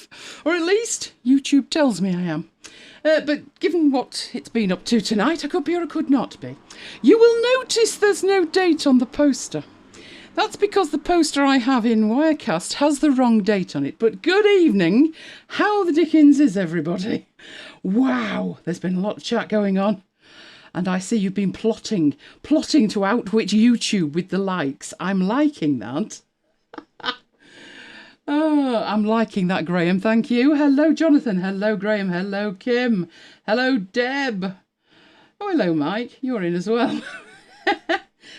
live. Or at least YouTube tells me I am. But given what it's been up to tonight, I could be or I could not be. You will notice there's no date on the poster. That's because the poster I have in Wirecast has the wrong date on it. But good evening. How the dickens is everybody? Wow, there's been a lot of chat going on. And I see you've been plotting to outwit YouTube with the likes. I'm liking that. Oh, I'm liking that, Graham. Thank you. Hello, Jonathan. Hello, Graham. Hello, Kim. Hello, Deb. Oh, hello, Mike. You're in as well.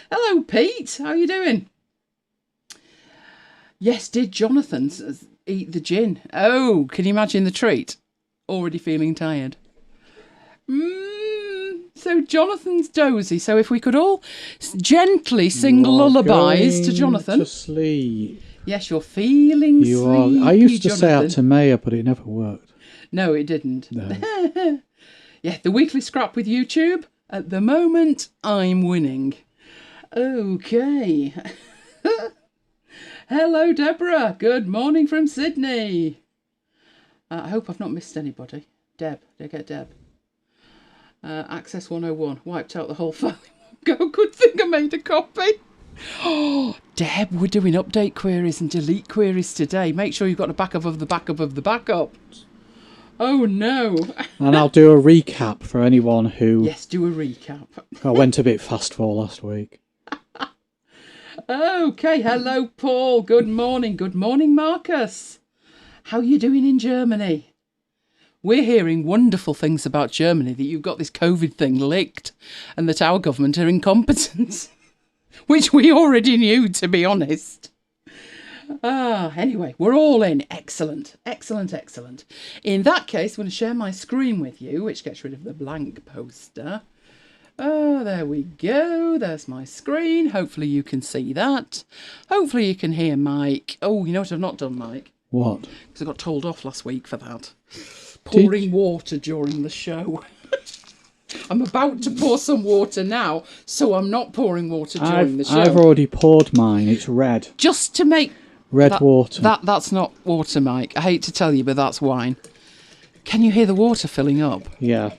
Hello, Pete. How are you doing? Yes, did Jonathan eat the gin? Oh, can you imagine the treat? Already feeling tired. So Jonathan's dozy. So if we could all gently sing lullabies to Jonathan. To sleep. Yes, you're feeling sleepy, I used to Jonathan. say that to Maya, but it never worked. No, it didn't. No. Yeah, the weekly scrap with YouTube. At the moment, I'm winning. Okay. Hello, Deborah. Good morning from Sydney. I hope I've not missed anybody. Deb. Did I get Deb? Access 101. Wiped out the whole file. Go. Good thing I made a copy. Oh, Deb, we're doing update queries and delete queries today. Make sure you've got a backup of the backup of the backup. Oh, no. And I'll do a recap for anyone who... Yes, do a recap. I went a bit fast for last week. Okay, hello, Paul. Good morning. Good morning, Marcus. How are you doing in Germany? We're hearing wonderful things about Germany, that you've got this COVID thing licked and that our government are incompetent, which we already knew, to be honest. Anyway, we're all in. Excellent, excellent, excellent. In that case, I'm going to share my screen with you, which gets rid of the blank poster. There we go. There's my screen. Hopefully you can see that. Hopefully you can hear Mike. Oh, you know what I've not done, Mike? What? Because I got told off last week for that. Pouring water during the show. I'm about to pour some water now, so I'm not pouring water during the show. I've already poured mine. It's red. Just to make... Red water. That's not water, Mike. I hate to tell you, but that's wine. Can you hear the water filling up? Yeah.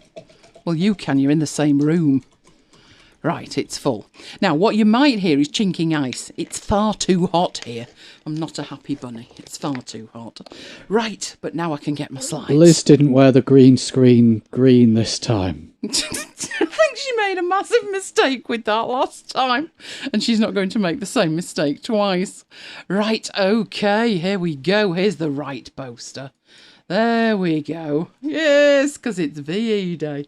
Well, you can. You're in the same room. Right, it's full. Now, what you might hear is chinking ice. It's far too hot here. I'm not a happy bunny. It's far too hot. Right, but now I can get my slides. Liz didn't wear the green screen green this time. I think she made a massive mistake with that last time. And she's not going to make the same mistake twice. Right, okay, here we go. Here's the right poster. There we go. Yes, because it's VE Day.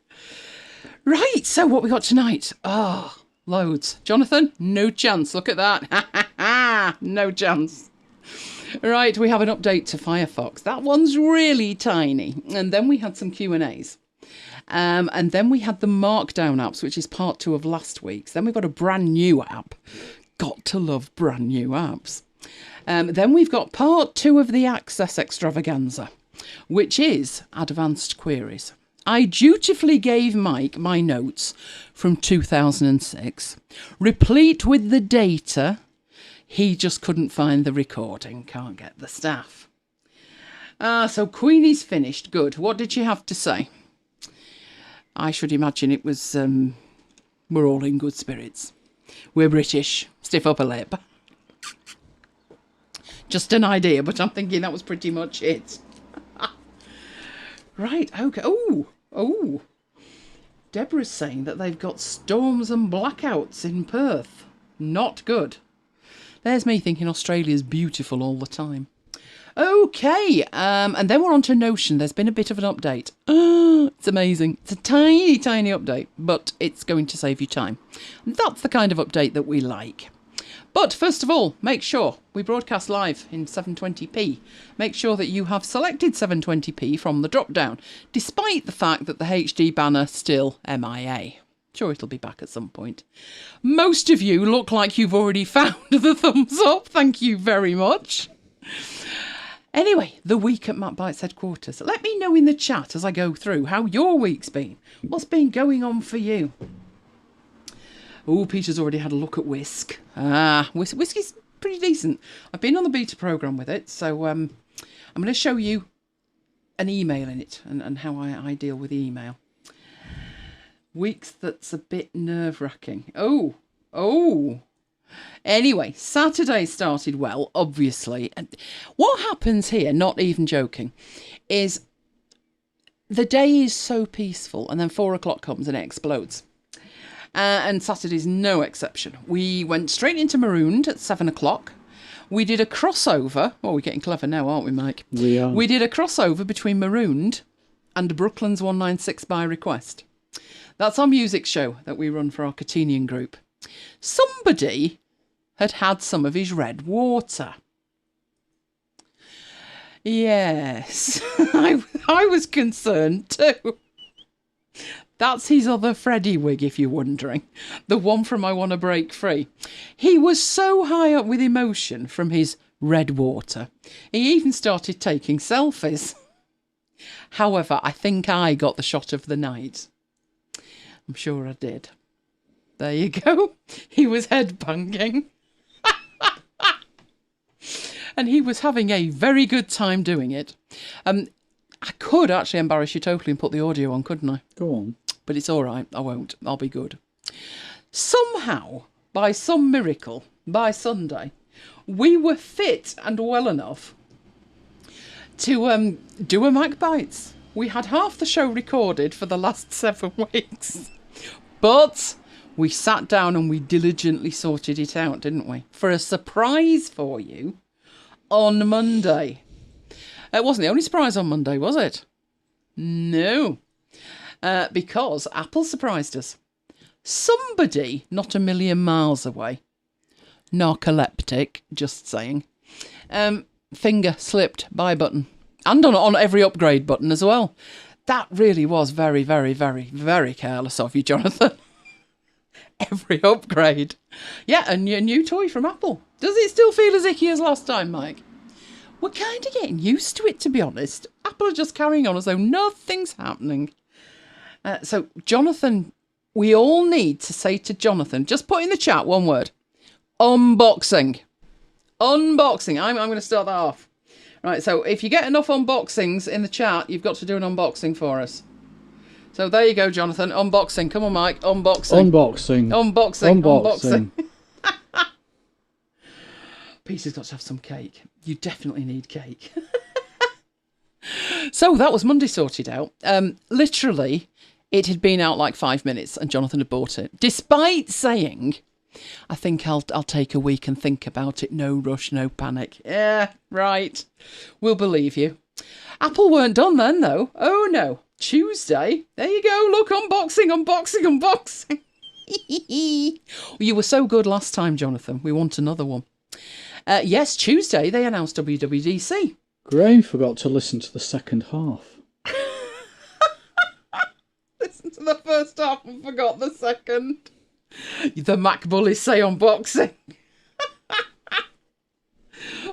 Right, so what we got tonight? Oh, loads. Jonathan, no chance. Look at that. No chance. Right, we have an update to Firefox. That one's really tiny. And then we had some Q&As. And then we had the Markdown apps, which is part 2 of last week's. Then we've got a brand new app. Got to love brand new apps. Then we've got part 2 of the Access extravaganza, which is advanced queries. I dutifully gave Mike my notes from 2006, replete with the data. He just couldn't find the recording, can't get the staff. So Queenie's finished. Good. What did she have to say? I should imagine it was, we're all in good spirits. We're British. Stiff upper lip. Just an idea, but I'm thinking that was pretty much it. Right, okay. Oh. Deborah's saying that they've got storms and blackouts in Perth. Not good. There's me thinking Australia's beautiful all the time. Okay, and then we're on to Notion. There's been a bit of an update. It's amazing. It's a tiny, tiny update, but it's going to save you time. That's the kind of update that we like. But first of all, make sure we broadcast live in 720p. Make sure that you have selected 720p from the drop-down, despite the fact that the HD banner still MIA. Sure, it'll be back at some point. Most of you look like you've already found the thumbs up. Thank you very much. Anyway, the week at MacBites headquarters. Let me know in the chat as I go through how your week's been. What's been going on for you? Oh, Peter's already had a look at Whisk. Whisk is pretty decent. I've been on the beta program with it, so I'm going to show you an email in it and how I deal with email. Weeks that's a bit nerve-wracking. Oh. Anyway, Saturday started well, obviously. And what happens here, not even joking, is the day is so peaceful and then 4 o'clock comes and it explodes. And Saturday's no exception. We went straight into Marooned at 7 o'clock. We did a crossover. Oh, we're getting clever now, aren't we, Mike? We are. We did a crossover between Marooned and Brooklyn's 196 by Request. That's our music show that we run for our Catenian group. Somebody had some of his red water. Yes, I was concerned too. That's his other Freddy wig, if you're wondering. The one from I Wanna Break Free. He was so high up with emotion from his red water, he even started taking selfies. However, I think I got the shot of the night. I'm sure I did. There you go. He was headbanging. And he was having a very good time doing it. I could actually embarrass you totally and put the audio on, couldn't I? Go on. But it's all right. I won't. I'll be good. Somehow, by some miracle, by Sunday, we were fit and well enough to do a MacBites. We had half the show recorded for the last 7 weeks. But we sat down and we diligently sorted it out, didn't we? For a surprise for you on Monday. It wasn't the only surprise on Monday, was it? No. Because Apple surprised us. Somebody not a million miles away, narcoleptic, just saying, finger slipped buy button. And on every upgrade button as well. That really was very, very, very, very careless of you, Jonathan. Every upgrade. Yeah, a new toy from Apple. Does it still feel as icky as last time, Mike? We're kind of getting used to it, to be honest. Apple are just carrying on as though nothing's happening. So, Jonathan, we all need to say to Jonathan, just put in the chat one word. Unboxing. Unboxing. I'm going to start that off. Right, so if you get enough unboxings in the chat, you've got to do an unboxing for us. So there you go, Jonathan. Unboxing. Come on, Mike. Unboxing. Unboxing. Peter's got to have some cake. You definitely need cake. So that was Monday sorted out. Literally, it had been out like 5 minutes and Jonathan had bought it. Despite saying, I think I'll take a week and think about it. No rush, no panic. Yeah, right. We'll believe you. Apple weren't done then, though. Oh, no. Tuesday. There you go. Look, unboxing. You were so good last time, Jonathan. We want another one. Yes, Tuesday they announced WWDC. Graham forgot to listen to the second half. Listen to the first half and forgot the second. The Mac bullies say unboxing.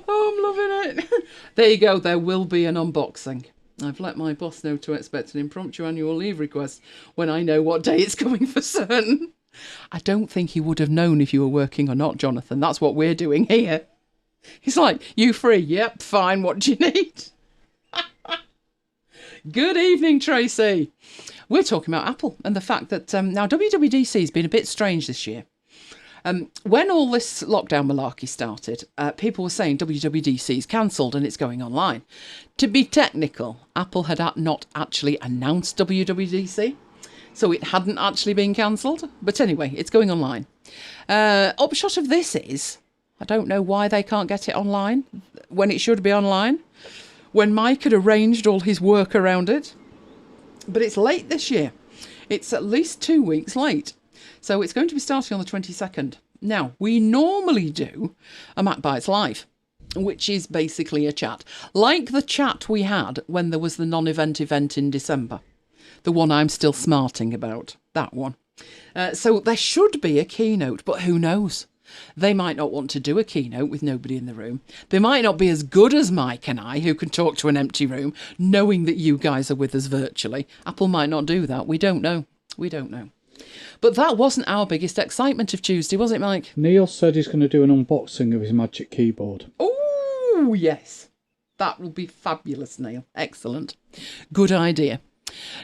Oh, I'm loving it. There you go. There will be an unboxing. I've let my boss know to expect an impromptu annual leave request when I know what day it's coming for certain. I don't think he would have known if you were working or not, Jonathan. That's what we're doing here. He's like, you free? Yep, fine. What do you need? Good evening, Tracy. We're talking about Apple and the fact that now WWDC has been a bit strange this year. When all this lockdown malarkey started, people were saying WWDC is cancelled and it's going online. To be technical, Apple had not actually announced WWDC, so it hadn't actually been cancelled. But anyway, it's going online. Upshot of this is, I don't know why they can't get it online when it should be online, when Mike had arranged all his work around it. But it's late this year. It's at least 2 weeks late. So it's going to be starting on the 22nd. Now, we normally do a MacBites Live, which is basically a chat. Like the chat we had when there was the non-event event in December. The one I'm still smarting about. That one. So there should be a keynote, but who knows? They might not want to do a keynote with nobody in the room. They might not be as good as Mike and I, who can talk to an empty room, knowing that you guys are with us virtually. Apple might not do that. We don't know. We don't know. But that wasn't our biggest excitement of Tuesday, was it, Mike? Neil said he's going to do an unboxing of his Magic Keyboard. Oh, yes. That will be fabulous, Neil. Excellent. Good idea.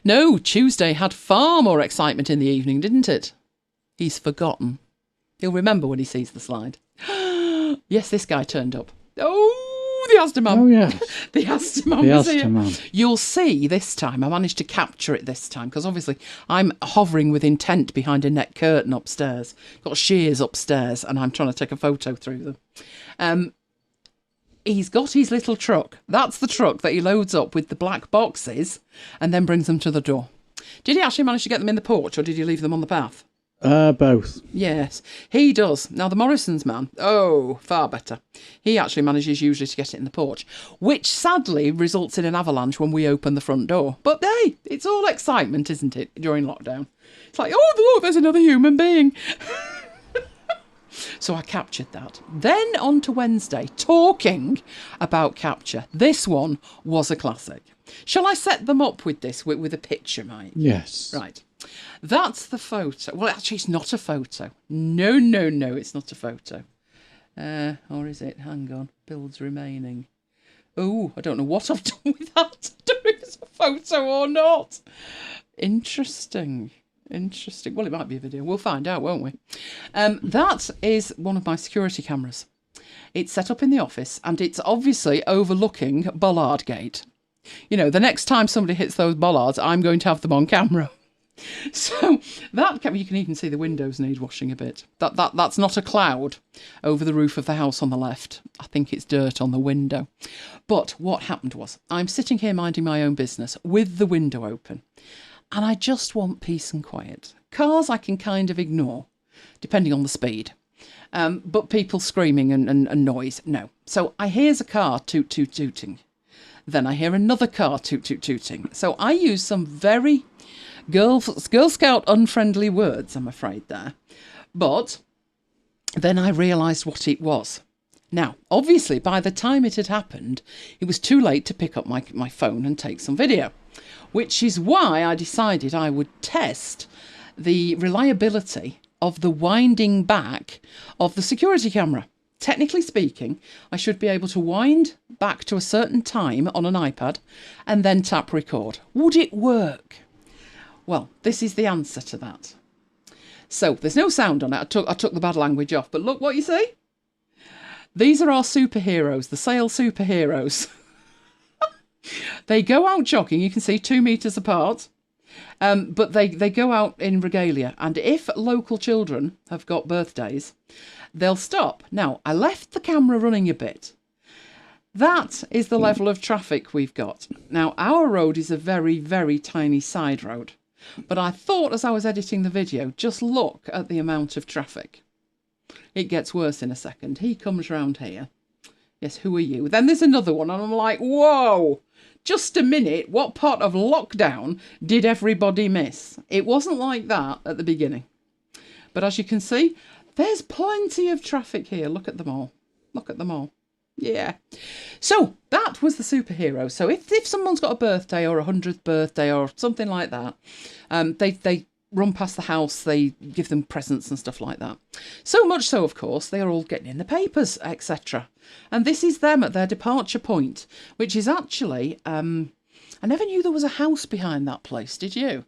No, Tuesday had far more excitement in the evening, didn't it? He's forgotten. He'll remember when he sees the slide. Yes, this guy turned up. Oh, the Asda man. Oh, yes. The Asda man The was Asda here. man. You'll see this time, I managed to capture it this time, because obviously I'm hovering with intent behind a net curtain upstairs. Got shears upstairs, and I'm trying to take a photo through them. He's got his little truck. That's the truck that he loads up with the black boxes and then brings them to the door. Did he actually manage to get them in the porch, or did he leave them on the path? Both. Yes, he does. Now, the Morrison's man, far better. He actually manages usually to get it in the porch, which sadly results in an avalanche when we open the front door. But hey, it's all excitement, isn't it, during lockdown? It's like, oh, look, there's another human being. So I captured that. Then on to Wednesday, talking about capture. This one was a classic. Shall I set them up with this, with a picture, Mike? Yes. Right. That's the photo. Well, actually, it's not a photo. No, it's not a photo. Or is it? Hang on. Builds remaining. Oh, I don't know what I've done with that. I don't know if it's a photo or not. Interesting. Well, it might be a video. We'll find out, won't we? That is one of my security cameras. It's set up in the office, and it's obviously overlooking Bollard Gate. You know, the next time somebody hits those bollards, I'm going to have them on camera. So that camera, you can even see the windows need washing a bit. That's not a cloud over the roof of the house on the left. I think it's dirt on the window. But what happened was, I'm sitting here minding my own business with the window open, and I just want peace and quiet. Cars I can kind of ignore, depending on the speed. But people screaming and noise, no. So I hears a car toot toot tooting. Then I hear another car toot toot tooting. So I use some very Girl Scout unfriendly words, I'm afraid, there. But then I realised what it was. Now, obviously, by the time it had happened, it was too late to pick up my phone and take some video, which is why I decided I would test the reliability of the winding back of the security camera. Technically speaking, I should be able to wind back to a certain time on an iPad and then tap record. Would it work? Well, this is the answer to that. So there's no sound on it. I took the bad language off, but look what you see. These are our superheroes, the sail superheroes. They go out jogging, you can see 2 metres apart, but they go out in regalia. And if local children have got birthdays, they'll stop. Now, I left the camera running a bit. That is the level of traffic we've got. Now, our road is a very, very tiny side road. But I thought as I was editing the video, just look at the amount of traffic. It gets worse in a second. He comes round here. Yes, who are you? Then there's another one, and I'm like, whoa, just a minute. What part of lockdown did everybody miss? It wasn't like that at the beginning. But as you can see, there's plenty of traffic here. Look at them all. Look at them all. Yeah. So that was the superhero. So if someone's got a birthday or a 100th birthday or something like that, they run past the house, they give them presents and stuff like that. So much so, of course, they are all getting in the papers, etc. And this is them at their departure point, which is actually, I never knew there was a house behind that place, did you?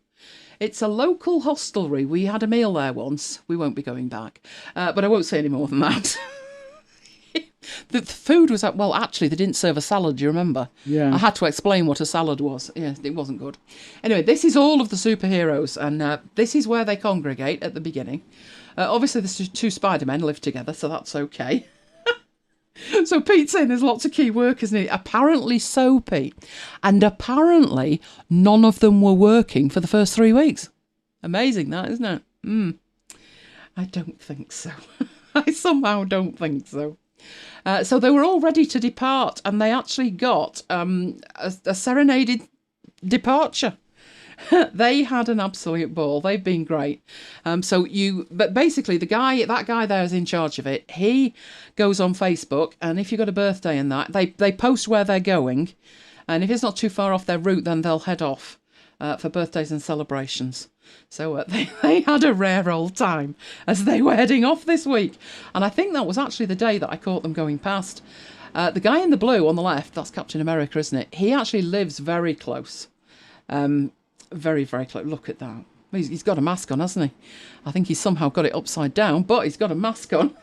It's a local hostelry. We had a meal there once. We won't be going back. But I won't say any more than that. The food was, well, actually, they didn't serve a salad, do you remember? Yeah. I had to explain what a salad was. Yeah, it wasn't good. Anyway, this is all of the superheroes, and this is where they congregate at the beginning. Obviously, the two Spider-Men live together, so that's okay. So Pete's saying there's lots of key workers in it. Apparently so, Pete. And apparently none of them were working for the first 3 weeks. Amazing that, isn't it? I don't think so. I somehow don't think so. So they were all ready to depart, and they actually got a serenaded departure. They had an absolute ball. They've been great. But basically, that guy there is in charge of it. He goes on Facebook, and if you've got a birthday and that, they post where they're going, and if it's not too far off their route, then they'll head off for birthdays and celebrations. So they had a rare old time as they were heading off this week. And I think that was actually the day that I caught them going past. The guy in the blue on the left, that's Captain America, isn't it? He actually lives very close. Very, very close. Look at that. He's got a mask on, hasn't he? I think he's somehow got it upside down, but he's got a mask on.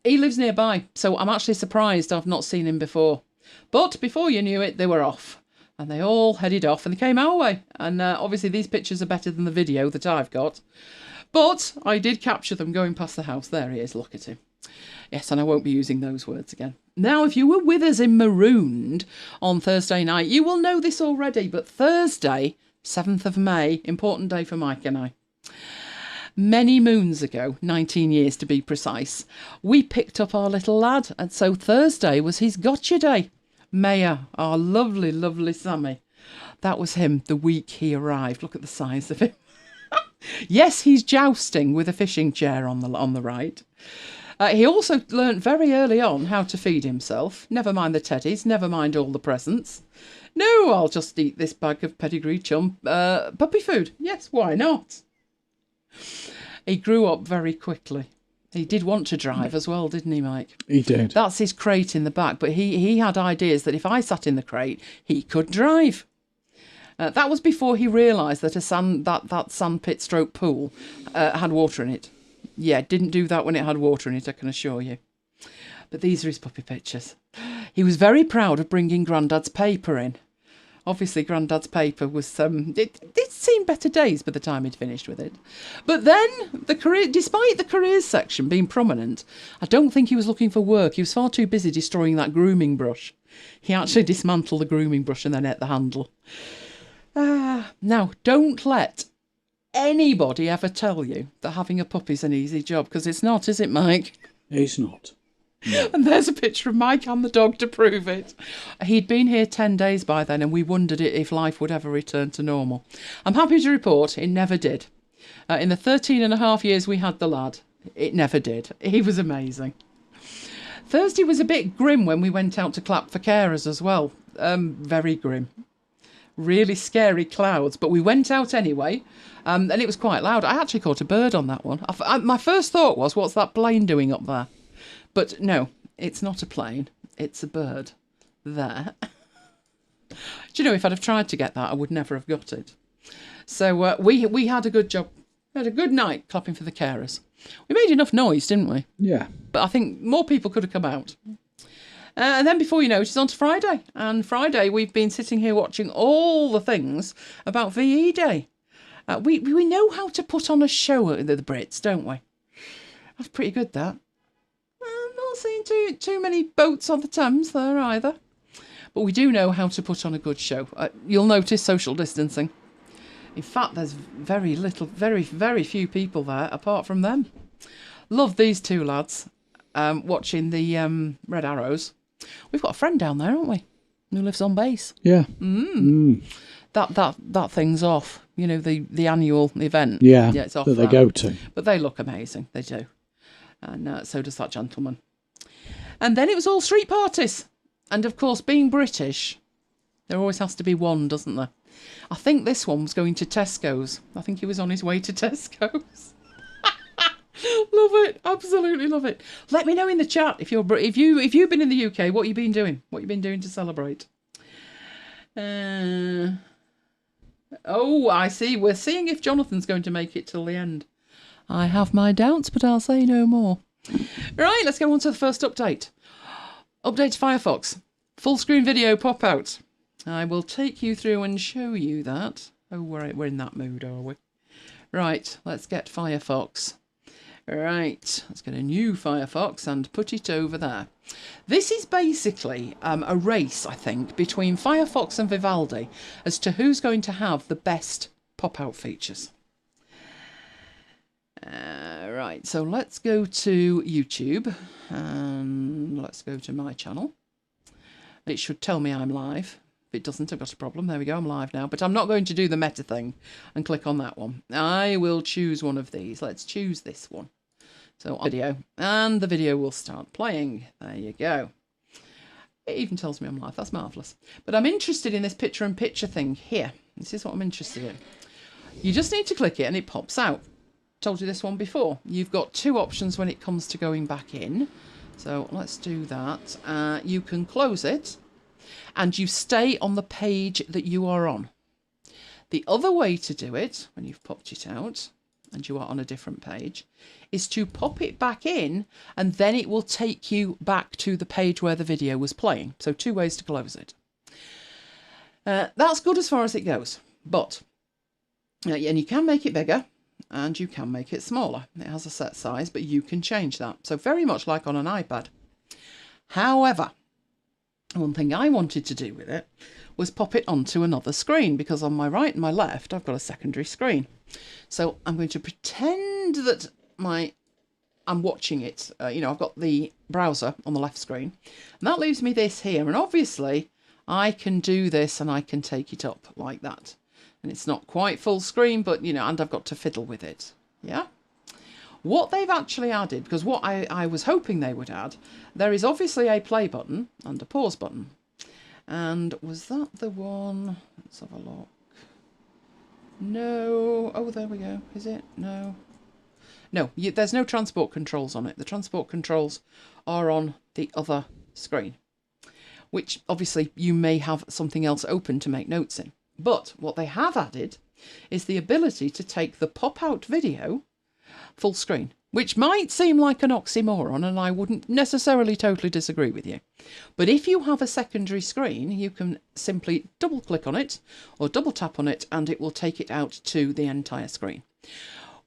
He lives nearby, so I'm actually surprised I've not seen him before. But before you knew it, they were off. And they all headed off and they came our way. And obviously these pictures are better than the video that I've got. But I did capture them going past the house. There he is, look at him. Yes, and I won't be using those words again. Now, if you were with us in Marooned on Thursday night, you will know this already. But Thursday, 7th of May, important day for Mike and I. Many moons ago, 19 years to be precise, we picked up our little lad. And so Thursday was his gotcha day. Maya, our lovely, lovely Sammy. That was him the week he arrived. Look at the size of him. Yes, he's jousting with a fishing chair on the right. He also learnt very early on how to feed himself. Never mind the teddies, never mind all the presents. No, I'll just eat this bag of pedigree chum puppy food. Yes, why not? He grew up very quickly. He did want to drive as well, didn't he, Mike? He did. That's his crate in the back, but he had ideas that if I sat in the crate, he could drive. That was before he realised that that sandpit stroke pool had water in it. Yeah, didn't do that when it had water in it, I can assure you. But these are his puppy pictures. He was very proud of bringing Grandad's paper in. Obviously, Grandad's paper was, it seemed better days by the time he'd finished with it. But then, despite the careers section being prominent, I don't think he was looking for work. He was far too busy destroying that grooming brush. He actually dismantled the grooming brush and then ate the handle. Now, don't let anybody ever tell you that having a puppy's an easy job, because it's not, is it, Mike? It's not. No. And there's a picture of Mike and the dog to prove it. He'd been here 10 days by then, and we wondered if life would ever return to normal. I'm happy to report it never did. In the 13 and a half years we had the lad, it never did. He was amazing. Thursday was a bit grim when we went out to clap for carers as well. Very grim. Really scary clouds, but we went out anyway, and it was quite loud. I actually caught a bird on that one. My first thought was, what's that plane doing up there? But no, it's not a plane. It's a bird. There. Do you know, if I'd have tried to get that, I would never have got it. So we had a good job. We had a good night clapping for the carers. We made enough noise, didn't we? Yeah. But I think more people could have come out. And then before you know it, it's on to Friday. And Friday, we've been sitting here watching all the things about VE Day. We know how to put on a show at the Brits, don't we? That's pretty good, that. I'm not seeing too many boats on the Thames there either. But we do know how to put on a good show. You'll notice social distancing. In fact, there's very few people there apart from them. Love these two lads watching the Red Arrows. We've got a friend down there, haven't we? Who lives on base. Yeah. That thing's off. You know, the annual event. Yeah, it's off that they go to. But they look amazing. They do. And so does that gentleman. And then it was all street parties. And of course, being British, there always has to be one, doesn't there? I think this one was going to Tesco's. I think he was on his way to Tesco's. Love it, absolutely love it. Let me know in the chat if you've been in the UK, what you've been doing, to celebrate. Oh, I see. We're seeing if Jonathan's going to make it till the end. I have my doubts, but I'll say no more. Right, let's go on to the first update. Update to Firefox. Full screen video pop out. I will take you through and show you that. Oh, we're in that mood, are we? Right, let's get Firefox. Right, let's get a new Firefox and put it over there. This is basically a race, I think, between Firefox and Vivaldi as to who's going to have the best pop-out features. Right, so let's go to YouTube and let's go to my channel. It should tell me I'm live. If it doesn't, I've got a problem. There we go, I'm live now. But I'm not going to do the meta thing and click on that one. I will choose one of these. Let's choose this one. So video, and the video will start playing. There you go. It even tells me I'm live. That's marvellous. But I'm interested in this picture-in-picture thing here. This is what I'm interested in. You just need to click it and it pops out. Told you this one before. You've got two options when it comes to going back in. So let's do that. You can close it and you stay on the page that you are on. The other way to do it, when you've popped it out and you are on a different page, is to pop it back in and then it will take you back to the page where the video was playing. So 2 ways to close it. That's good as far as it goes, but and you can make it bigger and you can make it smaller. It has a set size, but you can change that. So very much like on an iPad. However, one thing I wanted to do with it was pop it onto another screen, because on my right and my left I've got a secondary screen. So I'm going to pretend that I'm watching it. You know, I've got the browser on the left screen and that leaves me this here, and obviously I can do this and I can take it up like that. And it's not quite full screen, but, you know, and I've got to fiddle with it. Yeah. What they've actually added, because what I was hoping they would add, there is obviously a play button and a pause button. And was that the one? Let's have a look. No. Oh, there we go. Is it? No. No, there's no transport controls on it. The transport controls are on the other screen, which obviously you may have something else open to make notes in. But what they have added is the ability to take the pop-out video full screen, which might seem like an oxymoron, and I wouldn't necessarily totally disagree with you. But if you have a secondary screen, you can simply double click on it or double tap on it and it will take it out to the entire screen,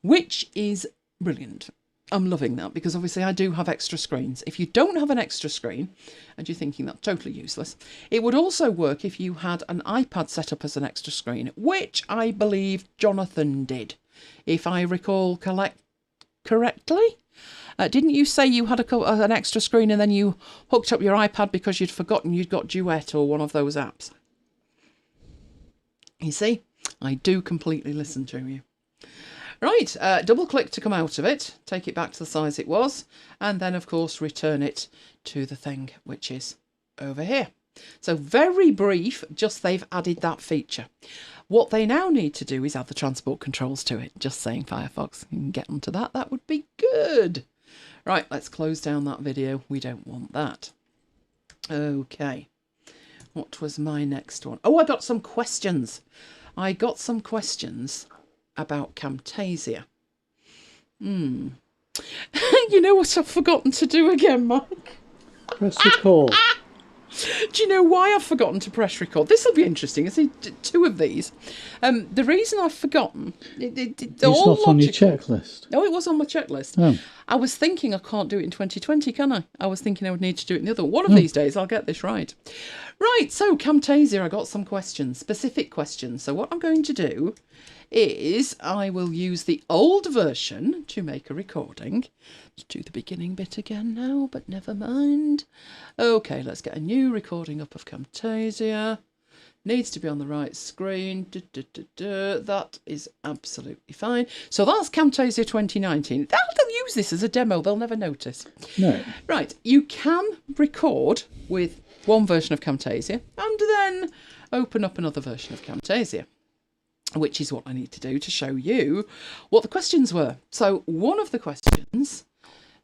which is brilliant. I'm loving that, because obviously I do have extra screens. If you don't have an extra screen and you're thinking that's totally useless, it would also work if you had an iPad set up as an extra screen, which I believe Jonathan did, if I recall correctly. Didn't you say you had an extra screen and then you hooked up your iPad because you'd forgotten you'd got Duet or one of those apps? You see, I do completely listen to you. Right, double click to come out of it, take it back to the size it was, and then of course return it to the thing which is over here. So very brief, just they've added that feature. What they now need to do is add the transport controls to it. Just saying, Firefox, you can get onto that, that would be good. Right, let's close down that video, we don't want that. Okay, what was my next one? Oh, I got some questions. I got some questions about Camtasia. You know what I've forgotten to do again, Mike? Press record. Do you know why I've forgotten to press record? This will be interesting. I see 2 of these. The reason I've forgotten... It's not on your checklist. No, it was on my checklist. Oh. I was thinking I can't do it in 2020, can I? I was thinking I would need to do it in the other. One of these days I'll get this right. Right, so Camtasia, I got some questions, specific questions. So what I'm going to do is I will use the old version to make a recording. Let's do the beginning bit again now, but never mind. Okay, let's get a new recording up of Camtasia. Needs to be on the right screen. That is absolutely fine. So that's Camtasia 2019. They'll use this as a demo. They'll never notice. No. Right, you can record with one version of Camtasia and then open up another version of Camtasia, which is what I need to do to show you what the questions were. So one of the questions,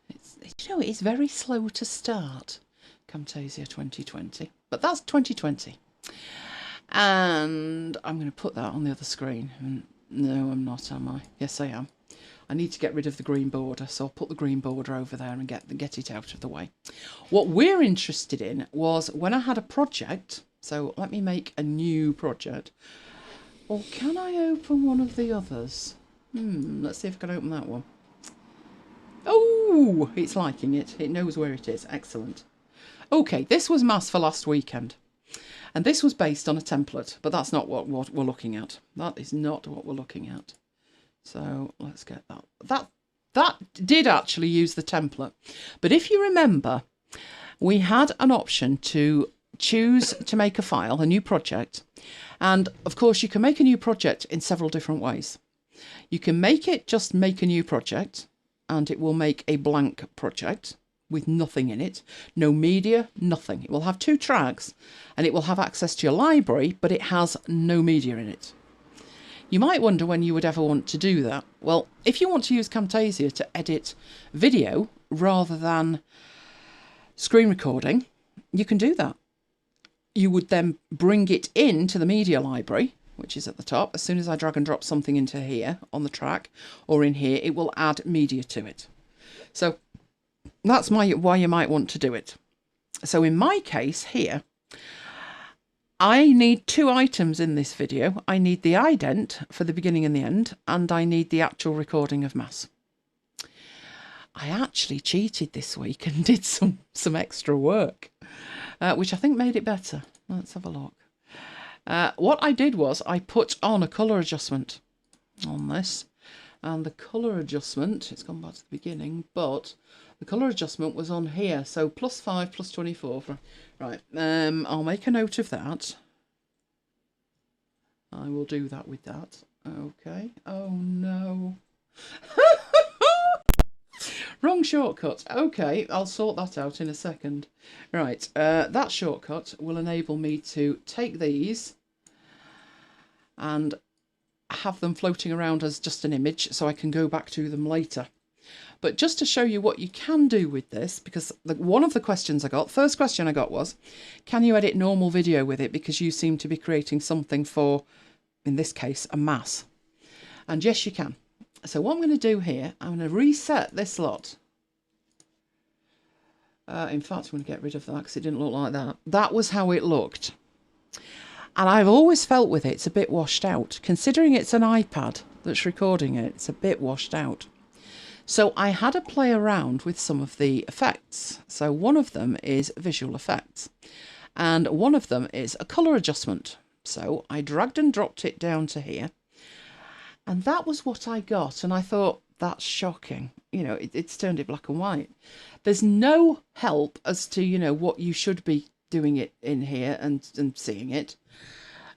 it's very slow to start, Camtasia 2020, but that's 2020. And I'm going to put that on the other screen. No, I'm not, am I? Yes, I am. I need to get rid of the green border, so I'll put the green border over there and get it out of the way. What we're interested in was when I had a project, so let me make a new project. Or can I open one of the others? Let's see if I can open that one. Oh, it's liking it. It knows where it is. Excellent. Okay, this was Mass for last weekend. And this was based on a template, but that's not what we're looking at. That is not what we're looking at. So let's get that. That did actually use the template. But if you remember, we had an option to choose to make a file, a new project. And of course, you can make a new project in several different ways. You can make a new project, and it will make a blank project with nothing in it, no media, nothing. It will have 2 tracks and it will have access to your library, but it has no media in it. You might wonder when you would ever want to do that. Well, if you want to use Camtasia to edit video rather than screen recording, you can do that. You would then bring it into the media library, which is at the top. As soon as I drag and drop something into here on the track or in here, it will add media to it. So that's why you might want to do it. So in my case here, I need 2 items in this video. I need the ident for the beginning and the end, and I need the actual recording of mass. I actually cheated this week and did some extra work, which I think made it better. Let's have a look. What I did was I put on a colour adjustment on this, and the colour adjustment, it's gone back to the beginning, but the colour adjustment was on here, so +5, +24. Right, I'll make a note of that. I will do that with that. Okay. Oh no. Wrong shortcut. Okay, I'll sort that out in a second. Right, that shortcut will enable me to take these and have them floating around as just an image so I can go back to them later. But just to show you what you can do with this, because one of the questions I got, first question I got was, can you edit normal video with it? Because you seem to be creating something for, in this case, a mass. And yes, you can. So what I'm going to do here, I'm going to reset this lot. In fact, I'm going to get rid of that because it didn't look like that. That was how it looked. And I've always felt with it, it's a bit washed out. Considering it's an iPad that's recording it, it's a bit washed out. So I had a play around with some of the effects. So one of them is visual effects. And one of them is a colour adjustment. So I dragged and dropped it down to here. And that was what I got. And I thought, that's shocking. You know, it's turned it black and white. There's no help as to, you know, what you should be doing it in here and seeing it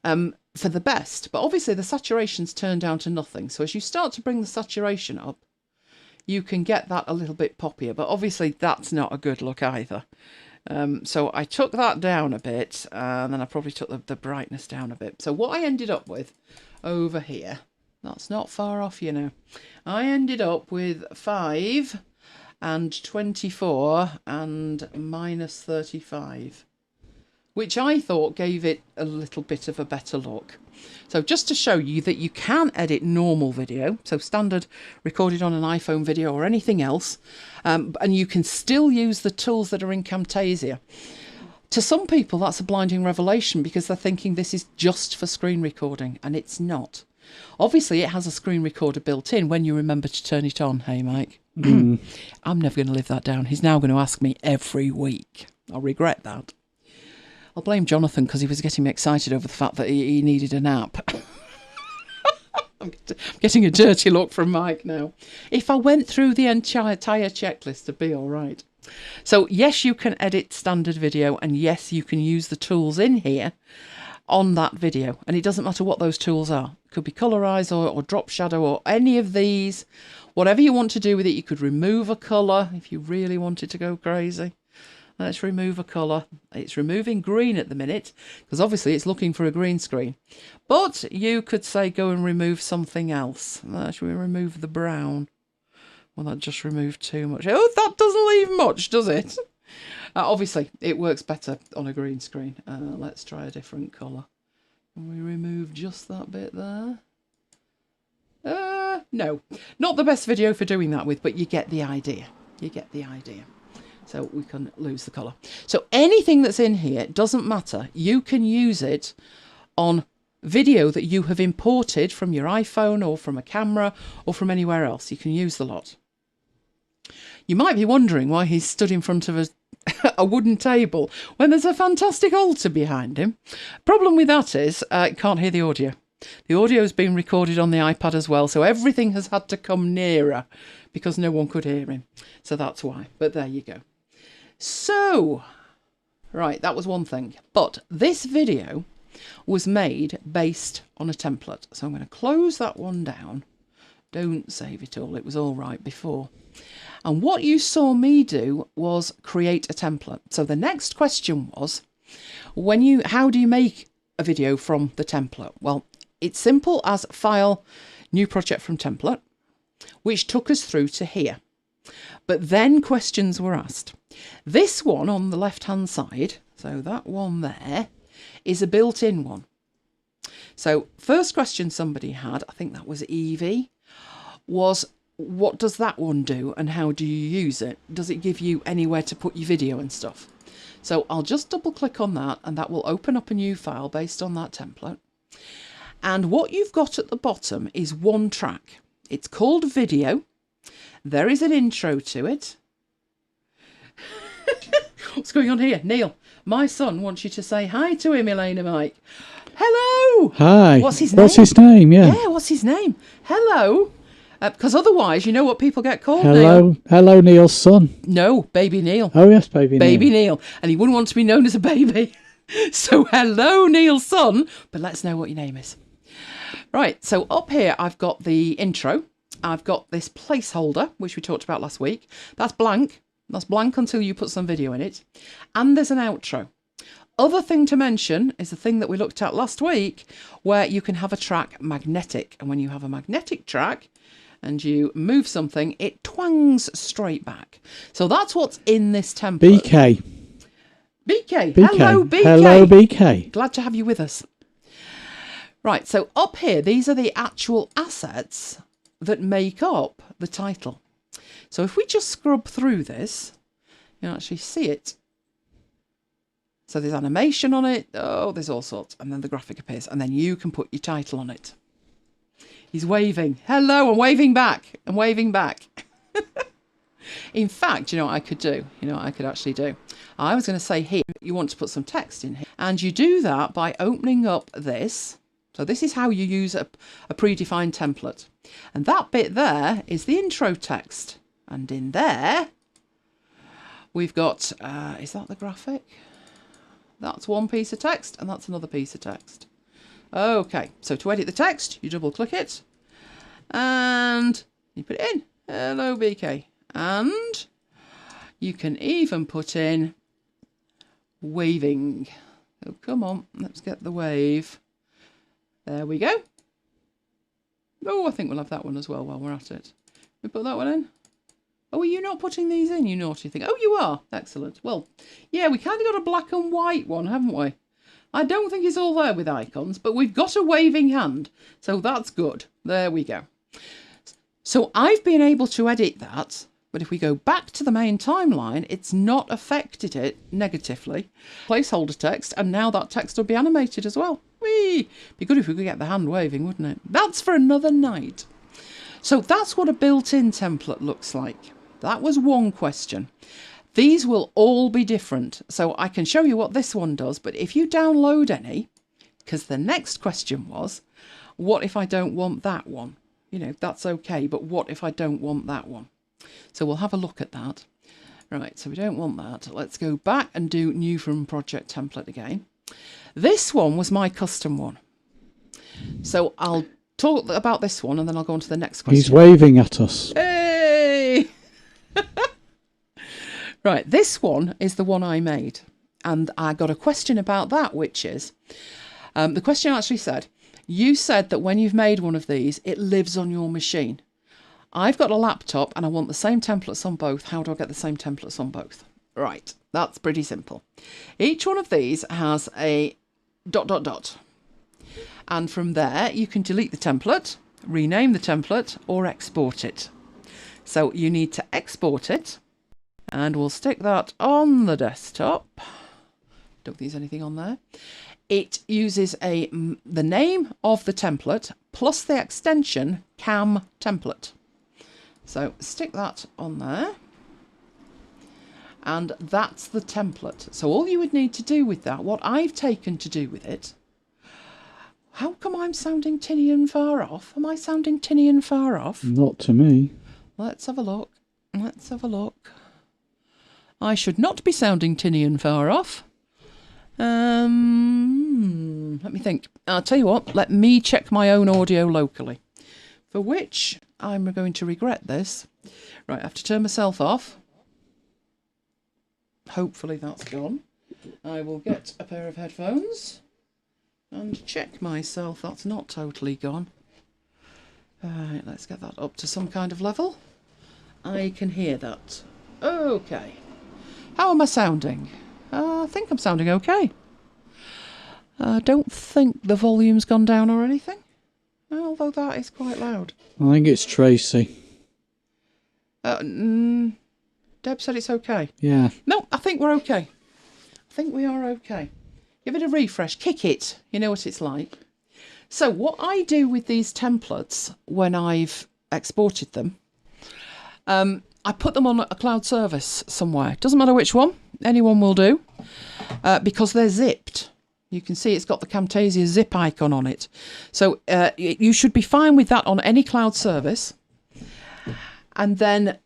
for the best. But obviously the saturation's turned down to nothing. So as you start to bring the saturation up, you can get that a little bit poppier. But obviously that's not a good look either. So I took that down a bit, and then I probably took the brightness down a bit. So what I ended up with over here, that's not far off, you know. I ended up with 5 and 24 and -35, which I thought gave it a little bit of a better look. So just to show you that you can edit normal video, so standard recorded on an iPhone video or anything else, and you can still use the tools that are in Camtasia. To some people, that's a blinding revelation because they're thinking this is just for screen recording, and it's not. Obviously, it has a screen recorder built in when you remember to turn it on. Hey, Mike. I'm never going to live that down. He's now going to ask me every week. I'll regret that. I'll blame Jonathan because he was getting me excited over the fact that he needed a nap. I'm getting a dirty look from Mike now. If I went through the entire checklist, it'd be all right. So, yes, you can edit standard video, and yes, you can use the tools in here on that video, and it doesn't matter what those tools are. It could be colorize or drop shadow or any of these, whatever you want to do with it. You could remove a color if you really wanted to go crazy. Let's remove a color. It's removing green at the minute because obviously it's looking for a green screen, but you could say go and remove something else. Should we remove the brown? Well, that just removed too much. Oh, that doesn't leave much, does it? Obviously, it works better on a green screen. Let's try a different colour. Can we remove just that bit there? No, not the best video for doing that with, but you get the idea. You get the idea. So we can lose the colour. So anything that's in here doesn't matter. You can use it on video that you have imported from your iPhone or from a camera or from anywhere else. You can use the lot. You might be wondering why he's stood in front of a wooden table when there's a fantastic altar behind him. Problem with that is it can't hear the audio. The audio's been recorded on the iPad as well, so everything has had to come nearer because no one could hear him. So that's why. But there you go. So, right, that was one thing. But this video was made based on a template. So I'm going to close that one down. Don't save it all. It was all right before. And what you saw me do was create a template. So the next question was, how do you make a video from the template? Well, it's simple as file, new project from template, which took us through to here. But then questions were asked. This one on the left-hand side, so that one there, is a built-in one. So first question somebody had, I think that was Evie, was what does that one do and how do you use it? Does it give you anywhere to put your video and stuff? So I'll just double click on that and that will open up a new file based on that template. And what you've got at the bottom is one track. It's called video. There is an intro to it. What's going on here? Neil, my son wants you to say hi to him, Elaine and Mike. Hello. Hi. What's his name? What's his name? Yeah. Yeah, what's his name? Hello. Because otherwise, you know what people get called, Hello. Neil? Hello, Neil's son. No, baby Neil. Oh, yes, baby Neil. Baby Neil. And he wouldn't want to be known as a baby. So hello, Neil's son. But let's know what your name is. Right, so up here, I've got the intro. I've got this placeholder, which we talked about last week. That's blank. That's blank until you put some video in it. And there's an outro. Other thing to mention is the thing that we looked at last week, where you can have a track magnetic. And when you have a magnetic track and you move something, it twangs straight back. So that's what's in this template. BK. BK. BK. Hello, BK. Hello, BK. Glad to have you with us. Right, so up here, these are the actual assets that make up the title. So if we just scrub through this, you'll actually see it. So there's animation on it. Oh, there's all sorts. And then the graphic appears. And then you can put your title on it. He's waving. Hello, I'm waving back. I'm waving back. In fact, you know what I could do? You know what I could actually do? I was going to say here, you want to put some text in here. And you do that by opening up this. So this is how you use a predefined template. And that bit there is the intro text. And in there, we've got, is that the graphic? That's one piece of text and that's another piece of text. Okay, so to edit the text, you double click it and you put it in. Hello, BK. And you can even put in waving. Oh, come on, let's get the wave. There we go. Oh, I think we'll have that one as well while we're at it. We put that one in. Oh, are you not putting these in, you naughty thing? Oh, you are. Excellent. Well, yeah, we kind of got a black and white one, haven't we? I don't think it's all there with icons, but we've got a waving hand. So that's good. There we go. So I've been able to edit that. But if we go back to the main timeline, it's not affected it negatively. Placeholder text, and now that text will be animated as well. Whee! Be good if we could get the hand waving, wouldn't it? That's for another night. So that's what a built-in template looks like. That was one question. These will all be different. So I can show you what this one does, but if you download any, because the next question was, what if I don't want that one? You know, that's okay, but what if I don't want that one? So we'll have a look at that. Right, so we don't want that. Let's go back and do new from project template again. This one was my custom one. So I'll talk about this one and then I'll go on to the next question. He's waving at us. Hey! Right, this one is the one I made. And I got a question about that, which is, the question actually said, you said that when you've made one of these, it lives on your machine. I've got a laptop and I want the same templates on both. How do I get the same templates on both? Right, that's pretty simple. Each one of these has a ... And from there, you can delete the template, rename the template, or export it. So you need to export it. And we'll stick that on the desktop. Don't think there's anything on there. It uses the name of the template plus the extension cam template. So stick that on there. And that's the template. So all you would need to do with that, what I've taken to do with it, how come I'm sounding tinny and far off? Am I sounding tinny and far off? Not to me. Let's have a look. Let's have a look. I should not be sounding tinny and far off. Let me think. I'll tell you what, let me check my own audio locally. For which I'm going to regret this. Right, I have to turn myself off. Hopefully that's gone. I will get a pair of headphones and check myself. That's not totally gone. Right, let's get that up to some kind of level. I can hear that. Okay. How am I sounding? I think I'm sounding okay. I don't think the volume's gone down or anything, although that is quite loud. I think it's Tracy. Deb said it's okay. Yeah. No, I think we're okay. I think we are okay. Give it a refresh. Kick it. You know what it's like. So what I do with these templates when I've exported them, I put them on a cloud service somewhere. Doesn't matter which one. Anyone will do. Because they're zipped. You can see it's got the Camtasia zip icon on it. So you should be fine with that on any cloud service. And then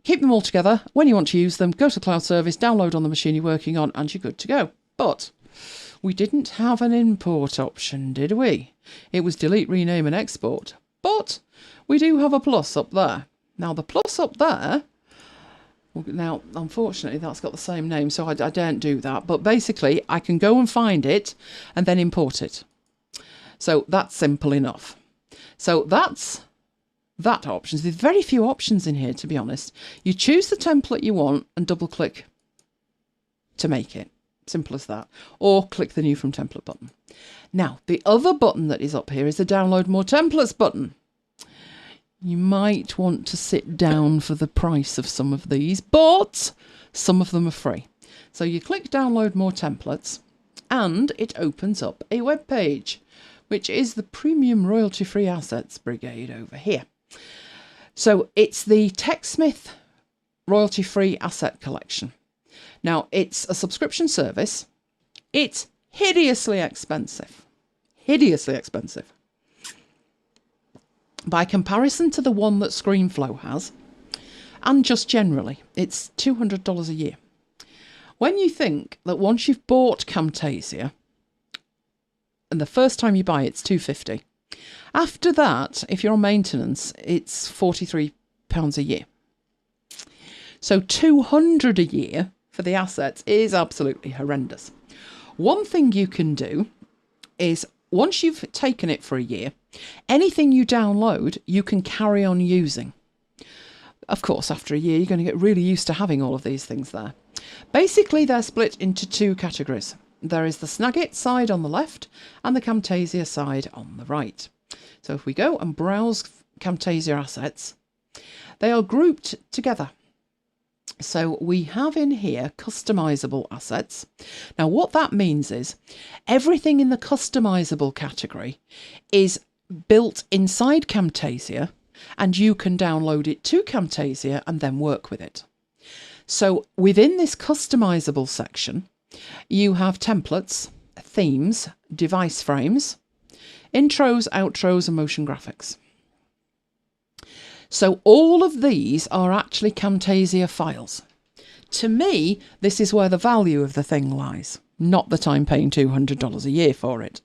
keep them all together. When you want to use them, go to the cloud service, download on the machine you're working on, and you're good to go. But we didn't have an import option, did we? It was delete, rename, and export. But we do have a plus up there. Now, the plus up there, now, unfortunately, that's got the same name, so I don't do that. But basically, I can go and find it and then import it. So that's simple enough. So that's that option. There's very few options in here, to be honest. You choose the template you want and double click to make it. Simple as that. Or click the new from template button. Now, the other button that is up here is the download more templates button. You might want to sit down for the price of some of these, but some of them are free. So you click download more templates and it opens up a web page, which is the premium royalty-free assets brigade over here. So it's the TechSmith royalty-free asset collection. Now, it's a subscription service. It's hideously expensive. Hideously expensive. By comparison to the one that ScreenFlow has, and just generally, it's $200 a year. When you think that once you've bought Camtasia, and the first time you buy it, it's $250. After that, if you're on maintenance, it's £43 a year. So $200 a year for the assets is absolutely horrendous. One thing you can do is, once you've taken it for a year, anything you download, you can carry on using. Of course, after a year, you're going to get really used to having all of these things there. Basically, they're split into two categories. There is the Snagit side on the left and the Camtasia side on the right. So if we go and browse Camtasia assets, they are grouped together. So we have in here customizable assets. Now what that means is everything in the customizable category is built inside Camtasia, and you can download it to Camtasia and then work with it. So within this customizable section, you have templates, themes, device frames, intros, outros, and motion graphics. So all of these are actually Camtasia files. To me, this is where the value of the thing lies, not that I'm paying $200 a year for it.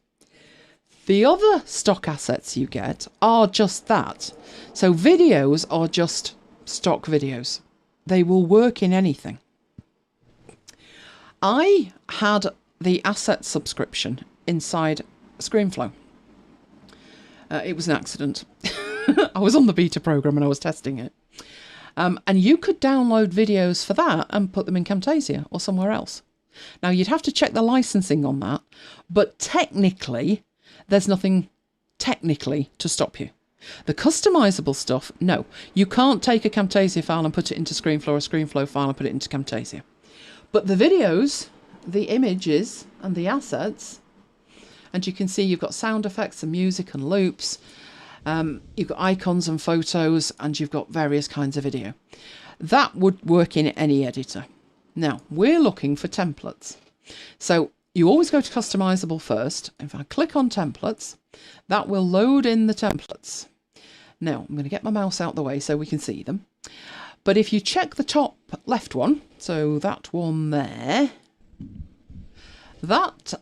The other stock assets you get are just that. So videos are just stock videos. They will work in anything. I had the asset subscription inside ScreenFlow. It was an accident. I was on the beta program and I was testing it. And you could download videos for that and put them in Camtasia or somewhere else. Now, you'd have to check the licensing on that, but technically, there's nothing technically to stop you. The customizable stuff, no. You can't take a Camtasia file and put it into ScreenFlow, or a ScreenFlow file and put it into Camtasia. But the videos, the images and the assets, and you can see you've got sound effects and music and loops, you've got icons and photos, and you've got various kinds of video. That would work in any editor. Now, we're looking for templates. So you always go to customizable first. If I click on templates, that will load in the templates. Now, I'm going to get my mouse out the way so we can see them. But if you check the top left one, so that one there, that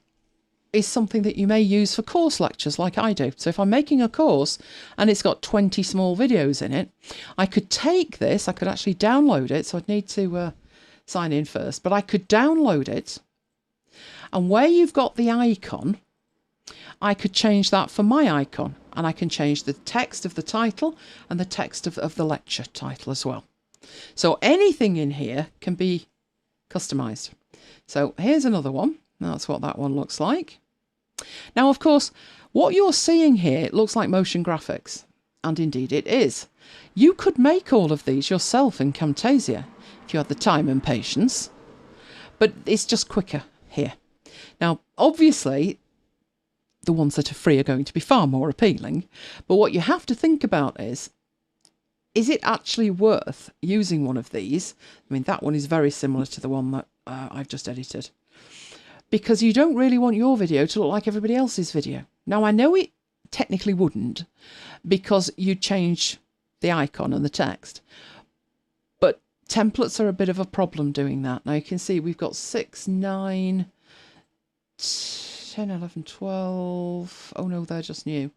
is something that you may use for course lectures like I do. So if I'm making a course and it's got 20 small videos in it, I could take this, I could actually download it. So I'd need to sign in first, but I could download it. And where you've got the icon, I could change that for my icon, and I can change the text of the title and the text of the lecture title as well. So anything in here can be customized. So here's another one. That's what that one looks like. Now, of course, what you're seeing here looks like motion graphics, and indeed it is. You could make all of these yourself in Camtasia if you had the time and patience, but it's just quicker here. Now, obviously, the ones that are free are going to be far more appealing, but what you have to think about is it actually worth using one of these? I mean, that one is very similar to the one that I've just edited, because you don't really want your video to look like everybody else's video. Now, I know it technically wouldn't, because you change the icon and the text, but templates are a bit of a problem doing that. Now, you can see we've got 6, 9, 10, 11, 12. Oh no, they're just new.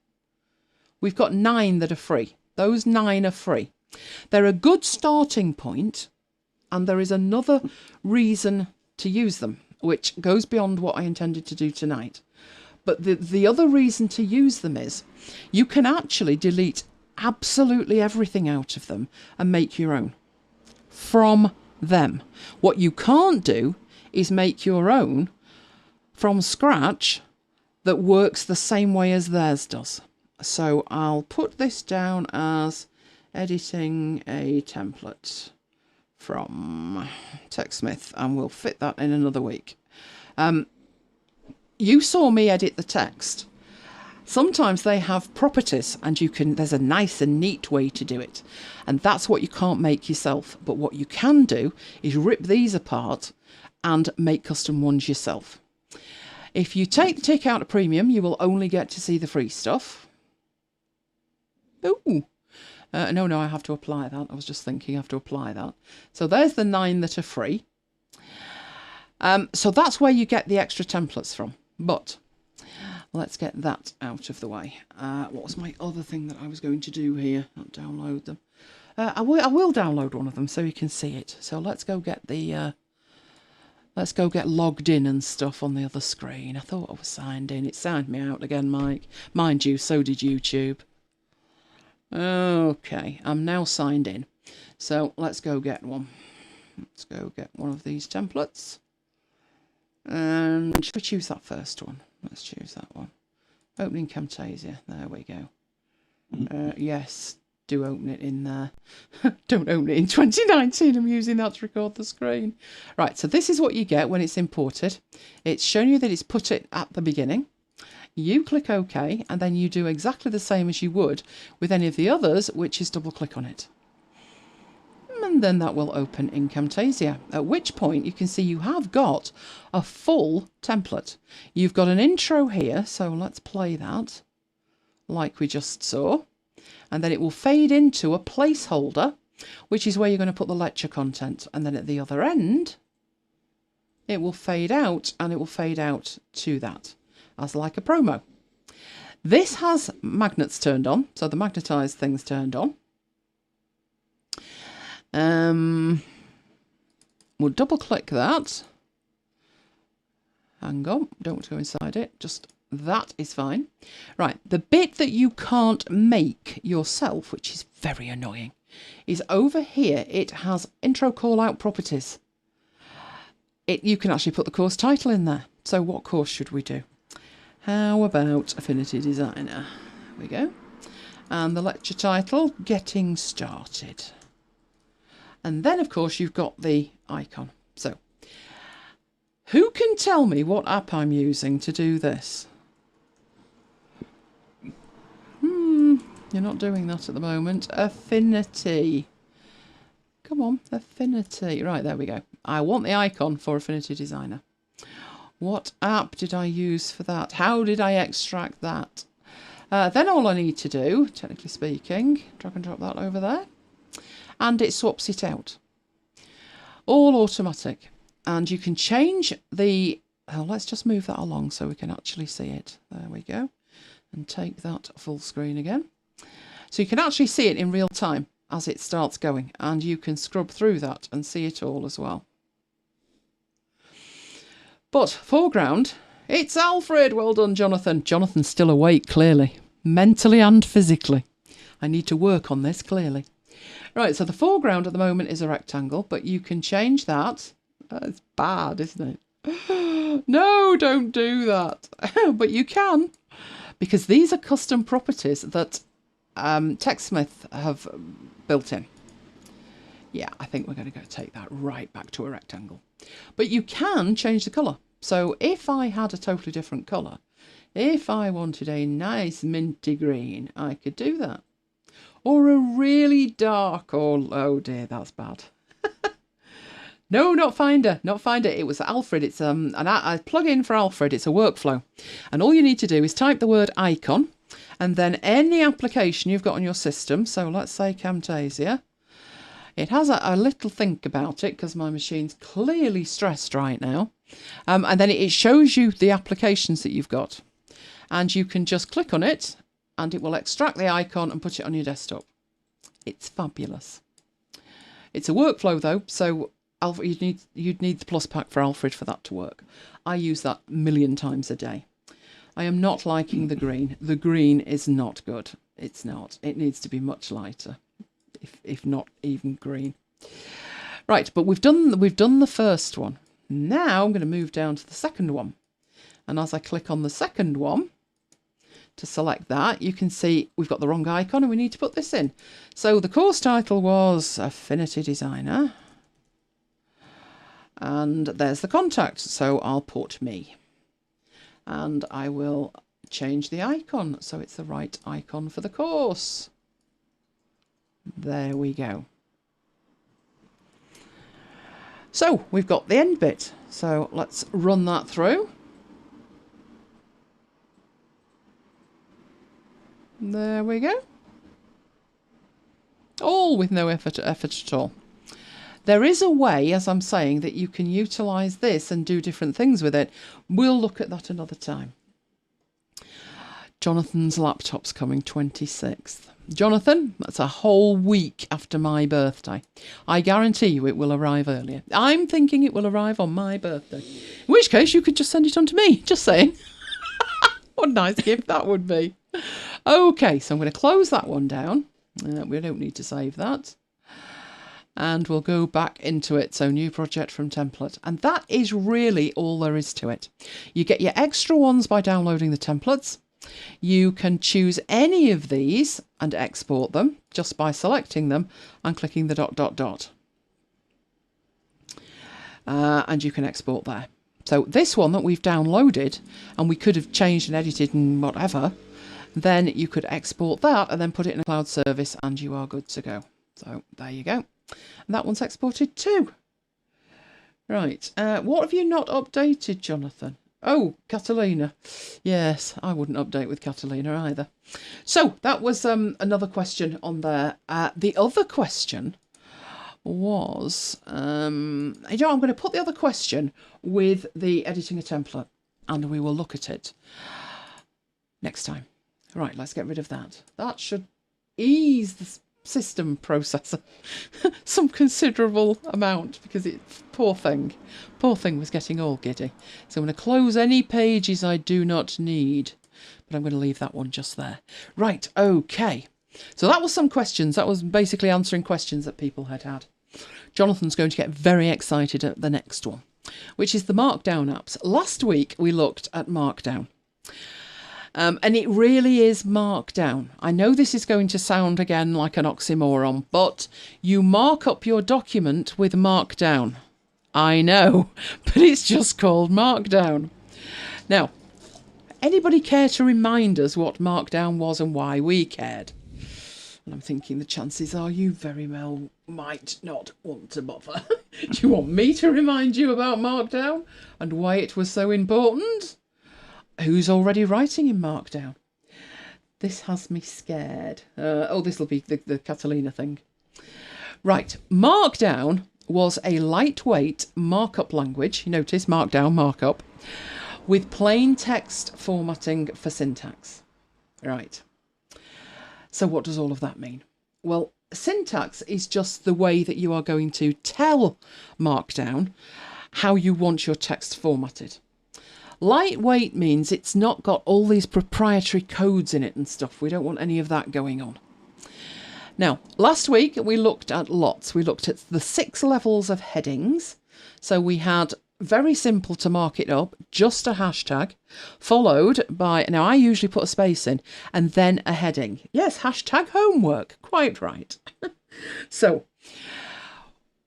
We've got 9 that are free. Those 9 are free. They're a good starting point, and there is another reason to use them, which goes beyond what I intended to do tonight. But the other reason to use them is you can actually delete absolutely everything out of them and make your own from them. What you can't do is make your own from scratch that works the same way as theirs does. So I'll put this down as editing a template from TechSmith, and we'll fit that in another week. You saw me edit the text. Sometimes they have properties, and there's a nice and neat way to do it. And that's what you can't make yourself. But what you can do is rip these apart and make custom ones yourself. If you take the tick out of premium, you will only get to see the free stuff. Ooh. No, I have to apply that. I was just thinking I have to apply that. So there's the 9 that are free. So that's where you get the extra templates from. But let's get that out of the way. What was my other thing that I was going to do here? Not download them. I will download one of them so you can see it. So let's go get the... let's go get logged in and stuff on the other screen. I thought I was signed in. It signed me out again, Mike. Mind you, so did YouTube. Okay, I'm now signed in. So let's go get one. Let's go get one of these templates. And should we choose that first one? Let's choose that one. Opening Camtasia. There we go. Yes, do open it in there. Don't open it in 2019. I'm using that to record the screen. Right, so this is what you get when it's imported. It's shown you that it's put it at the beginning. You click OK, and then you do exactly the same as you would with any of the others, which is double click on it. And then that will open in Camtasia, at which point you can see you have got a full template. You've got an intro here, so let's play that like we just saw. And then it will fade into a placeholder, which is where you're going to put the lecture content. And then at the other end, it will fade out, and it will fade out to that as like a promo. This has magnets turned on, so the magnetized thing's turned on. We'll double click that. Hang on, don't go inside it, just that is fine. Right, the bit that you can't make yourself, which is very annoying, is over here. It has intro call out properties. You can actually put the course title in there. So what course should we do? How about Affinity Designer? There we go. And the lecture title, Getting Started. And then, of course, you've got the icon. So, who can tell me what app I'm using to do this? You're not doing that at the moment. Affinity. Come on, Affinity. Right, there we go. I want the icon for Affinity Designer. What app did I use for that? How did I extract that? Then all I need to do, technically speaking, drag and drop that over there, and it swaps it out. All automatic. And you can change the... let's just move that along so we can actually see it. There we go. And take that full screen again. So you can actually see it in real time as it starts going, and you can scrub through that and see it all as well. But foreground, it's Alfred. Well done, Jonathan. Jonathan's still awake, clearly. Mentally and physically. I need to work on this, clearly. Right, so the foreground at the moment is a rectangle, but you can change that. That's bad, isn't it? No, don't do that. But you can, because these are custom properties that TechSmith have built in. Yeah, I think we're going to go take that right back to a rectangle. But you can change the colour. So if I had a totally different colour, if I wanted a nice minty green, I could do that. Or a really dark, or, oh dear, that's bad. No, not Finder, not Finder. It was Alfred. It's a plugin for Alfred. It's a workflow. And all you need to do is type the word icon, and then any application you've got on your system. So let's say Camtasia. It has a little think about it because my machine's clearly stressed right now. And then it shows you the applications that you've got. And you can just click on it and it will extract the icon and put it on your desktop. It's fabulous. It's a workflow though, so you'd need the plus pack for Alfred for that to work. I use that a million times a day. I am not liking the green. The green is not good. It's not. It needs to be much lighter, if not even green. Right, but we've done the first one. Now I'm going to move down to the second one. And as I click on the second one, to select that, you can see we've got the wrong icon and we need to put this in. So the course title was Affinity Designer. And there's the contact. So I'll put me. And I will change the icon so it's the right icon for the course. There we go. So we've got the end bit. So let's run that through. There we go. All with no effort at all. There is a way, as I'm saying, that you can utilise this and do different things with it. We'll look at that another time. Jonathan's laptop's coming 26th. Jonathan, that's a whole week after my birthday. I guarantee you it will arrive earlier. I'm thinking it will arrive on my birthday. In which case you could just send it on to me. Just saying. What a nice gift that would be. Okay, so I'm going to close that one down. We don't need to save that. And we'll go back into it. So new project from template. And that is really all there is to it. You get your extra ones by downloading the templates. You can choose any of these and export them just by selecting them and clicking the ... And you can export there. So this one that we've downloaded, and we could have changed and edited and whatever, then you could export that and then put it in a cloud service and you are good to go. So there you go. And that one's exported too. Right. What have you not updated, Jonathan? Oh, Catalina. Yes, I wouldn't update with Catalina either. So that was another question on there. The other question was, I'm going to put the other question with the editing a template and we will look at it next time. Right, let's get rid of that. That should ease the system processor some considerable amount because poor thing was getting all giddy. So I'm going to close any pages I do not need, but I'm going to leave that one just there. Right, okay. So that was some questions. That was basically answering questions that people had. Jonathan's going to get very excited at the next one, which is the Markdown apps. Last week we looked at Markdown. And it really is Markdown. I know this is going to sound again like an oxymoron, but you mark up your document with Markdown. I know, but it's just called Markdown. Now, anybody care to remind us what Markdown was and why we cared? And I'm thinking the chances are you very well might not want to bother. Do you want me to remind you about Markdown and why it was so important? Who's already writing in Markdown? This has me scared. This will be the Catalina thing. Right, Markdown was a lightweight markup language. Notice Markdown markup with plain text formatting for syntax. Right. So what does all of that mean? Well, syntax is just the way that you are going to tell Markdown how you want your text formatted. Lightweight means it's not got all these proprietary codes in it and stuff. We don't want any of that going on. Now, last week we looked at lots. We looked at the 6 levels of headings. So we had very simple to mark it up, just a hashtag, followed by, now I usually put a space in, and then a heading. Yes, hashtag homework, quite right. So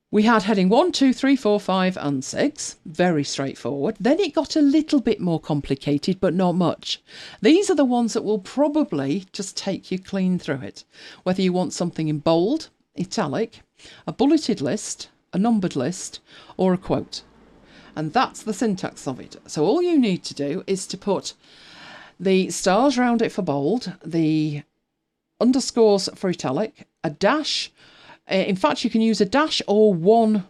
we had heading 1, 2, 3, 4, 5 and 6, very straightforward. Then it got a little bit more complicated, but not much. These are the ones that will probably just take you clean through it. Whether you want something in bold, italic, a bulleted list, a numbered list, or a quote. And that's the syntax of it. So all you need to do is to put the stars around it for bold, the underscores for italic, a dash. In fact, you can use a dash or 1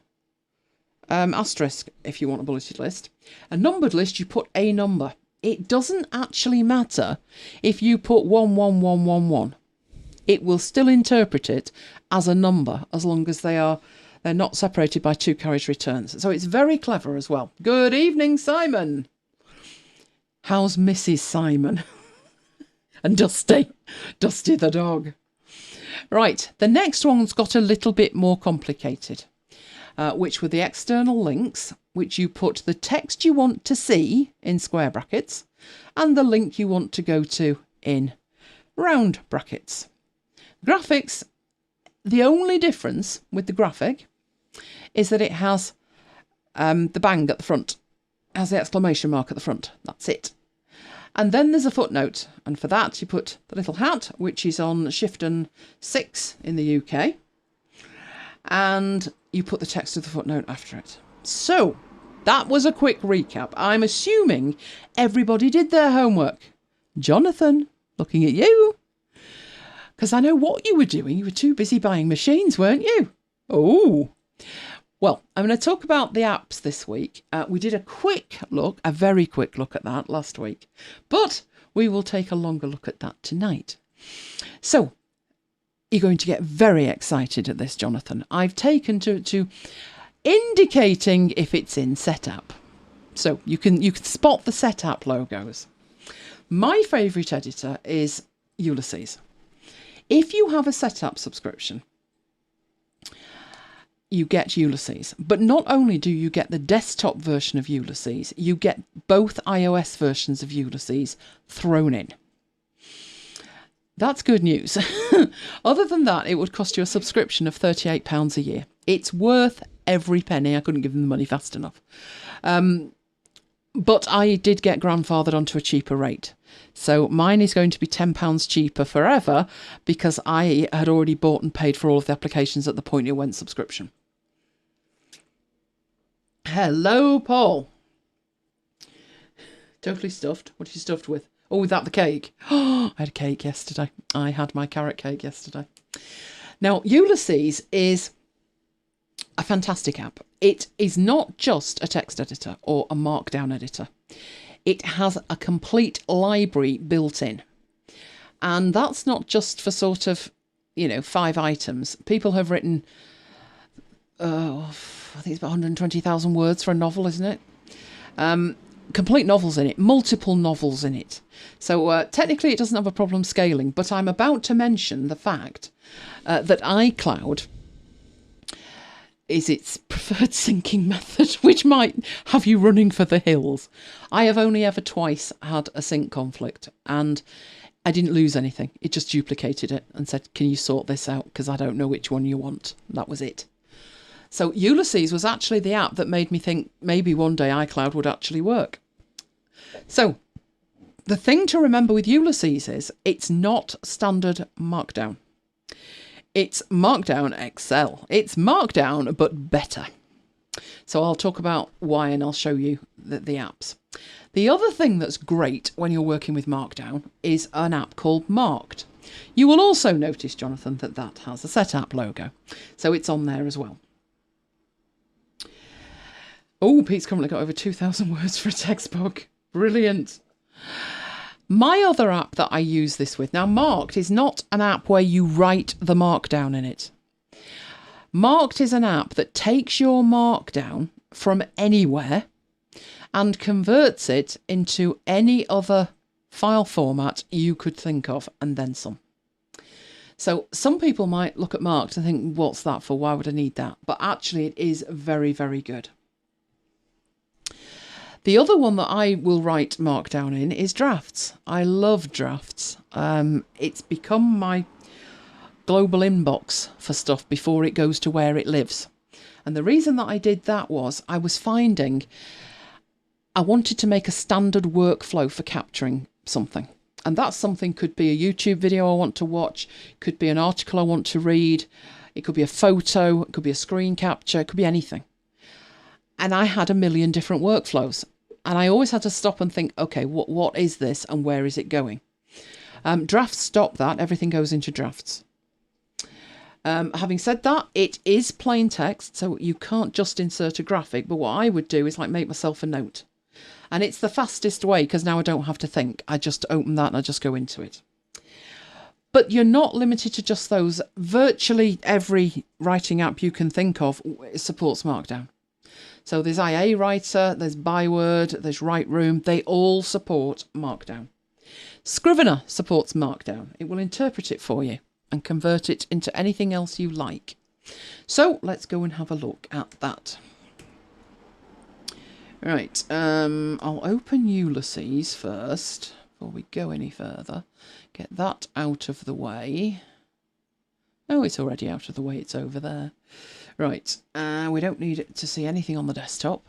asterisk if you want a bulleted list. A numbered list, you put a number. It doesn't actually matter if you put 11111. It will still interpret it as a number as long as they're not separated by 2 carriage returns. So it's very clever as well. Good evening, Simon. How's Mrs. Simon? And Dusty. Dusty the dog. Right, the next one's got a little bit more complicated, which were the external links, which you put the text you want to see in square brackets and the link you want to go to in round brackets. Graphics, the only difference with the graphic is that it has the bang at the front, has the exclamation mark at the front. That's it. And then there's a footnote, and for that you put the little hat, which is on Shift and 6 in the UK, and you put the text of the footnote after it. So that was a quick recap. I'm assuming everybody did their homework. Jonathan, looking at you, because I know what you were doing. You were too busy buying machines, weren't you? Oh, well, I'm going to talk about the apps this week. We did a very quick look at that last week, but we will take a longer look at that tonight. So you're going to get very excited at this, Jonathan. I've taken to indicating if it's in setup. So you can spot the setup logos. My favourite editor is Ulysses. If you have a setup subscription, you get Ulysses. But not only do you get the desktop version of Ulysses, you get both iOS versions of Ulysses thrown in. That's good news. Other than that, it would cost you a subscription of £38 a year. It's worth every penny. I couldn't give them the money fast enough. But I did get grandfathered onto a cheaper rate. So mine is going to be £10 cheaper forever because I had already bought and paid for all of the applications at the point it went subscription. Hello, Paul. Totally stuffed. What are you stuffed with? Oh, without the cake. Oh, I had a cake yesterday. I had my carrot cake yesterday. Now, Ulysses is a fantastic app. It is not just a text editor or a Markdown editor. It has a complete library built in. And that's not just for sort of, 5 items. People have written, I think it's about 120,000 words for a novel, isn't it? Complete novels in it, multiple novels in it. So technically it doesn't have a problem scaling, but I'm about to mention the fact that iCloud is its preferred syncing method, which might have you running for the hills. I have only ever twice had a sync conflict, and I didn't lose anything. It just duplicated it and said, can you sort this out? Because I don't know which one you want. That was it. So Ulysses was actually the app that made me think maybe one day iCloud would actually work. So the thing to remember with Ulysses is it's not standard Markdown. It's Markdown XL. It's Markdown, but better. So I'll talk about why and I'll show you the apps. The other thing that's great when you're working with Markdown is an app called Marked. You will also notice, Jonathan, that has a setup logo. So it's on there as well. Oh, Pete's currently got over 2,000 words for a textbook. Brilliant. My other app that I use this with, now Marked is not an app where you write the Markdown in it. Marked is an app that takes your Markdown from anywhere and converts it into any other file format you could think of, and then some. So some people might look at Marked and think, what's that for? Why would I need that? But actually it is very, very good. The other one that I will write Markdown in is drafts. I love drafts. It's become my global inbox for stuff before it goes to where it lives. And the reason that I did that was I was finding I wanted to make a standard workflow for capturing something. And that something could be a YouTube video I want to watch, could be an article I want to read, it could be a photo, it could be a screen capture, it could be anything. And I had a million different workflows. And I always had to stop and think, okay, what is this and where is it going? Drafts stop that. Everything goes into drafts. Having said that, it is plain text, so you can't just insert a graphic. But what I would do is like make myself a note. And it's the fastest way because now I don't have to think. I just open that and I just go into it. But you're not limited to just those. Virtually every writing app you can think of supports Markdown. So there's IA Writer, there's Byword, there's Writeroom. They all support Markdown. Scrivener supports Markdown. It will interpret it for you and convert it into anything else you like. So let's go and have a look at that. Right, I'll open Ulysses first before we go any further. Get that out of the way. Oh, it's already out of the way, it's over there. Right, we don't need it to see anything on the desktop.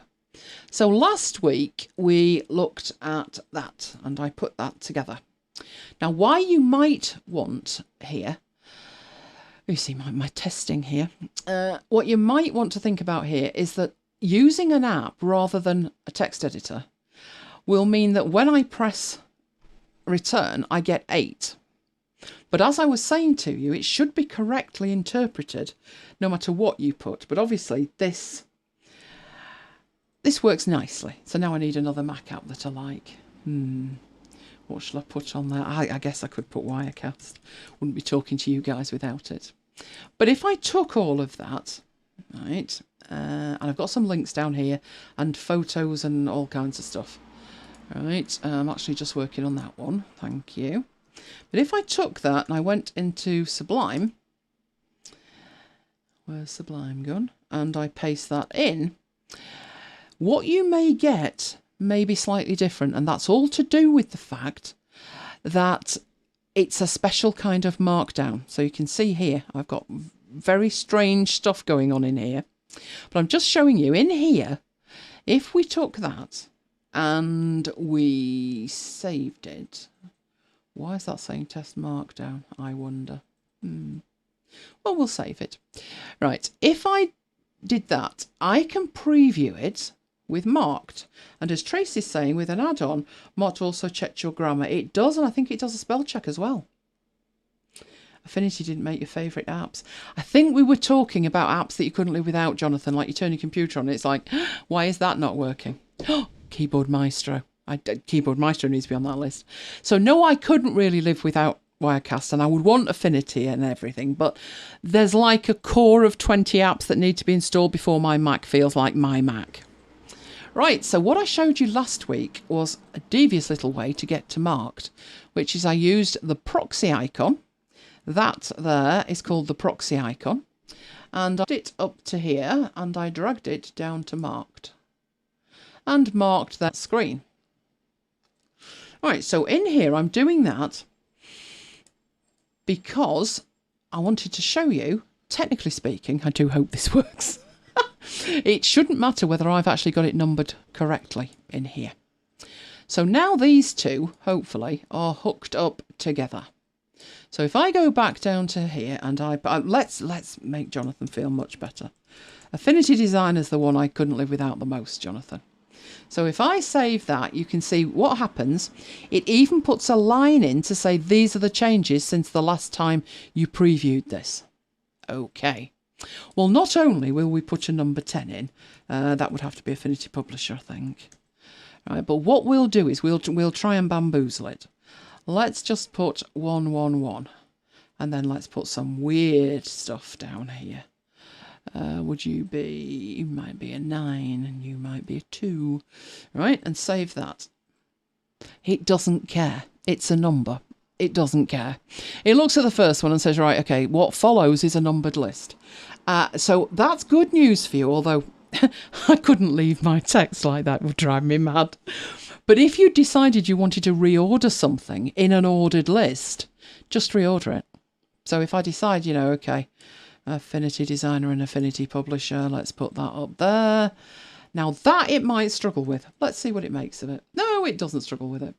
So last week we looked at that and I put that together. Now why you might want here, you see my testing here, what you might want to think about here is that using an app rather than a text editor will mean that when I press return, I get 8. But as I was saying to you, it should be correctly interpreted no matter what you put. But obviously this works nicely. So now I need another Mac app that I like. What shall I put on there? I guess I could put Wirecast. Wouldn't be talking to you guys without it. But if I took all of that, right, and I've got some links down here and photos and all kinds of stuff. Right, I'm actually just working on that one. Thank you. But if I took that and I went into Sublime, where's Sublime gone? And I paste that in, what you may get may be slightly different. And that's all to do with the fact that it's a special kind of Markdown. So you can see here, I've got very strange stuff going on in here. But I'm just showing you in here, if we took that and we saved it, why is that saying test Markdown? I wonder. Well, we'll save it. Right, if I did that, I can preview it with Marked. And as Tracy's saying, with an add-on, Marked also checks your grammar. It does, and I think it does a spell check as well. Affinity didn't make your favourite apps. I think we were talking about apps that you couldn't live without, Jonathan, like you turn your computer on and it's like, why is that not working? Keyboard Maestro. Keyboard Maestro needs to be on that list. So no, I couldn't really live without Wirecast, and I would want Affinity and everything, but there's like a core of 20 apps that need to be installed before my Mac feels like my Mac. Right, so what I showed you last week was a devious little way to get to Marked, which is I used the proxy icon. That there is called the proxy icon, and I did it up to here and I dragged it down to Marked and marked that screen. Right, so in here I'm doing that because I wanted to show you, technically speaking, I do hope this works. It shouldn't matter whether I've actually got it numbered correctly in here. So now these two, hopefully, are hooked up together. So if I go back down to here and let's make Jonathan feel much better. Affinity Design is the one I couldn't live without the most, Jonathan. So if I save that, you can see what happens. It even puts a line in to say these are the changes since the last time you previewed this. Okay. Well, not only will we put a number 10 in, that would have to be Affinity Publisher, I think. Right, but what we'll do is we'll try and bamboozle it. Let's just put 111 and then let's put some weird stuff down here. You might be a 9 and you might be a 2, right? And save that. It doesn't care. It's a number. It doesn't care. It looks at the first one and says, right, okay, what follows is a numbered list. So that's good news for you, although I couldn't leave my text like that. It would drive me mad. But if you decided you wanted to reorder something in an ordered list, just reorder it. So if I decide, okay, Affinity Designer and Affinity Publisher, let's put that up there. Now that it might struggle with. Let's see what it makes of it. No, it doesn't struggle with it.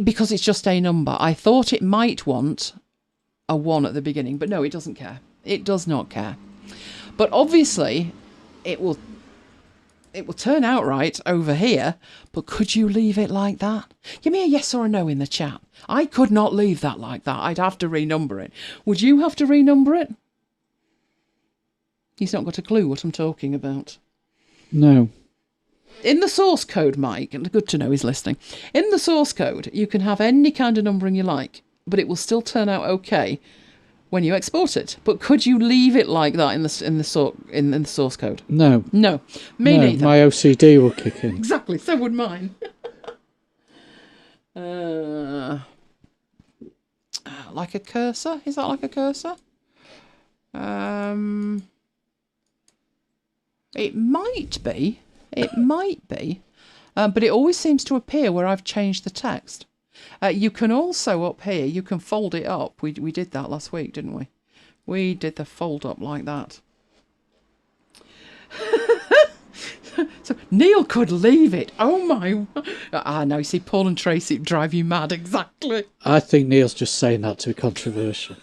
Because it's just a number. I thought it might want a 1 at the beginning, but no, it doesn't care. It does not care. But obviously, it will turn out right over here, but could you leave it like that? Give me a yes or a no in the chat. I could not leave that like that. I'd have to renumber it. Would you have to renumber it? He's not got a clue what I'm talking about. No. In the source code, Mike, and good to know he's listening. In the source code, you can have any kind of numbering you like, but it will still turn out okay when you export it. But could you leave it like that in the source code? No. No. Me neither. My OCD will kick in. Exactly. So would mine. Like a cursor? Is that like a cursor? It might be. It might be. But it always seems to appear where I've changed the text. You can also, up here, you can fold it up. We did that last week, didn't we? We did the fold up like that. So Neil could leave it. Oh my. No, you see, Paul and Tracy drive you mad. Exactly. I think Neil's just saying that to be controversial.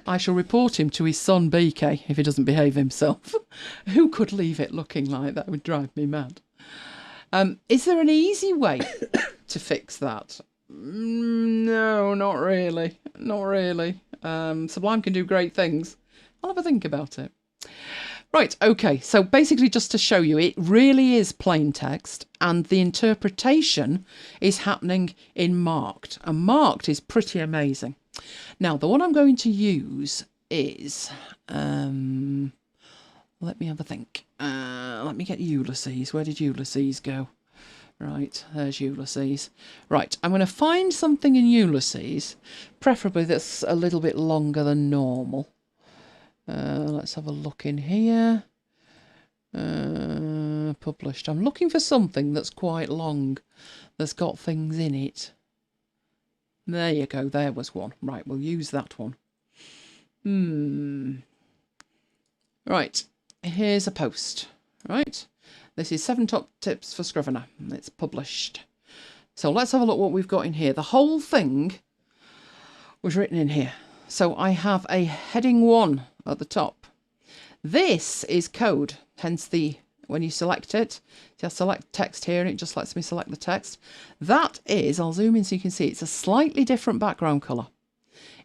I shall report him to his son BK if he doesn't behave himself. Who could leave it looking like that? It would drive me mad. Is there an easy way to fix that? No, not really. Not really. Sublime can do great things. I'll have a think about it. Right, okay, so basically just to show you, it really is plain text and the interpretation is happening in Marked. And Marked is pretty amazing. Now, the one I'm going to use is, let me have a think. Let me get Ulysses. Where did Ulysses go? Right, there's Ulysses. Right, I'm going to find something in Ulysses, preferably that's a little bit longer than normal. Let's have a look in here. Published. I'm looking for something that's quite long, that's got things in it. There you go, there was one. Right, we'll use that one. Right, here's a post. Right, this is 7 top tips for Scrivener. It's published. So let's have a look what we've got in here. The whole thing was written in here. So I have a heading 1 at the top. This is code, hence when you select it, just select text here and it just lets me select the text. That is, I'll zoom in so you can see, it's a slightly different background colour.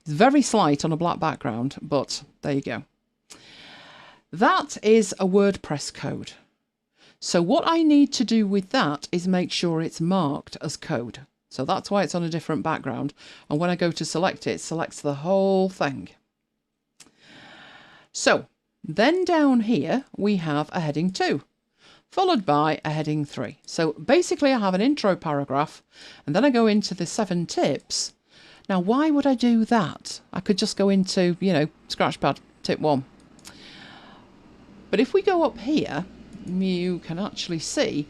It's very slight on a black background, but there you go. That is a WordPress code. So what I need to do with that is make sure it's marked as code. So that's why it's on a different background. And when I go to select it, it selects the whole thing. So then down here, we have a heading 2, followed by a heading 3. So basically I have an intro paragraph and then I go into the 7 tips. Now, why would I do that? I could just go into, Scratchpad, tip 1. But if we go up here, you can actually see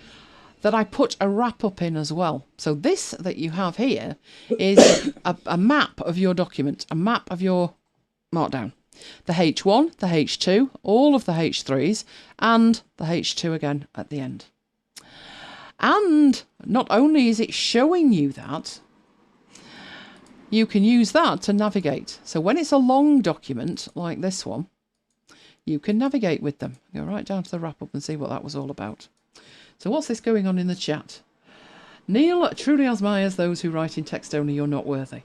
that I put a wrap up in as well. So this that you have here is a map of your document, a map of your Markdown. The H1, the H2, all of the H3s, and the H2 again at the end. And not only is it showing you that, you can use that to navigate. So when it's a long document like this one, you can navigate with them. Go right down to the wrap up and see what that was all about. So what's this going on in the chat? Neil truly admires those who write in text only. You're not worthy.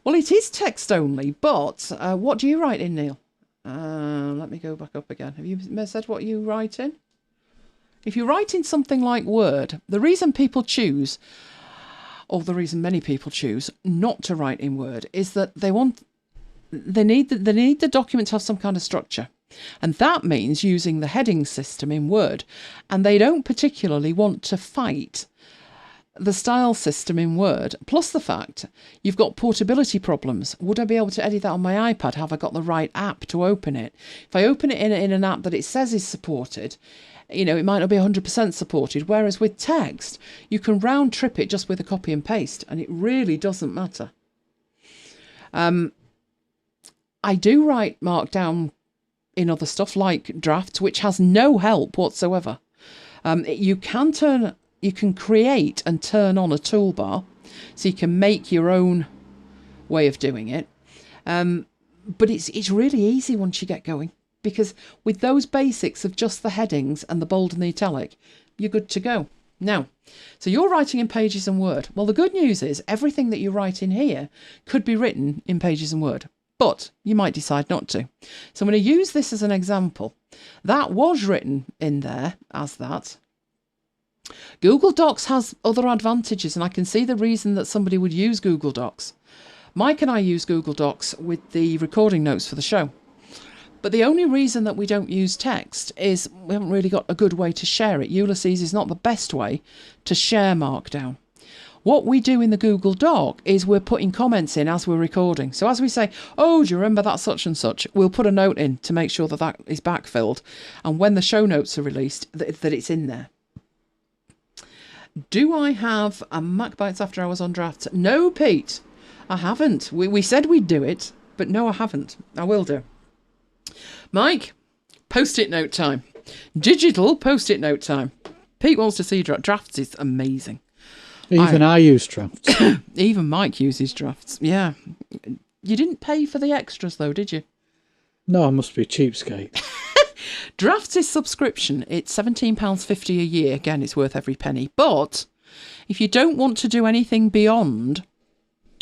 Well, it is text only, but what do you write in, Neil? Let me go back up again. Have you said what you write in? If you write in something like Word, the reason people choose, or the reason many people choose not to write in Word, is that they need the document to have some kind of structure. And that means using the heading system in Word. And they don't particularly want to fight the style system in Word, plus the fact you've got portability problems. Would I be able to edit that on my iPad? Have I got the right app to open it? If I open it in an app that it says is supported, you know, it might not be 100% supported. Whereas with text, you can round trip it just with a copy and paste, and it really doesn't matter. I do write Markdown in other stuff like drafts, which has no help whatsoever. You can create and turn on a toolbar, so you can make your own way of doing it. But it's really easy once you get going, because with those basics of just the headings and the bold and the italic, you're good to go. Now, so you're writing in Pages and Word. Well, the good news is everything that you write in here could be written in Pages and Word, but you might decide not to. So I'm going to use this as an example. That was written in there as that. Google Docs has other advantages, and I can see the reason that somebody would use Google Docs. Mike and I use Google Docs with the recording notes for the show. But the only reason that we don't use text is we haven't really got a good way to share it. Ulysses is not the best way to share Markdown. What we do in the Google Doc is we're putting comments in as we're recording. So as we say, oh, do you remember that such and such? We'll put a note in to make sure that that is backfilled. And when the show notes are released, that it's in there. Do I have a MacBites After Hours on drafts? No, Pete, I haven't. We said we'd do it, but no, I haven't. I will do. Mike, post-it note time. Digital post-it note time. Pete wants to see drafts. Is amazing. Even I use drafts. Even Mike uses drafts. Yeah. You didn't pay for the extras though, did you? No, I must be a cheapskate. Drafts is subscription. It's £17.50 a year. Again, it's worth every penny. But if you don't want to do anything beyond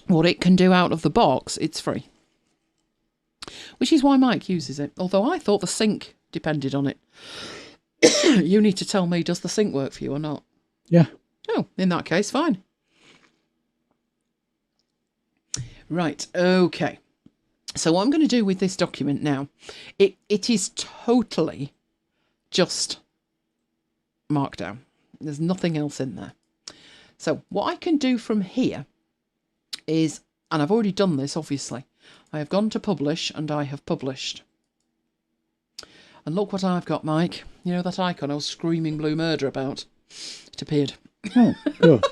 what it can do out of the box, it's free. Which is why Mike uses it. Although I thought the sync depended on it. You need to tell me, does the sync work for you or not? Yeah. Oh, in that case, fine. Right, okay. So what I'm going to do with this document now, it is totally just Markdown. There's nothing else in there. So what I can do from here is, and I've already done this, obviously. I have gone to publish and I have published. And look what I've got, Mike. You know that icon I was screaming blue murder about? It appeared. Oh, good.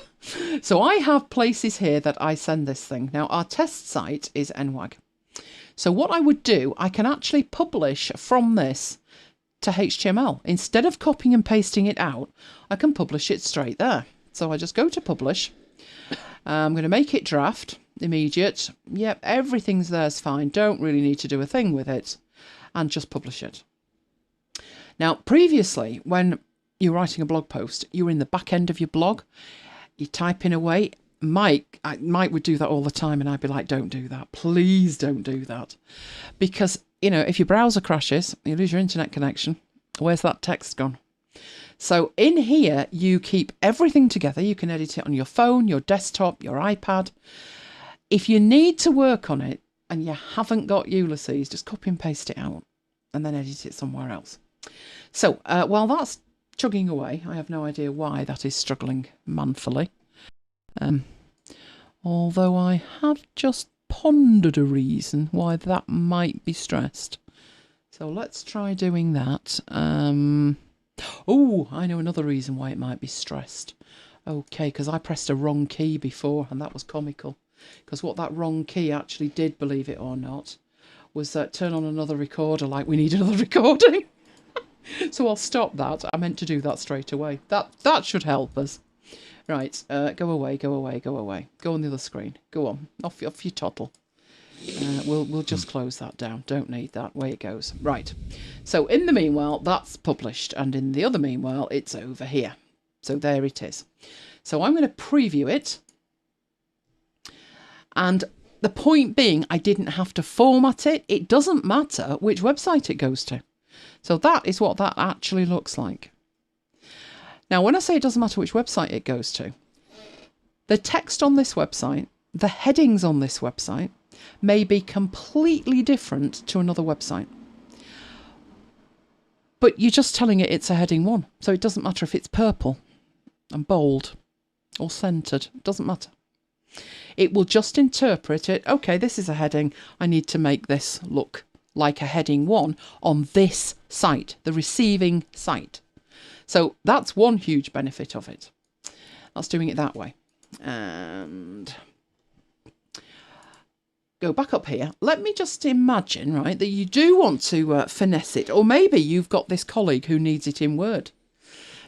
So I have places here that I send this thing. Now, our test site is NWAG. So what I would do, I can actually publish from this to HTML. Instead of copying and pasting it out, I can publish it straight there. So I just go to publish. I'm going to make it draft, immediate. Yep, everything's there's fine. Don't really need to do a thing with it. And just publish it. Now, previously, when you're writing a blog post, you're in the back end of your blog. You're typing away. Mike would do that all the time, and I'd be like, don't do that. Please don't do that. Because, you know, if your browser crashes, you lose your internet connection. Where's that text gone? So in here, you keep everything together. You can edit it on your phone, your desktop, your iPad. If you need to work on it and you haven't got Ulysses, just copy and paste it out and then edit it somewhere else. So while that's chugging away, I have no idea why that is struggling manfully. Although I have just pondered a reason why that might be stressed. So let's try doing that. Oh, I know another reason why it might be stressed. Okay, because I pressed a wrong key before, and that was comical. Because what that wrong key actually did, believe it or not, was turn on another recorder like we need another recording. So I'll stop that. I meant to do that straight away. That should help us. Right, go away, go away, go away. Go on the other screen. Go on, off you toddle. We'll just close that down. Don't need that. Way it goes. Right. So in the meanwhile, that's published, and in the other meanwhile, it's over here. So there it is. So I'm going to preview it. And the point being, I didn't have to format it. It doesn't matter which website it goes to. So that is what that actually looks like. Now, when I say it doesn't matter which website it goes to, the text on this website, the headings on this website, may be completely different to another website. But you're just telling it it's a heading 1. So it doesn't matter if it's purple and bold or centered. Doesn't matter. It will just interpret it. Okay, this is a heading. I need to make this look like a heading 1 on this site, the receiving site. So that's one huge benefit of it. That's doing it that way. And go back up here. Let me just imagine, right, that you do want to finesse it, or maybe you've got this colleague who needs it in Word.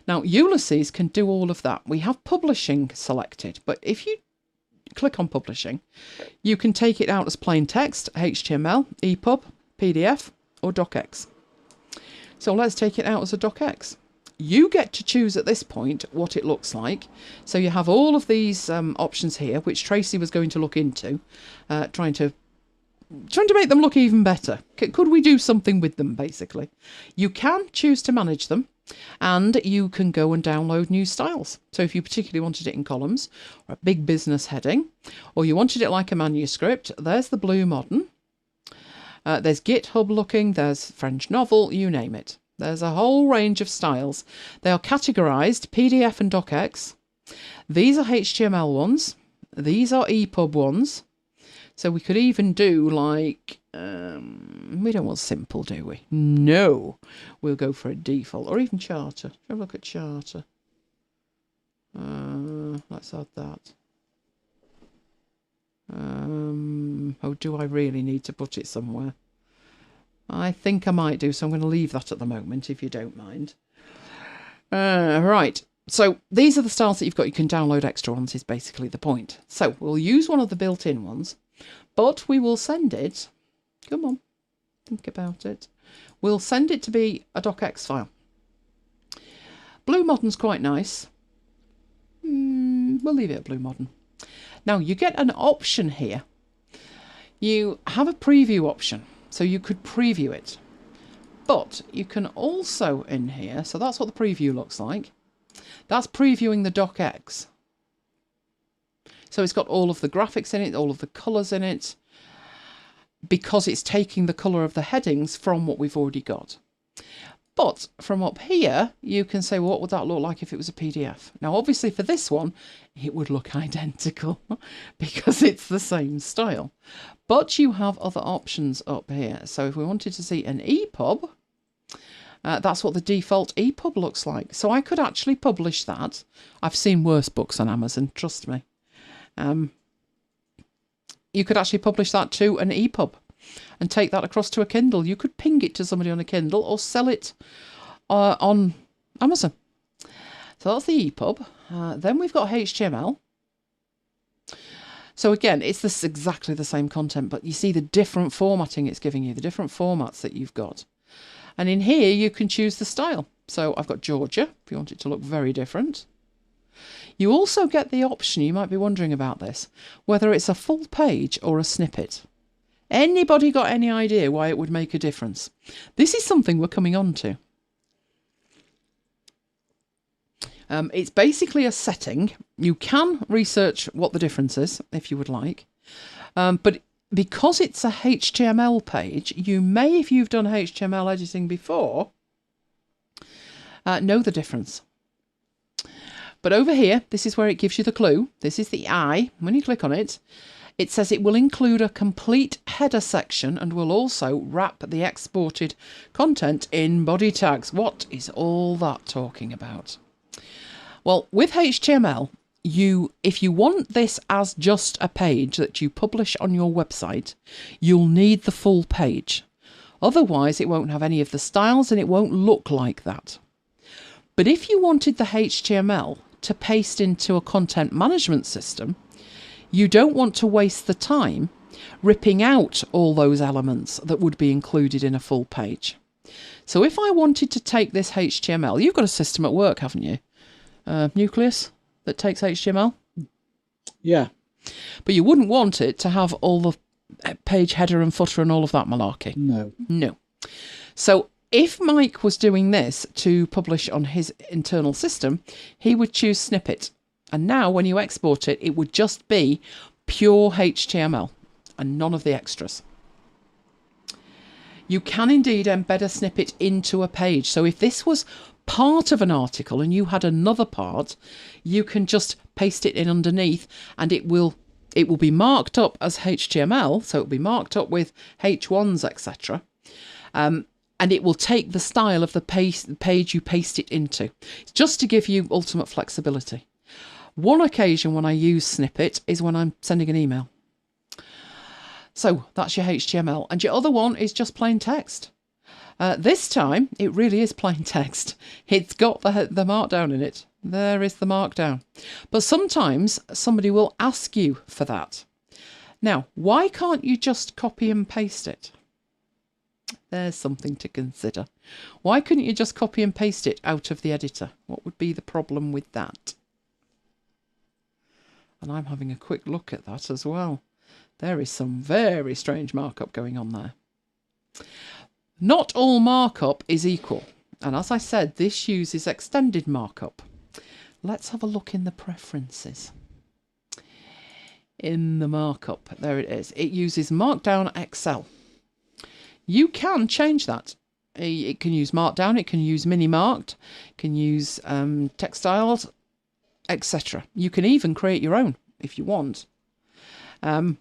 Now, Ulysses can do all of that. We have publishing selected, but if you click on publishing, you can take it out as plain text, HTML, EPUB, PDF, or docx. So let's take it out as a docx. You get to choose at this point what it looks like. So you have all of these options here, which Tracy was going to look into, trying to make them look even better. Could we do something with them, basically? You can choose to manage them, and you can go and download new styles. So if you particularly wanted it in columns, or a big business heading, or you wanted it like a manuscript, there's the Blue Modern. There's GitHub looking, there's French novel, you name it. There's a whole range of styles. They are categorized PDF and docx. These are HTML ones. These are EPUB ones. So we could even do like, we don't want simple, do we? No, we'll go for a default, or even charter. Have a look at charter. Let's add that. Oh, do I really need to put it somewhere? I think I might do, so I'm going to leave that at the moment, if you don't mind. Right, so these are the styles that you've got. You can download extra ones, is basically the point. So we'll use one of the built-in ones, but we will send it, come on, think about it. We'll send it to be a docx file. Blue Modern's quite nice. We'll leave it at Blue Modern. Now, you get an option here. You have a preview option. So you could preview it, but you can also in here, so that's what the preview looks like. That's previewing the docx. So it's got all of the graphics in it, all of the colours in it, because it's taking the colour of the headings from what we've already got. But from up here, you can say, well, what would that look like if it was a PDF? Now, obviously for this one, it would look identical because it's the same style. But you have other options up here. So if we wanted to see an EPUB, that's what the default EPUB looks like. So I could actually publish that. I've seen worse books on Amazon, trust me. You could actually publish that to an EPUB and take that across to a Kindle. You could ping it to somebody on a Kindle or sell it on Amazon. So that's the EPUB. Then we've got HTML. So again, it's exactly the same content, but you see the different formatting it's giving you, the different formats that you've got. And in here, you can choose the style. So I've got Georgia, if you want it to look very different. You also get the option, you might be wondering about this, whether it's a full page or a snippet. Anybody got any idea why it would make a difference? This is something we're coming on to. It's basically a setting. You can research what the difference is, if you would like. But because it's a HTML page, you may, if you've done HTML editing before, know the difference. But over here, this is where it gives you the clue. This is the I. When you click on it, it says it will include a complete header section and will also wrap the exported content in body tags. What is all that talking about? Well, with HTML, if you want this as just a page that you publish on your website, you'll need the full page. Otherwise, it won't have any of the styles and it won't look like that. But if you wanted the HTML to paste into a content management system, you don't want to waste the time ripping out all those elements that would be included in a full page. So if I wanted to take this HTML, you've got a system at work, haven't you? Nucleus that takes HTML? Yeah. But you wouldn't want it to have all the page header and footer and all of that malarkey. No. No. So if Mike was doing this to publish on his internal system, he would choose snippet. And now when you export it, it would just be pure HTML and none of the extras. You can indeed embed a snippet into a page. So if this was part of an article and you had another part, you can just paste it in underneath and it will be marked up as HTML, so it'll be marked up with H1s, etc. And it will take the style of the page you paste it into. It's just to give you ultimate flexibility. One occasion when I use snippet is when I'm sending an email. So that's your HTML. And your other one is just plain text. This time, it really is plain text. It's got the markdown in it. There is the markdown. But sometimes somebody will ask you for that. Now, why can't you just copy and paste it? There's something to consider. Why couldn't you just copy and paste it out of the editor? What would be the problem with that? And I'm having a quick look at that as well. There is some very strange markup going on there. Not all markup is equal. And as I said, this uses extended markup. Let's have a look in the preferences. In the markup, there it is. It uses Markdown XL. You can change that. It can use Markdown, it can use mini marked, it can use textiles, etc. You can even create your own if you want. And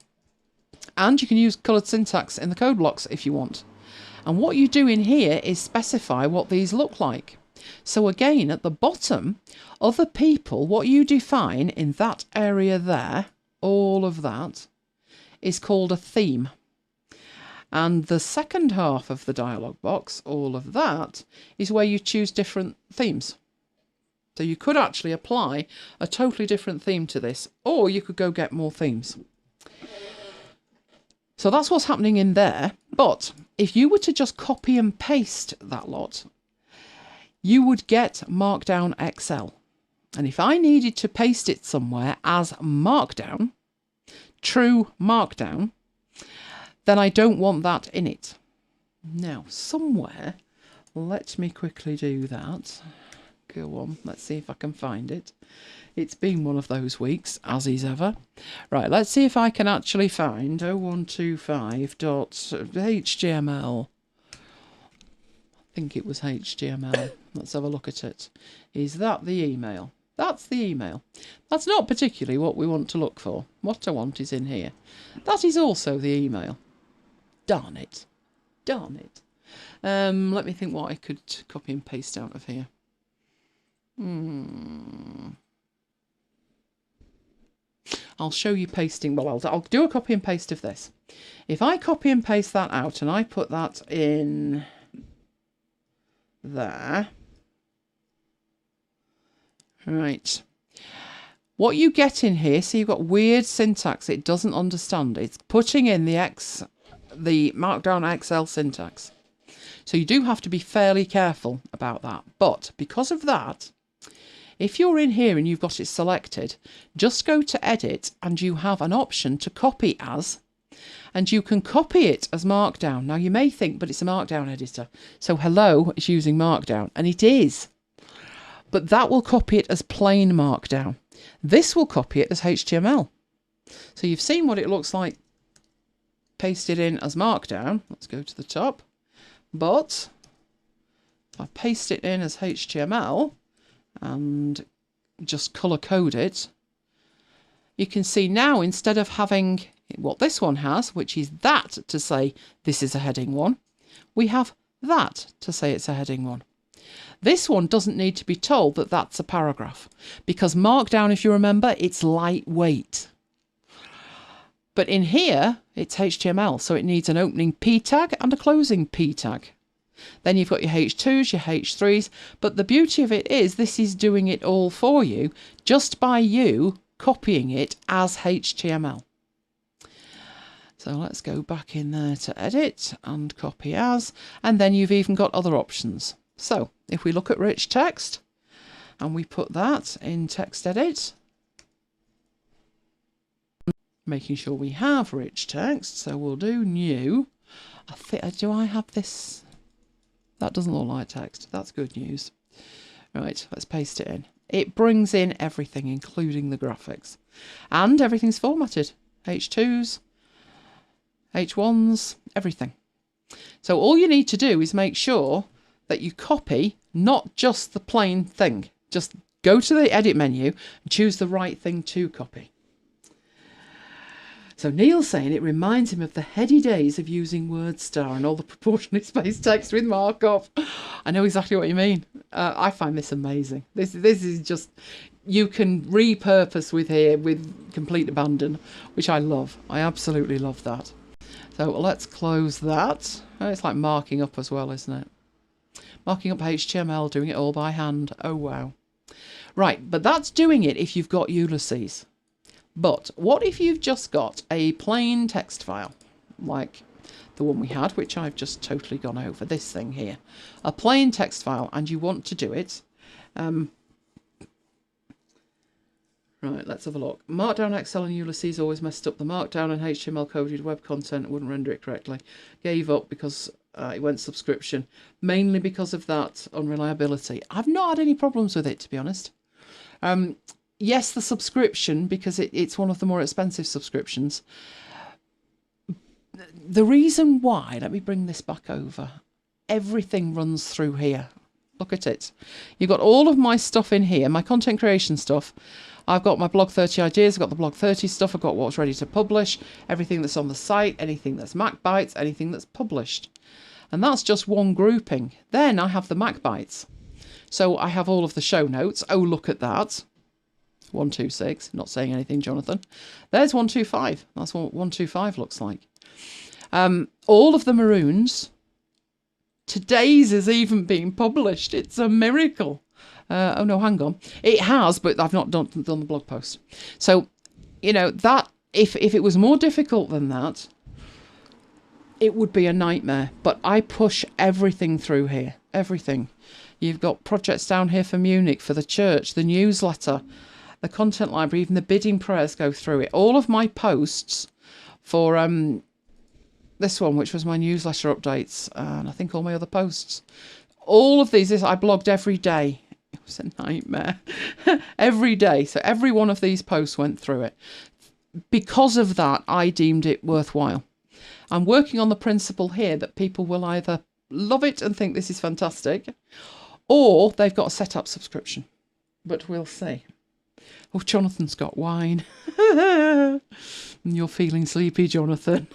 you can use coloured syntax in the code blocks if you want. And what you do in here is specify what these look like. So again, at the bottom, other people, what you define in that area there, all of that, is called a theme. And the second half of the dialog box, all of that, is where you choose different themes. So you could actually apply a totally different theme to this, or you could go get more themes. So that's what's happening in there. But if you were to just copy and paste that lot, you would get Markdown XL. And if I needed to paste it somewhere as Markdown, true Markdown, then I don't want that in it. Now, somewhere, let me quickly do that. Go on, let's see if I can find it. It's been one of those weeks, as is ever. Right, let's see if I can actually find 0125.html. I think it was HTML. Let's have a look at it. Is that the email? That's the email. That's not particularly what we want to look for. What I want is in here. That is also the email. Darn it. Darn it. Let me think what I could copy and paste out of here. I'll show you pasting. Well, I'll do a copy and paste of this. If I copy and paste that out and I put that in there. Right. What you get in here, so you've got weird syntax it doesn't understand. It's putting in the Markdown XL syntax. So you do have to be fairly careful about that. But because of that, if you're in here and you've got it selected, just go to Edit and you have an option to copy as, and you can copy it as Markdown. Now you may think, but it's a Markdown editor. So hello, it's using Markdown, and it is. But that will copy it as plain Markdown. This will copy it as HTML. So you've seen what it looks like pasted in as Markdown. Let's go to the top. But if I paste it in as HTML and just colour code it, you can see now instead of having what this one has, which is that to say this is a heading 1, we have that to say it's a heading 1. This one doesn't need to be told that that's a paragraph, because Markdown, if you remember, it's lightweight. But in here, it's HTML, so it needs an opening P tag and a closing P tag. Then you've got your H2s, your H3s, but the beauty of it is this is doing it all for you, just by you copying it as HTML. So let's go back in there to Edit and Copy As, and then you've even got other options. So if we look at rich text and we put that in text edit, making sure we have rich text, so we'll do new. Do I have this? That doesn't look like text. That's good news. Right, let's paste it in. It brings in everything, including the graphics. And everything's formatted. H2s, H1s, everything. So all you need to do is make sure that you copy not just the plain thing. Just go to the edit menu and choose the right thing to copy. So Neil's saying it reminds him of the heady days of using WordStar and all the proportionally spaced text with markup. I know exactly what you mean. I find this amazing. This is just, you can repurpose with here with complete abandon, which I love. I absolutely love that. So let's close that. Oh, it's like marking up as well, isn't it? Marking up HTML, doing it all by hand. Oh, wow. Right, but that's doing it if you've got Ulysses. But what if you've just got a plain text file, like the one we had, which I've just totally gone over, this thing here. A plain text file, and you want to do it. Right, let's have a look. Markdown, Excel and Ulysses always messed up the Markdown and HTML coded web content and wouldn't render it correctly. Gave up because it went subscription, mainly because of that unreliability. I've not had any problems with it, to be honest. Yes, the subscription, because it's one of the more expensive subscriptions. The reason why, let me bring this back over. Everything runs through here. Look at it. You've got all of my stuff in here, my content creation stuff. I've got my blog 30 ideas, I've got the blog 30 stuff, I've got what's ready to publish, everything that's on the site, anything that's MacBites, anything that's published. And that's just one grouping. Then I have the MacBites. So I have all of the show notes. Oh, look at that. 126, not saying anything, Jonathan. There's 125. That's what 125 looks like. All of the maroons. Today's is even being published. It's a miracle. Oh no, hang on. It has, but I've not done the blog post. So, you know, that if it was more difficult than that, it would be a nightmare. But I push everything through here. Everything. You've got projects down here for Munich, for the church, the newsletter, the content library, even the bidding prayers go through it. All of my posts for this one, which was my newsletter updates, and I think all my other posts. All of these, I blogged every day. It was a nightmare. Every day. So every one of these posts went through it. Because of that, I deemed it worthwhile. I'm working on the principle here that people will either love it and think this is fantastic, or they've got a set-up subscription. But we'll see. Oh, Jonathan's got wine. You're feeling sleepy, Jonathan.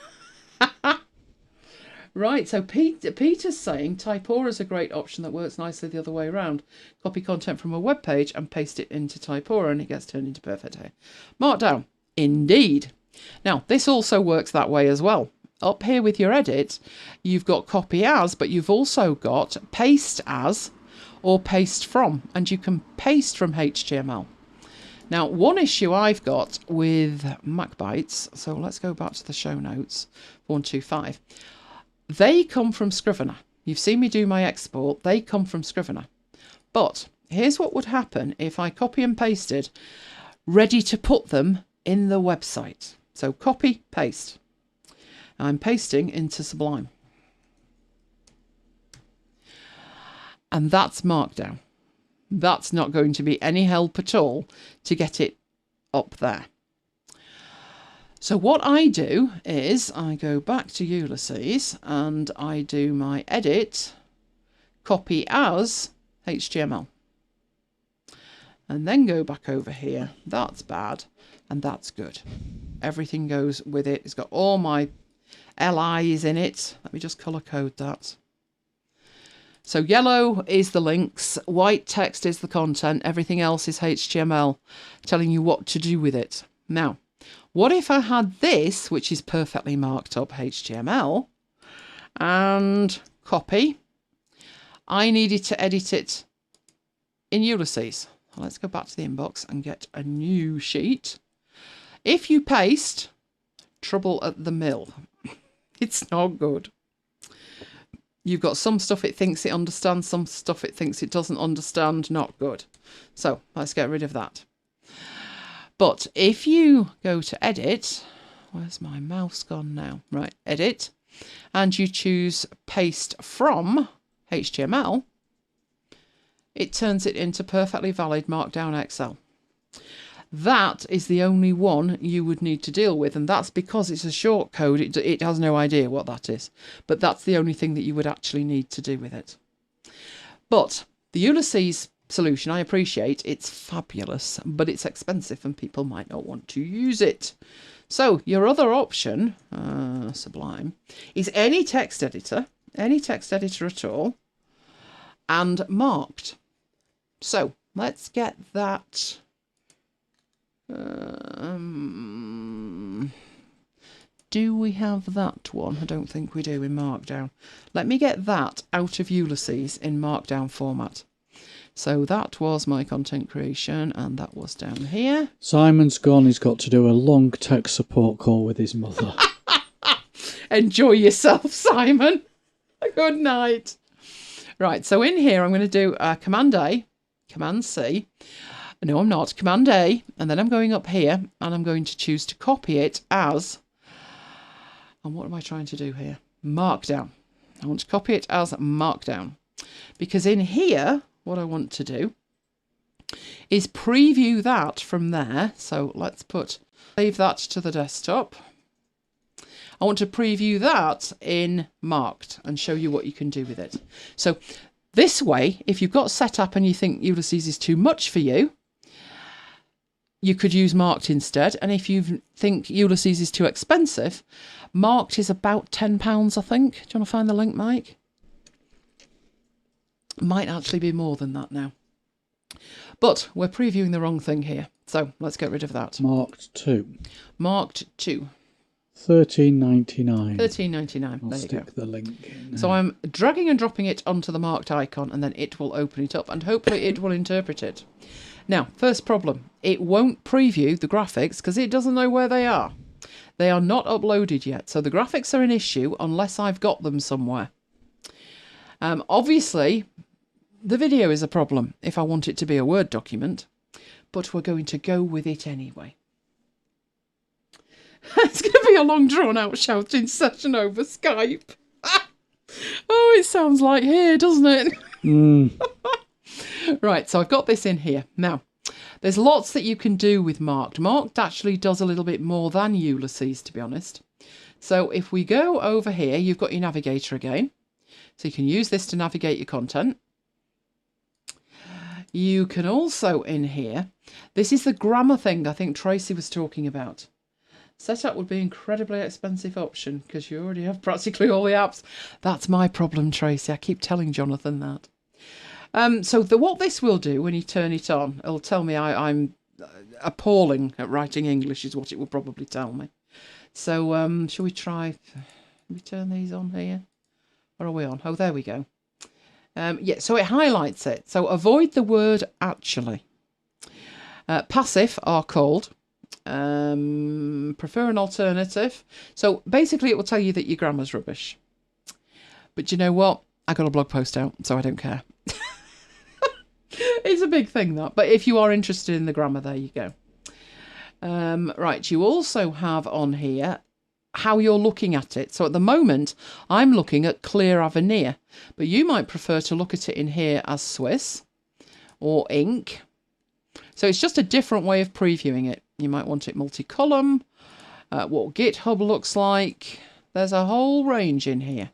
Right, so Peter's saying Typora is a great option that works nicely the other way around. Copy content from a web page and paste it into Typora and it gets turned into perfect Markdown. Indeed. Now, this also works that way as well. Up here with your edit, you've got copy as, but you've also got paste as or paste from, and you can paste from HTML. Now, one issue I've got with MacBites, so let's go back to the show notes, 125. They come from Scrivener. You've seen me do my export. They come from Scrivener. But here's what would happen if I copy and pasted, ready to put them in the website. So copy, paste. I'm pasting into Sublime. And that's Markdown. That's not going to be any help at all to get it up there. So what I do is I go back to Ulysses and I do my edit, copy as HTML. And then go back over here. That's bad and that's good. Everything goes with it. It's got all my LIs in it. Let me just color code that. So yellow is the links, white text is the content, everything else is HTML, telling you what to do with it. Now, what if I had this, which is perfectly marked up HTML, and copy? I needed to edit it in Ulysses. Let's go back to the inbox and get a new sheet. If you paste, trouble at the mill. It's not good. You've got some stuff it thinks it understands, some stuff it thinks it doesn't understand. Not good. So let's get rid of that. But if you go to edit, where's my mouse gone now? Right, edit, and you choose paste from HTML, it turns it into perfectly valid Markdown Excel. That is the only one you would need to deal with, and that's because it's a short code. It has no idea what that is, but that's the only thing that you would actually need to do with it. But the Ulysses solution, I appreciate, it's fabulous, but it's expensive and people might not want to use it. So your other option, Sublime, is any text editor at all, and marked. So let's get that. Do we have that one? I don't think we do in Markdown. Let me get that out of Ulysses in Markdown format. So that was my content creation, and that was down here. Simon's gone. He's got to do a long tech support call with his mother. Enjoy yourself, Simon. Good night. Right, so in here I'm going to do Command A, Command C. No, I'm not. Command A, and then I'm going up here, and I'm going to choose to copy it as... And what am I trying to do here? Markdown. I want to copy it as Markdown. Because in here, what I want to do is preview that from there. So let's save that to the desktop. I want to preview that in Marked and show you what you can do with it. So this way, if you've got set up and you think Ulysses is too much for you, you could use Marked instead. And if you think Ulysses is too expensive, Marked is about £10, I think. Do you want to find the link, Mike? Might actually be more than that now. But we're previewing the wrong thing here. So let's get rid of that. Marked 2. Marked 2. $13.99. $13.99. I'll there you stick go. the link in. So I'm dragging and dropping it onto the marked icon, and then it will open it up, and hopefully it will interpret it. Now, first problem. It won't preview the graphics because it doesn't know where they are. They are not uploaded yet. So the graphics are an issue unless I've got them somewhere. Obviously, the video is a problem if I want it to be a Word document, but we're going to go with it anyway. It's going to be a long drawn-out shouting session over Skype. Oh, it sounds like here, doesn't it? Right, so I've got this in here. Now, there's lots that you can do with Marked. Marked actually does a little bit more than Ulysses, to be honest. So if we go over here, you've got your navigator again. So you can use this to navigate your content. You can also, in here, this is the grammar thing I think Tracy was talking about. Setup would be an incredibly expensive option because you already have practically all the apps. That's my problem, Tracy. I keep telling Jonathan that. So what this will do when you turn it on, it'll tell me I'm appalling at writing English is what it will probably tell me. So shall we try, we turn these on here? Where are we on? Oh, there we go. Yeah, so it highlights it. So avoid the word actually. Passive are called. Prefer an alternative. So basically it will tell you that your grammar's rubbish. But you know what? I got a blog post out, so I don't care. It's a big thing, that. But if you are interested in the grammar, there you go. Right, you also have on here how you're looking at it. So at the moment, I'm looking at Clear Avenir, but you might prefer to look at it in here as Swiss or Ink. So it's just a different way of previewing it. You might want it multi-column, what GitHub looks like. There's a whole range in here.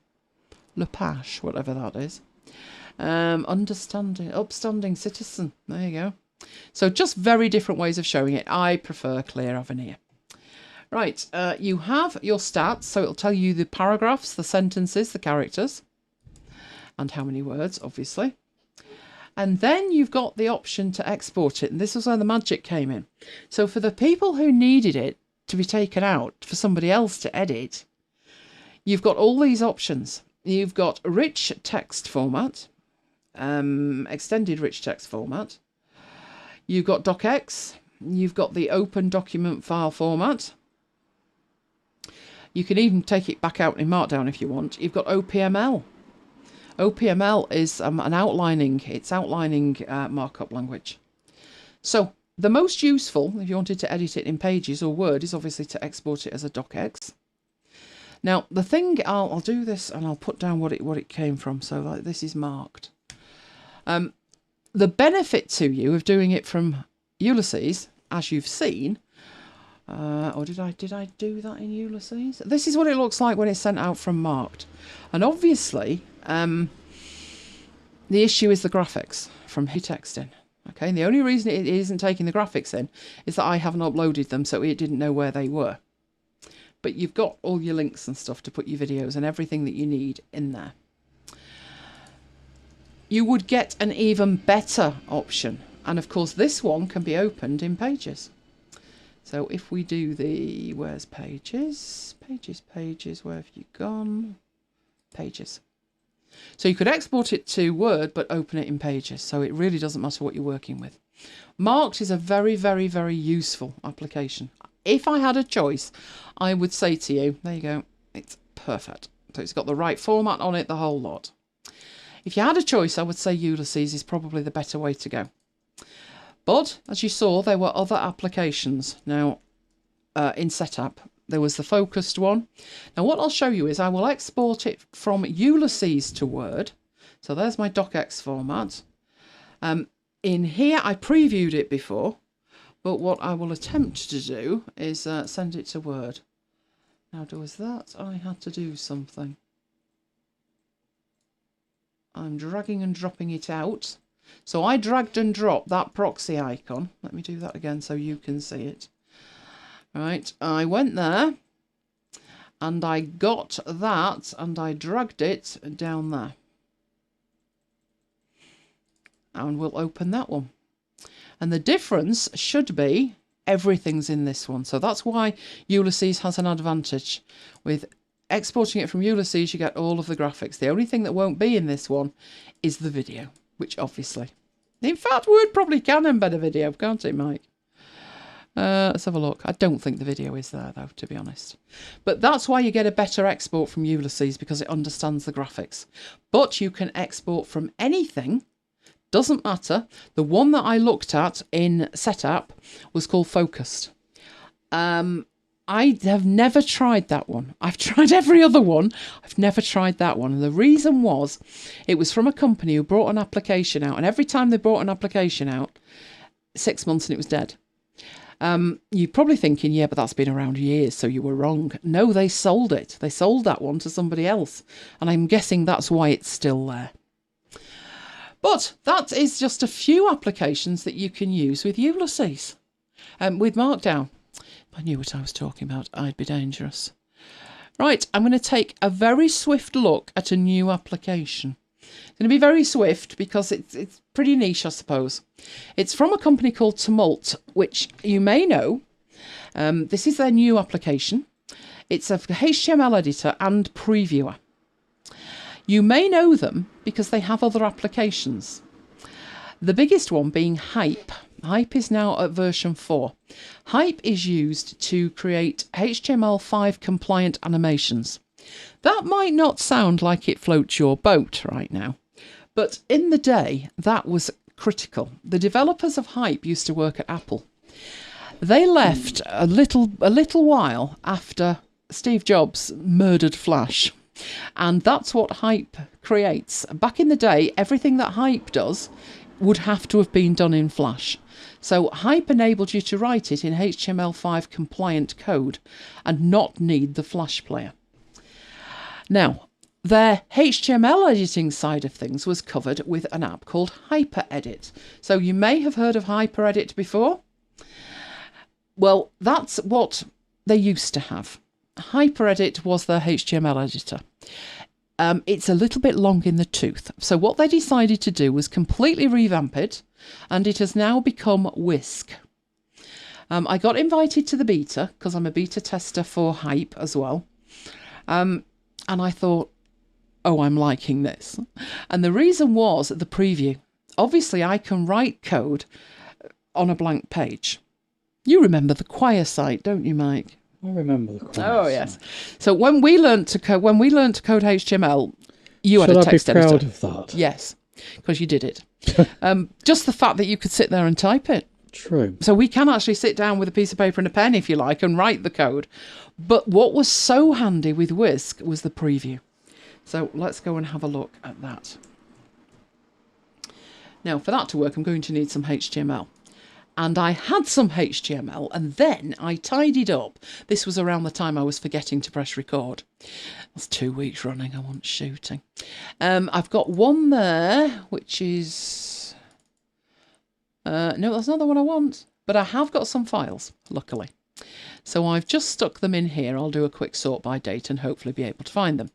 Lepage, whatever that is. Upstanding citizen. There you go. So just very different ways of showing it. I prefer Clear Avenir. Right, you have your stats, so it'll tell you the paragraphs, the sentences, the characters, and how many words, obviously. And then you've got the option to export it, and this was where the magic came in. So for the people who needed it to be taken out for somebody else to edit, you've got all these options. You've got rich text format, extended rich text format. You've got docx. You've got the open document file format. You can even take it back out in Markdown if you want. You've got OPML. OPML is outlining markup language. So the most useful, if you wanted to edit it in Pages or Word, is obviously to export it as a docx. Now the thing, I'll do this and I'll put down what it came from. So like this is marked. The benefit to you of doing it from Ulysses, as you've seen, or did I do that in Ulysses? This is what it looks like when it's sent out from Marked. And obviously, The issue is the graphics from texting. Okay, and the only reason it isn't taking the graphics in is that I haven't uploaded them, so it didn't know where they were. But you've got all your links and stuff to put your videos and everything that you need in there. You would get an even better option. And of course, this one can be opened in Pages. So if we do the, where's Pages? Pages, where have you gone? Pages. So you could export it to Word, but open it in Pages. So it really doesn't matter what you're working with. Marked is a very, very, very useful application. If I had a choice, I would say to you, there you go, it's perfect. So it's got the right format on it, the whole lot. If you had a choice, I would say Ulysses is probably the better way to go. But, as you saw, there were other applications. Now, in Setup, there was the focused one. Now, what I'll show you is I will export it from Ulysses to Word. So there's my docx format. In here, I previewed it before. But what I will attempt to do is send it to Word. Now, was that? I had to do something. I'm dragging and dropping it out. So I dragged and dropped that proxy icon. Let me do that again so you can see it. Right, I went there and I got that and I dragged it down there. And we'll open that one. And the difference should be everything's in this one. So that's why Ulysses has an advantage. With exporting it from Ulysses, you get all of the graphics. The only thing that won't be in this one is the video, which obviously... In fact, Word probably can embed a video, can't it, Mike? Let's have a look. I don't think the video is there, though, to be honest. But that's why you get a better export from Ulysses, because it understands the graphics. But you can export from anything. Doesn't matter. The one that I looked at in Setup was called Focused. I have never tried that one. I've tried every other one. I've never tried that one. And the reason was, it was from a company who brought an application out. And every time they brought an application out, 6 months and it was dead. You're probably thinking, yeah, but that's been around years, so you were wrong. No, they sold it. They sold that one to somebody else. And I'm guessing that's why it's still there. But that is just a few applications that you can use with Ulysses. With Markdown. If I knew what I was talking about, I'd be dangerous. Right, I'm going to take a very swift look at a new application. It's going to be very swift because it's pretty niche, I suppose. It's from a company called Tumult, which you may know. This is their new application. It's a HTML editor and previewer. You may know them because they have other applications. The biggest one being Hype. Hype is now at version 4. Hype is used to create HTML5 compliant animations. That might not sound like it floats your boat right now, but in the day, that was critical. The developers of Hype used to work at Apple. They left a little while after Steve Jobs murdered Flash. And that's what Hype creates. Back in the day, everything that Hype does would have to have been done in Flash. So Hype enabled you to write it in HTML5 compliant code and not need the Flash player. Now, their HTML editing side of things was covered with an app called HyperEdit. So you may have heard of HyperEdit before. Well, that's what they used to have. HyperEdit was their HTML editor. It's a little bit long in the tooth. So what they decided to do was completely revamp it, and it has now become Whisk. I got invited to the beta because I'm a beta tester for Hype as well. And I thought, oh, I'm liking this. And the reason was the preview. Obviously, I can write code on a blank page. You remember the Choir site, don't you, Mike? I remember the Choir. Oh, yes. So when we learnt to code HTML, you had a text editor. Should I be proud of that? Yes, because you did it. Just the fact that you could sit there and type it. True. So we can actually sit down with a piece of paper and a pen, if you like, and write the code. But what was so handy with Whisk was the preview. So let's go and have a look at that. Now, for that to work, I'm going to need some HTML. and I had some HTML, and then I tidied up. This was around the time I was forgetting to press record. That's 2 weeks running. I want shooting. I've got one there, which is... no, that's not the one I want. But I have got some files, luckily. So I've just stuck them in here. I'll do a quick sort by date and hopefully be able to find them.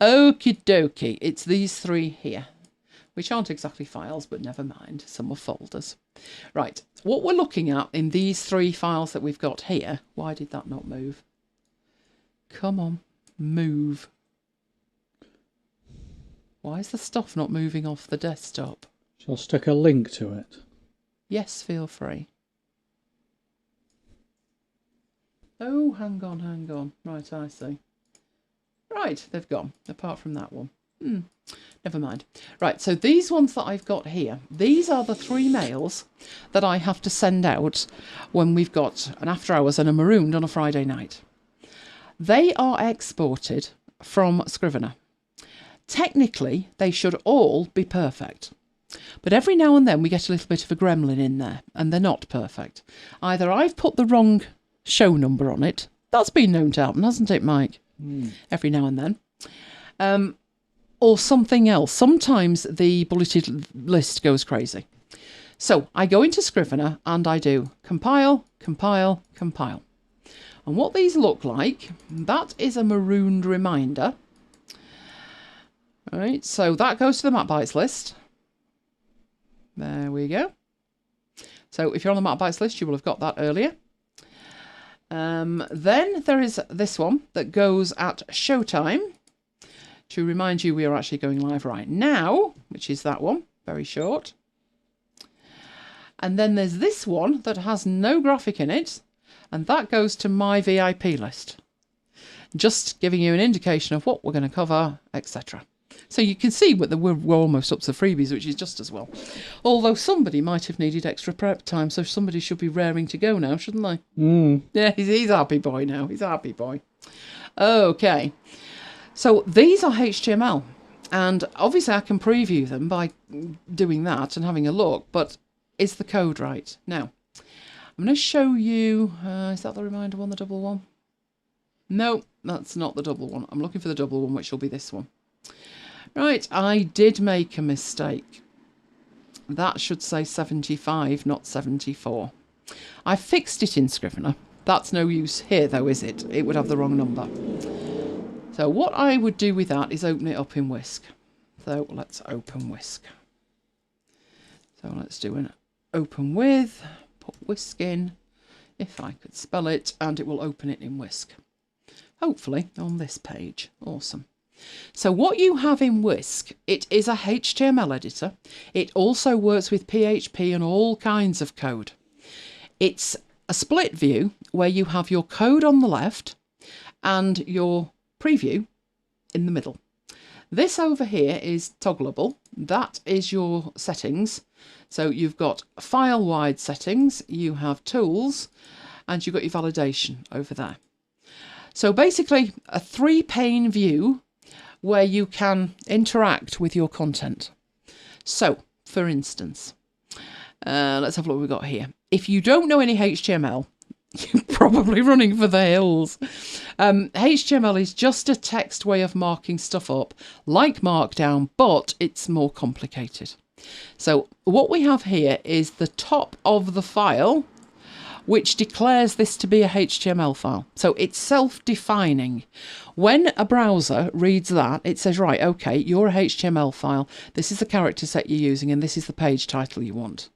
Okie dokie. It's these 3 here, which aren't exactly files, but never mind. Some are folders. Right. What we're looking at in these 3 files that we've got here. Why did that not move? Come on. Move. Why is the stuff not moving off the desktop? Shall I stick a link to it? Yes, feel free. Oh, hang on. Right, I see. Right, they've gone, apart from that one. Never mind. Right, so these ones that I've got here, these are the 3 mails that I have to send out when we've got an after hours and a marooned on a Friday night. They are exported from Scrivener. Technically, they should all be perfect. But every now and then we get a little bit of a gremlin in there, and they're not perfect. Either I've put the wrong show number on it. That's been known to happen, hasn't it, Mike? Every now and then. Or something else. Sometimes the bulleted list goes crazy. So I go into Scrivener and I do compile, compile, compile. And what these look like, that is a marooned reminder. All right, so that goes to the MacBites list. There we go. So if you're on the MacBites list, you will have got that earlier. Then there is this one that goes at showtime to remind you we are actually going live right now, which is that one, very short. And then there's this one that has no graphic in it, and that goes to my VIP list. Just giving you an indication of what we're going to cover, etc. So you can see we're almost up to freebies, which is just as well. Although somebody might have needed extra prep time, so somebody should be raring to go now, shouldn't they? Yeah, he's a happy boy now. He's a happy boy. Okay. So these are HTML. And obviously I can preview them by doing that and having a look, but is the code right? Now, I'm going to show you... is that the reminder one, the double one? No, that's not the double one. I'm looking for the double one, which will be this one. Right, I did make a mistake. That should say 75, not 74. I fixed it in Scrivener. That's no use here, though, is it? It would have the wrong number. So what I would do with that is open it up in Whisk. So let's open Whisk. So let's do an open with, put Whisk in, if I could spell it, and it will open it in Whisk. Hopefully on this page. Awesome. So what you have in Whisk, it is a HTML editor. It also works with PHP and all kinds of code. It's a split view where you have your code on the left and your preview in the middle. This over here is toggleable. That is your settings. So you've got file-wide settings, you have tools, and you've got your validation over there. So basically a 3-pane view where you can interact with your content. So, for instance, let's have a look what we've got here. If you don't know any HTML, you're probably running for the hills. HTML is just a text way of marking stuff up, like Markdown, but it's more complicated. So what we have here is the top of the file, which declares this to be a HTML file. So it's self-defining. When a browser reads that, it says, right, okay, you're a HTML file. This is the character set you're using, and this is the page title you want.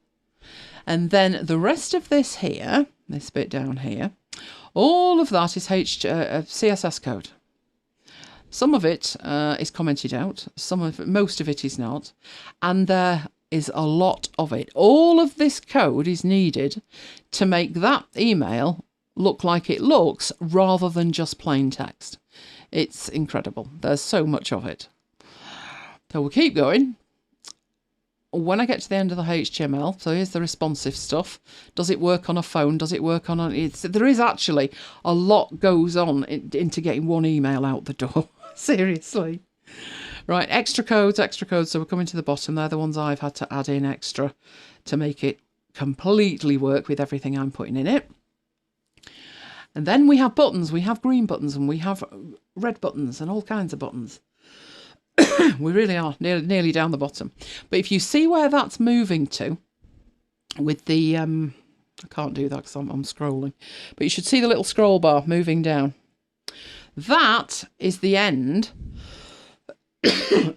And then the rest of this here, this bit down here, all of that is CSS code. Some of it is commented out, most of it is not, and there is a lot of it. All of this code is needed to make that email look like it looks rather than just plain text. It's incredible. There's so much of it. So we'll keep going. When I get to the end of the HTML, so here's the responsive stuff. Does it work on a phone? Does it work on there is actually a lot goes on into getting one email out the door. Seriously. Right, extra codes. So we're coming to the bottom. They're the ones I've had to add in extra to make it completely work with everything I'm putting in it. And then we have buttons. We have green buttons and we have red buttons and all kinds of buttons. We really are nearly down the bottom. But if you see where that's moving to with the... I can't do that because I'm scrolling. But you should see the little scroll bar moving down. That is the end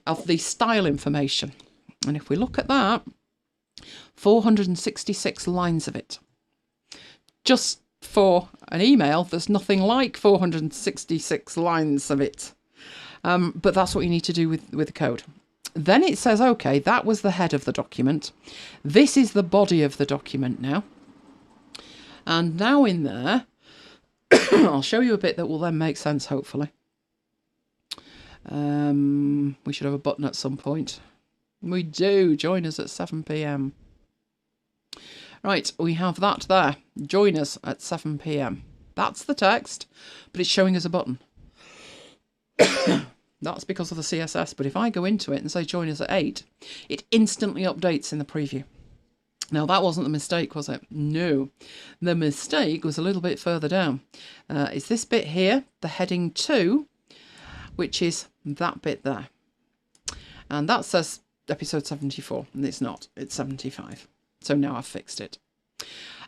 of the style information. And if we look at that, 466 lines of it. Just for an email, there's nothing like 466 lines of it. But that's what you need to do with the code. Then it says, okay, that was the head of the document. This is the body of the document now. And now in there, I'll show you a bit that will then make sense, hopefully. We should have a button at some point. We do. Join us at 7 p.m. Right, we have that there. Join us at 7 p.m. That's the text, but it's showing us a button. That's because of the CSS, but if I go into it and say join us at 8, it instantly updates in the preview. Now, that wasn't the mistake, was it? No. The mistake was a little bit further down. It's this bit here, the heading 2, which is that bit there. And that says episode 74, and it's not. It's 75. So now I've fixed it.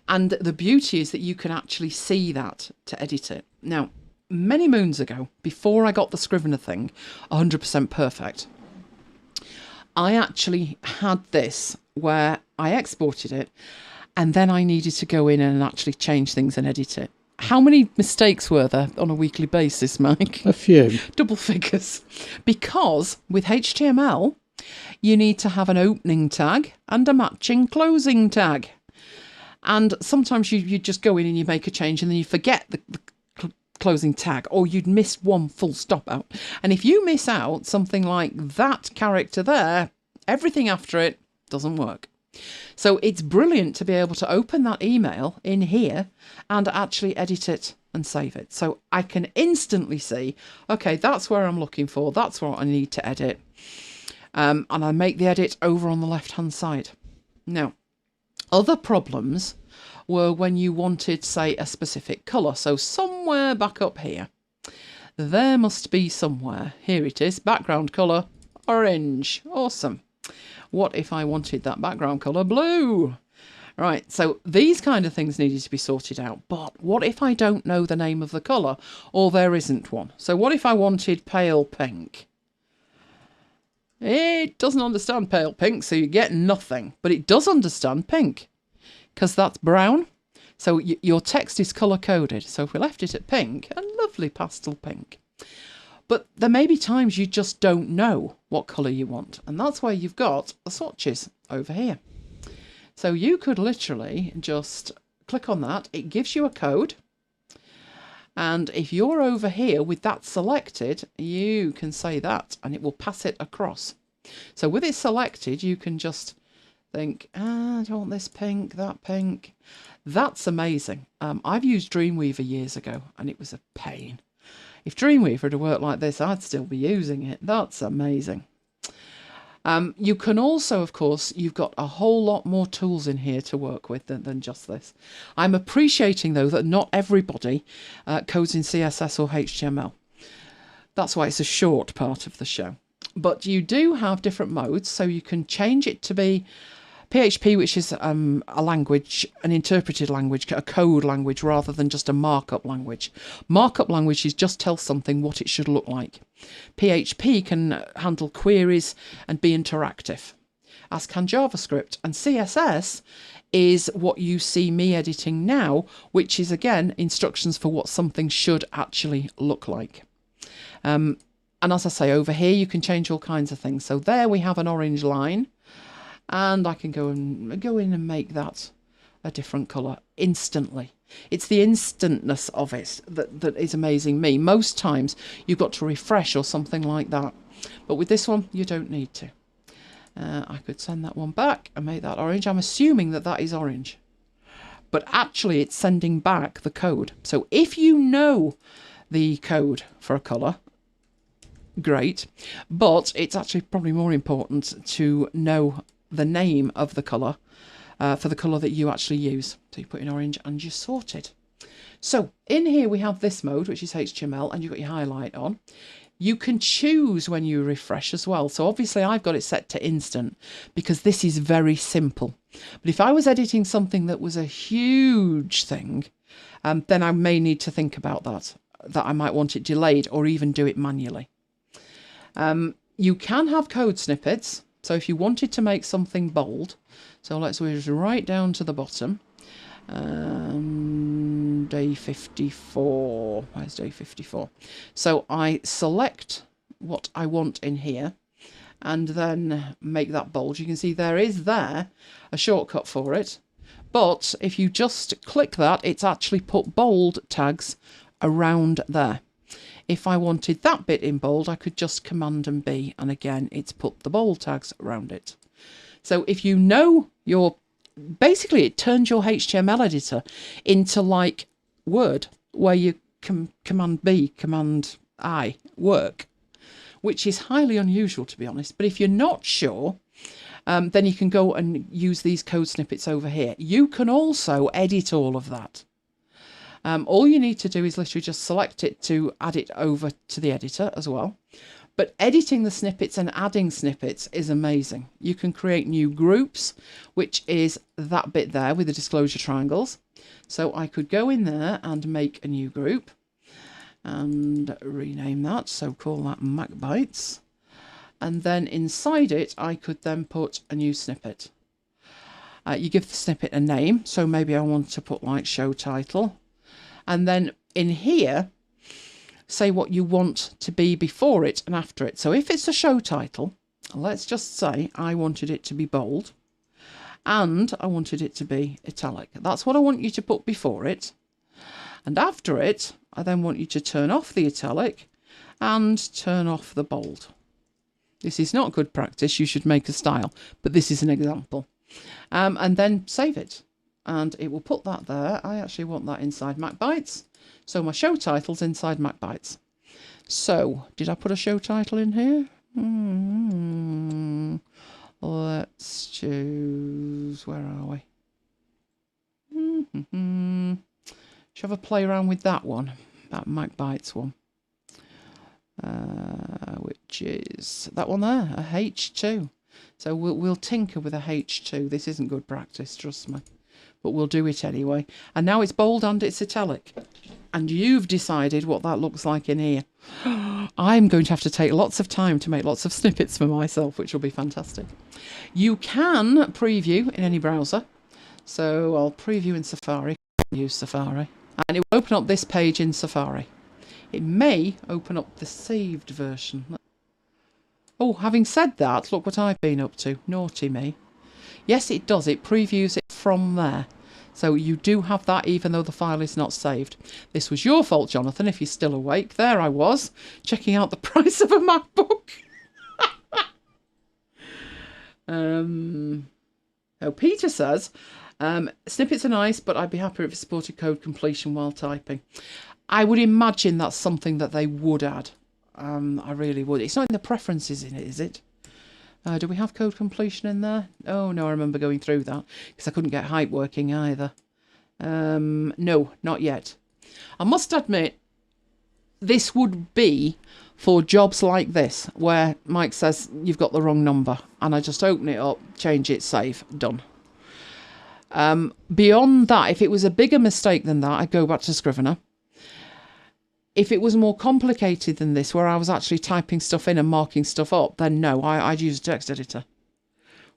And the beauty is that you can actually see that to edit it. Now, many moons ago, before I got the Scrivener thing 100% perfect, I actually had this where I exported it and then I needed to go in and actually change things and edit it. How many mistakes were there on a weekly basis, Mike? A few. Double figures. Because with HTML, you need to have an opening tag and a matching closing tag. And sometimes you just go in and you make a change and then you forget the closing tag, or you'd miss one full stop out. And if you miss out something like that character there, everything after it doesn't work. So it's brilliant to be able to open that email in here and actually edit it and save it. So I can instantly see, okay, that's where I'm looking for. That's what I need to edit. And I make the edit over on the left-hand side. Now, other problems were when you wanted, say, a specific colour. So somewhere back up here, there must be somewhere. Here it is, background colour, orange. Awesome. What if I wanted that background colour blue? Right, so these kind of things needed to be sorted out. But what if I don't know the name of the colour, or there isn't one? So what if I wanted pale pink? It doesn't understand pale pink, so you get nothing. But it does understand pink, because that's brown. So your text is colour-coded. So if we left it at pink, a lovely pastel pink. But there may be times you just don't know what colour you want. And that's why you've got the swatches over here. So you could literally just click on that. It gives you a code. And if you're over here with that selected, you can say that and it will pass it across. So with it selected, you can just think, I don't want this pink, that pink. That's amazing. I've used Dreamweaver years ago and it was a pain. If Dreamweaver had worked like this, I'd still be using it. That's amazing. You can also, of course, you've got a whole lot more tools in here to work with than just this. I'm appreciating, though, that not everybody codes in CSS or HTML. That's why it's a short part of the show. But you do have different modes, so you can change it to be PHP, which is a language, an interpreted language, a code language, rather than just a markup language. Markup languages just tell something what it should look like. PHP can handle queries and be interactive, as can JavaScript. And CSS is what you see me editing now, which is, again, instructions for what something should actually look like. And as I say, over here, you can change all kinds of things. So there we have an orange line. And I can go in and make that a different colour instantly. It's the instantness of it that is amazing me. Most times you've got to refresh or something like that. But with this one, you don't need to. I could send that one back and make that orange. I'm assuming that that is orange. But actually it's sending back the code. So if you know the code for a colour, great. But it's actually probably more important to know the name of the colour for the colour that you actually use. So you put in orange and you're sorted. So in here we have this mode, which is HTML, and you've got your highlight on. You can choose when you refresh as well. So obviously I've got it set to instant because this is very simple. But if I was editing something that was a huge thing, then I may need to think about that I might want it delayed or even do it manually. You can have code snippets. So if you wanted to make something bold, so let's just right down to the bottom. Day 54. Where's day 54? So I select what I want in here and then make that bold. You can see there is a shortcut for it. But if you just click that, it's actually put bold tags around there. If I wanted that bit in bold, I could just Command and B, and again, it's put the bold tags around it. So if you know basically it turns your HTML editor into like Word, where you can Command B, Command I work, which is highly unusual, to be honest. But if you're not sure, then you can go and use these code snippets over here. You can also edit all of that. All you need to do is literally just select it to add it over to the editor as well. But editing the snippets and adding snippets is amazing. You can create new groups, which is that bit there with the disclosure triangles. So I could go in there and make a new group and rename that. So call that MacBites. And then inside it, I could then put a new snippet. You give the snippet a name. So maybe I want to put like show title. And then in here, say what you want to be before it and after it. So if it's a show title, let's just say I wanted it to be bold and I wanted it to be italic. That's what I want you to put before it. And after it, I then want you to turn off the italic and turn off the bold. This is not good practice. You should make a style, but this is an example. And then save it. And it will put that there. I actually want that inside MacBites. So my show title's inside MacBites. So, did I put a show title in here? Let's choose, where are we? Should have a play around with that one, that MacBites one. Which is that one there, a H2. So we'll tinker with a H2. This isn't good practice, trust me. But we'll do it anyway. And now it's bold and it's italic. And you've decided what that looks like in here. I'm going to have to take lots of time to make lots of snippets for myself, which will be fantastic. You can preview in any browser. So I'll preview in Safari. Use Safari. And it will open up this page in Safari. It may open up the saved version. Oh, having said that, look what I've been up to. Naughty me. Yes, it does. It previews it from there. So you do have that even though the file is not saved. This was your fault, Jonathan, if you're still awake. There I was, checking out the price of a MacBook. Oh, Peter says, snippets are nice, but I'd be happier if it supported code completion while typing. I would imagine that's something that they would add. I really would. It's not in the preferences in it, is it? Do we have code completion in there? Oh, no, I remember going through that because I couldn't get hype working either. No, not yet. I must admit, this would be for jobs like this where Mike says you've got the wrong number and I just open it up, change it, save, done. Beyond that, if it was a bigger mistake than that, I'd go back to Scrivener. If it was more complicated than this, where I was actually typing stuff in and marking stuff up, then no, I'd use a text editor.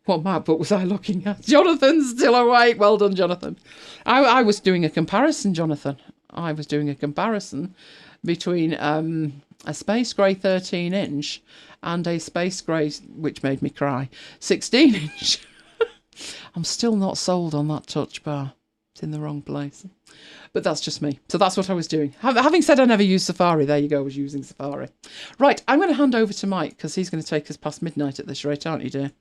What MacBook was I looking at? Jonathan's still awake. Well done, Jonathan. I was doing a comparison, Jonathan. I was doing a comparison between a Space Grey 13-inch and a Space Grey, which made me cry, 16-inch. I'm still not sold on that touch bar. It's in the wrong place. But that's just me. So that's what I was doing. Having said I never used Safari, there you go, I was using Safari. Right, I'm going to hand over to Mike because he's going to take us past midnight at this rate, aren't you, dear?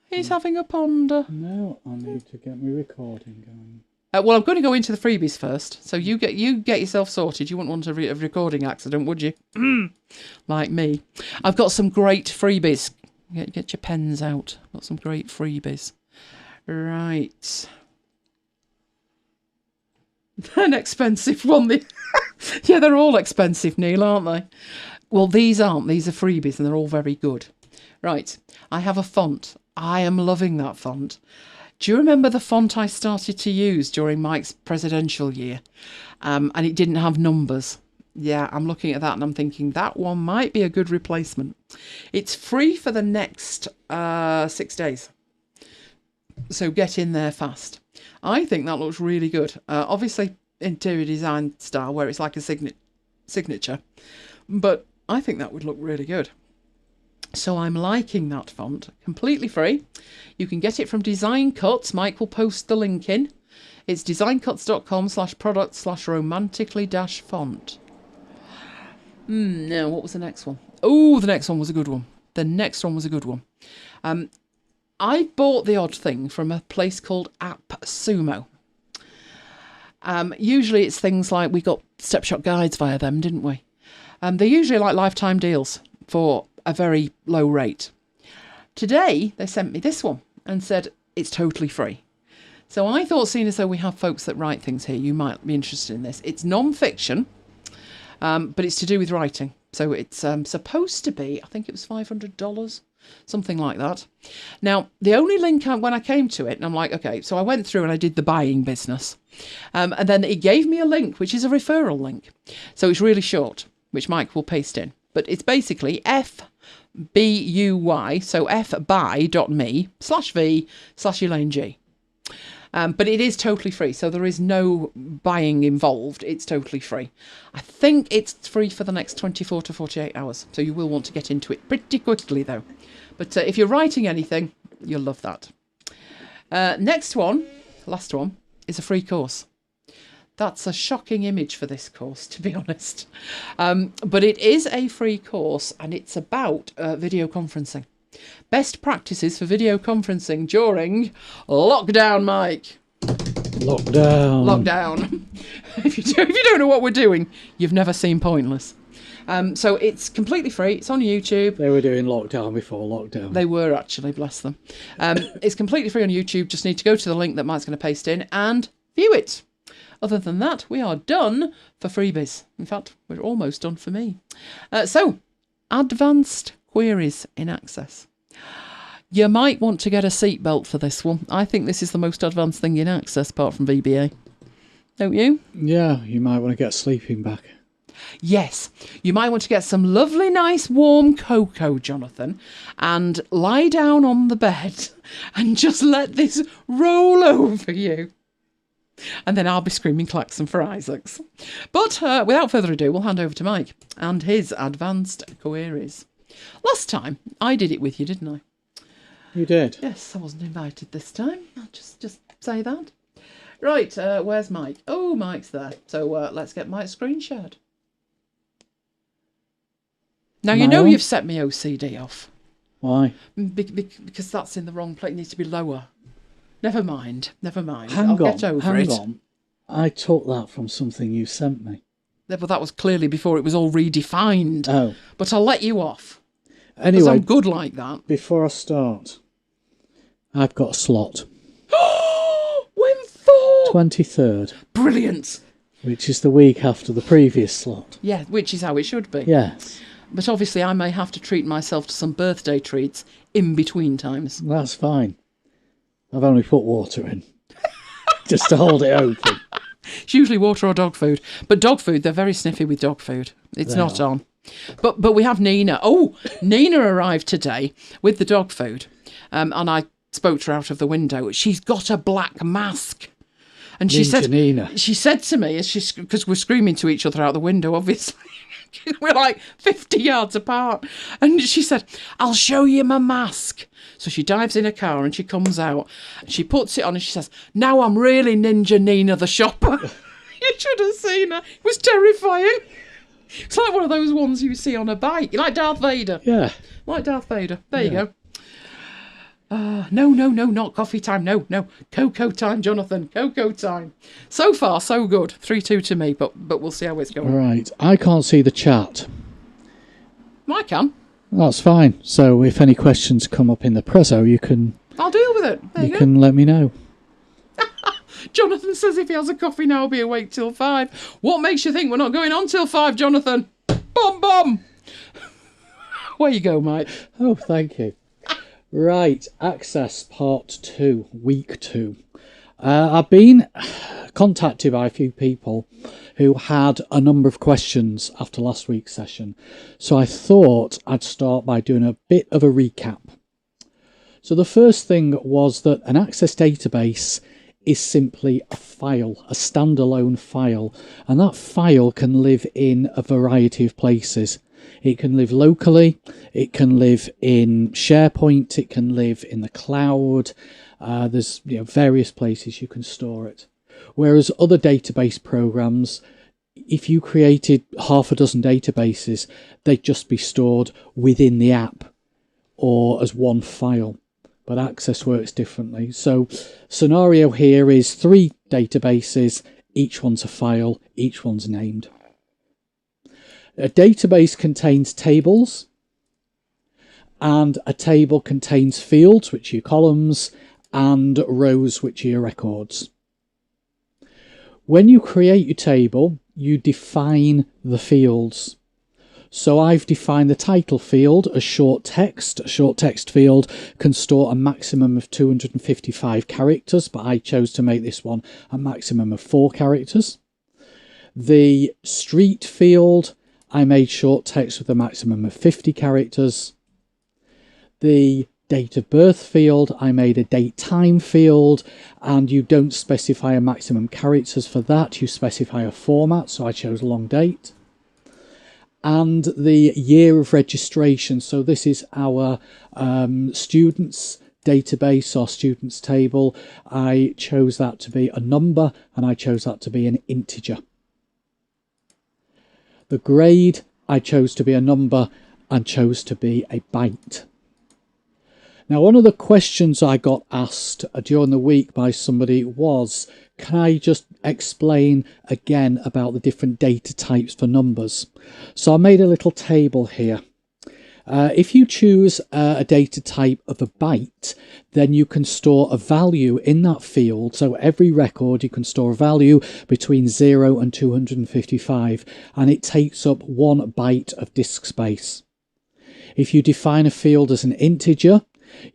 He's having a ponder. No, I need to get my recording going. Well, I'm going to go into the freebies first. So you get yourself sorted. You wouldn't want a recording accident, would you? Like me. I've got some great freebies. Get your pens out. Got some great freebies. Right. An expensive one. Yeah, they're all expensive, Neil, aren't they? Well, these aren't. These are freebies and they're all very good. Right. I have a font. I am loving that font. Do you remember the font I started to use during Mike's presidential year? And it didn't have numbers. Yeah, I'm looking at that and I'm thinking that one might be a good replacement. It's free for the next 6 days. So get in there fast. I think that looks really good. Obviously, interior design style where it's like a signature. But I think that would look really good. So I'm liking that font. Completely free. You can get it from Design Cuts. Mike will post the link in. It's designcuts.com/product/romantically-font. Now, what was the next one? Oh, the next one was a good one. I bought the odd thing from a place called AppSumo. Usually it's things like we got step-shot guides via them, didn't we? They're usually like lifetime deals for a very low rate. Today, they sent me this one and said it's totally free. So I thought, seeing as though we have folks that write things here, you might be interested in this. It's non-fiction, but it's to do with writing. So it's supposed to be, I think it was $500, something like that. Now, the only link, when I came to it, and I'm like, okay, so I went through and I did the buying business. And then it gave me a link, which is a referral link. So it's really short, which Mike will paste in. But it's basically FBUY, so fbuy.me/v/Elaine G. But it is totally free, so there is no buying involved. It's totally free. I think it's free for the next 24 to 48 hours, so you will want to get into it pretty quickly, though. But if you're writing anything, you'll love that. Next one, last one, is a free course. That's a shocking image for this course, to be honest. But it is a free course, and it's about video conferencing. Best practices for video conferencing during lockdown, Mike. Lockdown. If you don't know what we're doing, you've never seen Pointless. So it's completely free. It's on YouTube. They were doing lockdown before lockdown. They were actually, bless them. It's completely free on YouTube. Just need to go to the link that Mike's going to paste in and view it. Other than that, we are done for freebies. In fact, we're almost done for me. So, advanced queries in Access. You might want to get a seatbelt for this one. I think this is the most advanced thing in Access, apart from VBA. Don't you? Yeah, you might want to get a sleeping bag. Yes, you might want to get some lovely, nice, warm cocoa, Jonathan, and lie down on the bed and just let this roll over you. And then I'll be screaming klaxon for Isaacs. But without further ado, we'll hand over to Mike and his advanced queries. Last time, I did it with you, didn't I? You did? Yes, I wasn't invited this time. I'll just say that. Right, where's Mike? Oh, Mike's there. So let's get Mike's screen shared. Now, you know you've set me OCD off. Why? Because that's in the wrong place. It needs to be lower. Never mind. I'll get over it. Hang on. I took that from something you sent me. Yeah, but that was clearly before it was all redefined. Oh. But I'll let you off. Anyway, I'm good like that. Before I start, I've got a slot. When for? 23rd. Brilliant. Which is the week after the previous slot. Yeah, which is how it should be. Yes. But obviously I may have to treat myself to some birthday treats in between times. That's fine. I've only put water in. Just to hold it open. It's usually water or dog food. But dog food, they're very sniffy with dog food. It's not on. But we have Nina. Oh, Nina arrived today with the dog food. And I spoke to her out of the window. She's got a black mask. And she said to me, because we're screaming to each other out the window, obviously. We're like 50 yards apart. And she said, I'll show you my mask. So she dives in her car and she comes out. She puts it on and she says, now I'm really Ninja Nina the shopper. You should have seen her. It was terrifying. It's like one of those ones you see on a bike. You're like Darth Vader. Yeah. Like Darth Vader. There you go. No, not coffee time. No. Cocoa time, Jonathan. Cocoa time. So far, so good. 3-2 to me, but we'll see how it's going. Right. I can't see the chat. I can. That's fine. So if any questions come up in the Prezzo, you can I'll deal with it. There you go. can let me know. Jonathan says if he has a coffee now, he'll be awake till 5. What makes you think we're not going on till 5, Jonathan? Bomb, bomb! Where you go, Mike? Oh, thank you. Right, Access Part 2, Week 2. I've been contacted by a few people who had a number of questions after last week's session. So I thought I'd start by doing a bit of a recap. So the first thing was that an Access database is simply a file, a standalone file, and that file can live in a variety of places. It can live locally, it can live in SharePoint, it can live in the cloud. There's various places you can store it. Whereas other database programs, if you created half a dozen databases, they'd just be stored within the app or as one file. But Access works differently. So scenario here is 3 databases, each one's a file, each one's named. A database contains tables, and a table contains fields, which are your columns, and rows, which are your records. When you create your table, you define the fields. So I've defined the title field as short text. A short text field can store a maximum of 255 characters, but I chose to make this one a maximum of 4 characters. The street field, I made short text with a maximum of 50 characters. The date of birth field, I made a date time field, and you don't specify a maximum characters for that, you specify a format, so I chose long date. And the year of registration, so this is our students database or students table. I chose that to be a number, and I chose that to be an integer. The grade, I chose to be a number and chose to be a byte. Now, one of the questions I got asked during the week by somebody was, can I just explain again about the different data types for numbers? So I made a little table here. If you choose a data type of a byte, then you can store a value in that field. So every record you can store a value between 0 and 255, and it takes up 1 byte of disk space. If you define a field as an integer,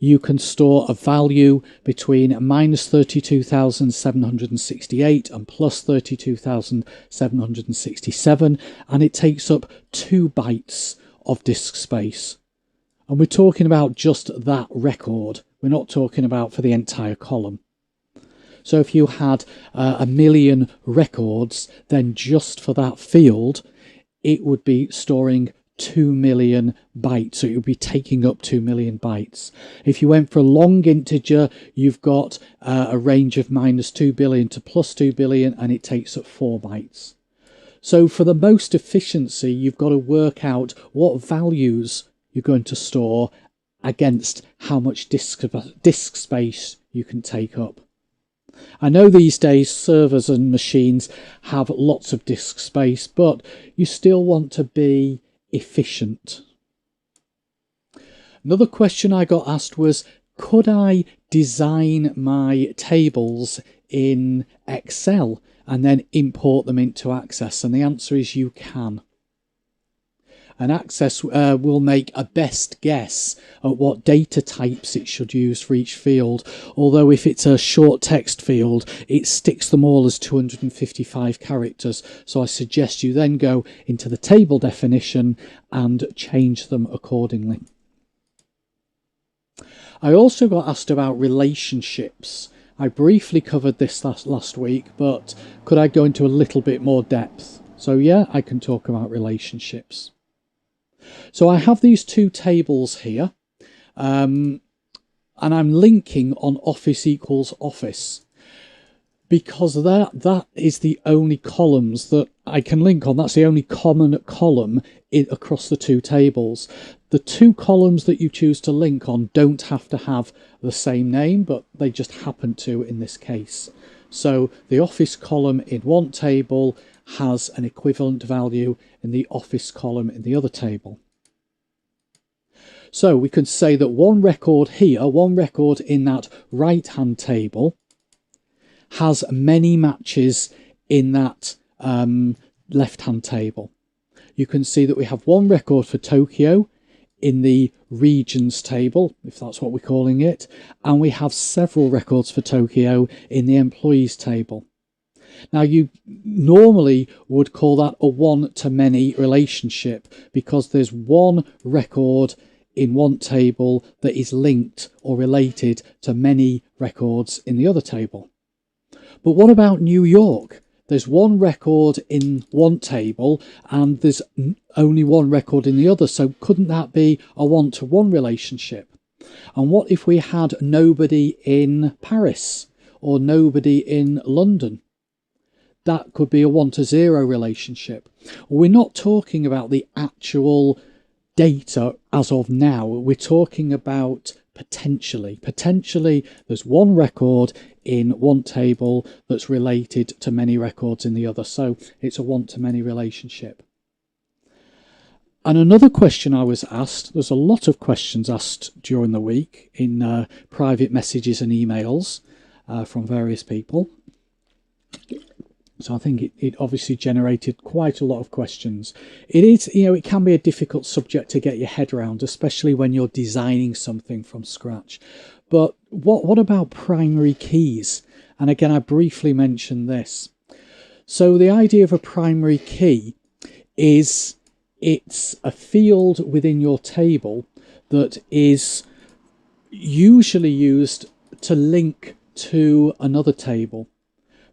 you can store a value between minus 32,768 and plus 32,767, and it takes up 2 bytes of disk space. And we're talking about just that record. We're not talking about for the entire column. So if you had 1 million records, then just for that field, it would be storing 2 million bytes, so it would be taking up 2 million bytes. If you went for a long integer, you've got a range of minus 2 billion to plus 2 billion, and it takes up 4 bytes. So for the most efficiency, you've got to work out what values you're going to store against how much disk space you can take up. I know these days servers and machines have lots of disk space, but you still want to be efficient. Another question I got asked was, could I design my tables in Excel and then import them into Access? And the answer is you can. And Access will make a best guess at what data types it should use for each field. Although if it's a short text field, it sticks them all as 255 characters. So I suggest you then go into the table definition and change them accordingly. I also got asked about relationships. I briefly covered this last week, but could I go into a little bit more depth? So yeah, I can talk about relationships. So I have these 2 tables here, and I'm linking on Office equals Office, because that is the only columns that I can link on. That's the only common column across the 2 tables. The 2 columns that you choose to link on don't have to have the same name, but they just happen to in this case. So the Office column in one table has an equivalent value in the Office column in the other table. So we could say that one record here, one record in that right-hand table, has many matches in that left-hand table. You can see that we have one record for Tokyo in the regions table, if that's what we're calling it, and we have several records for Tokyo in the employees table. Now, you normally would call that a one-to-many relationship because there's one record in one table that is linked or related to many records in the other table. But what about New York? There's one record in one table and there's only one record in the other. So couldn't that be a one-to-one relationship? And what if we had nobody in Paris or nobody in London? That could be a 1-to-0 relationship. We're not talking about the actual data as of now. We're talking about potentially. Potentially, there's one record in one table that's related to many records in the other. So it's a one-to-many relationship. And another question I was asked, there's a lot of questions asked during the week in private messages and emails from various people. So I think it obviously generated quite a lot of questions. It is, it can be a difficult subject to get your head around, especially when you're designing something from scratch. But what about primary keys? And again, I briefly mentioned this. So the idea of a primary key is it's a field within your table that is usually used to link to another table.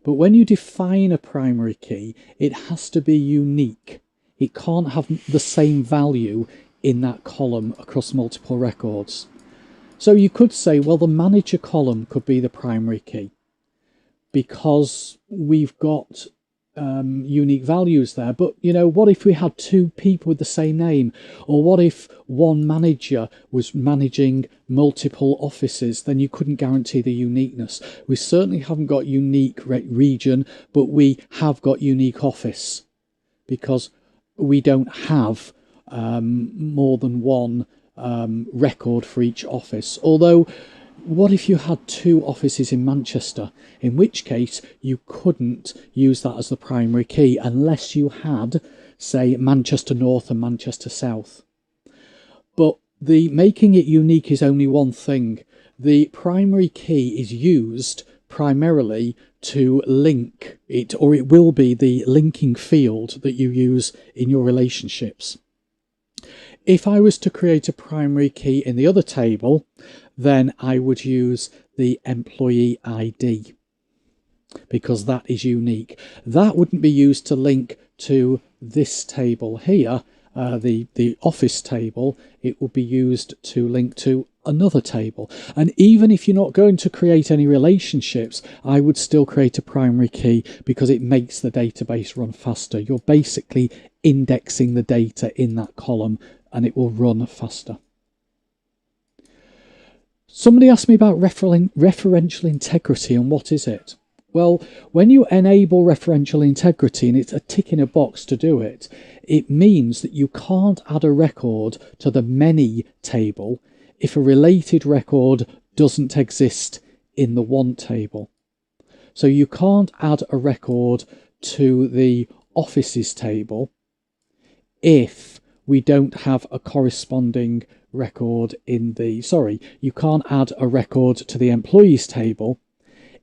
But when you define a primary key, it has to be unique. It can't have the same value in that column across multiple records. So you could say, well, the manager column could be the primary key because we've got unique values there. But, what if we had two people with the same name? Or what if one manager was managing multiple offices? Then you couldn't guarantee the uniqueness. We certainly haven't got unique region, but we have got unique office because we don't have more than one record for each office. Although, what if you had two offices in Manchester? In which case you couldn't use that as the primary key unless you had, say, Manchester North and Manchester South. But the making it unique is only one thing. The primary key is used primarily to link it, or it will be the linking field that you use in your relationships. If I was to create a primary key in the other table, then I would use the employee ID because that is unique. That wouldn't be used to link to this table here, the office table. It would be used to link to another table. And even if you're not going to create any relationships, I would still create a primary key because it makes the database run faster. You're basically indexing the data in that column and it will run faster. Somebody asked me about referential integrity and what is it? Well, when you enable referential integrity, and it's a tick in a box to do it, it means that you can't add a record to the many table if a related record doesn't exist in the one table. So you can't add a record to the offices table if we don't have a corresponding record in the, you can't add a record to the employees table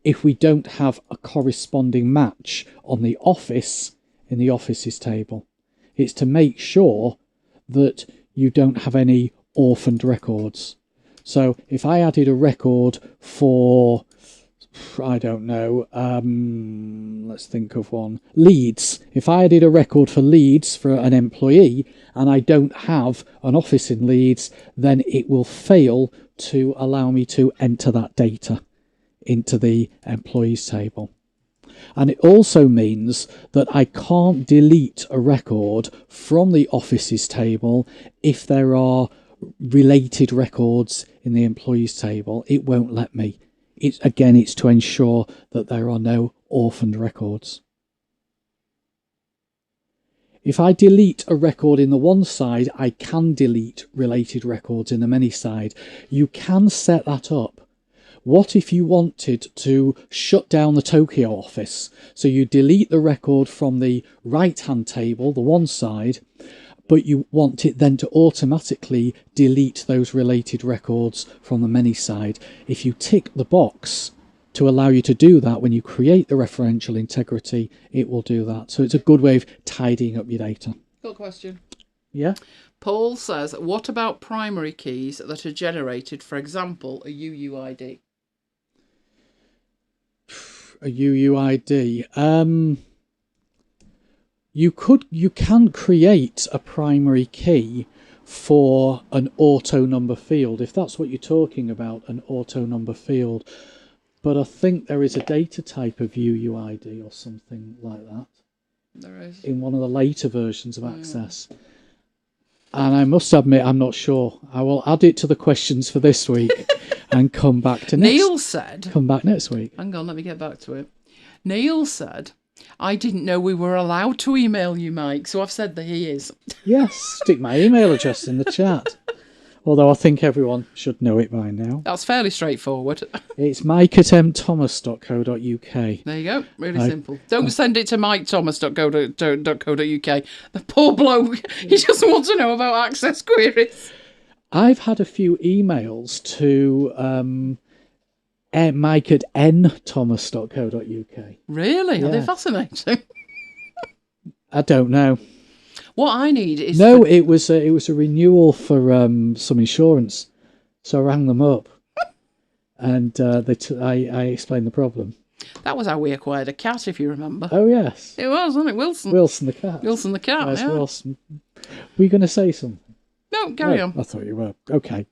if we don't have a corresponding match on the office in the offices table. It's to make sure that you don't have any orphaned records. So if I added a record for, I don't know, let's think of one, Leeds. If I added a record for Leeds for an employee and I don't have an office in Leeds, then it will fail to allow me to enter that data into the employees table. And it also means that I can't delete a record from the offices table if there are related records in the employees table. It won't let me. It's to ensure that there are no orphaned records. If I delete a record in the one side, I can delete related records in the many side. You can set that up. What if you wanted to shut down the Tokyo office? So you delete the record from the right-hand table, the one side, but you want it then to automatically delete those related records from the many side. If you tick the box to allow you to do that when you create the referential integrity, it will do that. So it's a good way of tidying up your data. Got a question. Yeah? Paul says, what about primary keys that are generated, for example, a UUID? A UUID. You can create a primary key for an auto number field, if that's what you're talking about, an auto number field. But I think there is a data type of UUID or something like that. There is. In one of the later versions of Access. And I must admit, I'm not sure. I will add it to the questions for this week and come back to Neil said... Come back next week. Hang on, let me get back to it. Neil said, I didn't know we were allowed to email you, Mike, so I've said that he is. Yes, stick my email address in the chat. Although I think everyone should know it by now. That's fairly straightforward. It's mike@mthomas.co.uk. There you go. Really simple. Don't send it to mikethomas.co.uk. The poor bloke, he doesn't want to know about access queries. I've had a few emails to mike@nthomas.co.uk. Really? Yeah. Are they fascinating? I don't know. What I need is... No, it was a renewal for some insurance. So I rang them up and I explained the problem. That was how we acquired a cat, if you remember. Oh, yes. It was, wasn't it? Wilson. Wilson the cat. Wilson the cat, Yes, yeah. Wilson. Were you going to say something? No, carry on. I thought you were. Okay.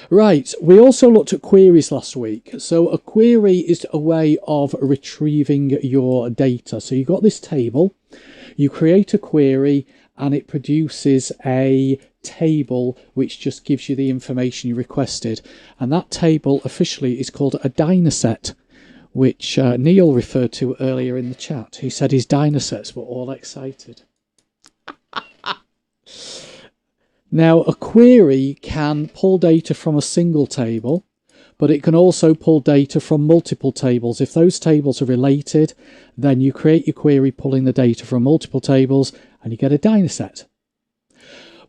Right. We also looked at queries last week. So a query is a way of retrieving your data. So you've got this table. You create a query and it produces a table which just gives you the information you requested. And that table officially is called a dataset, which Neil referred to earlier in the chat. He said his datasets were all excited. Now, a query can pull data from a single table, but it can also pull data from multiple tables. If those tables are related, then you create your query pulling the data from multiple tables and you get a dataset.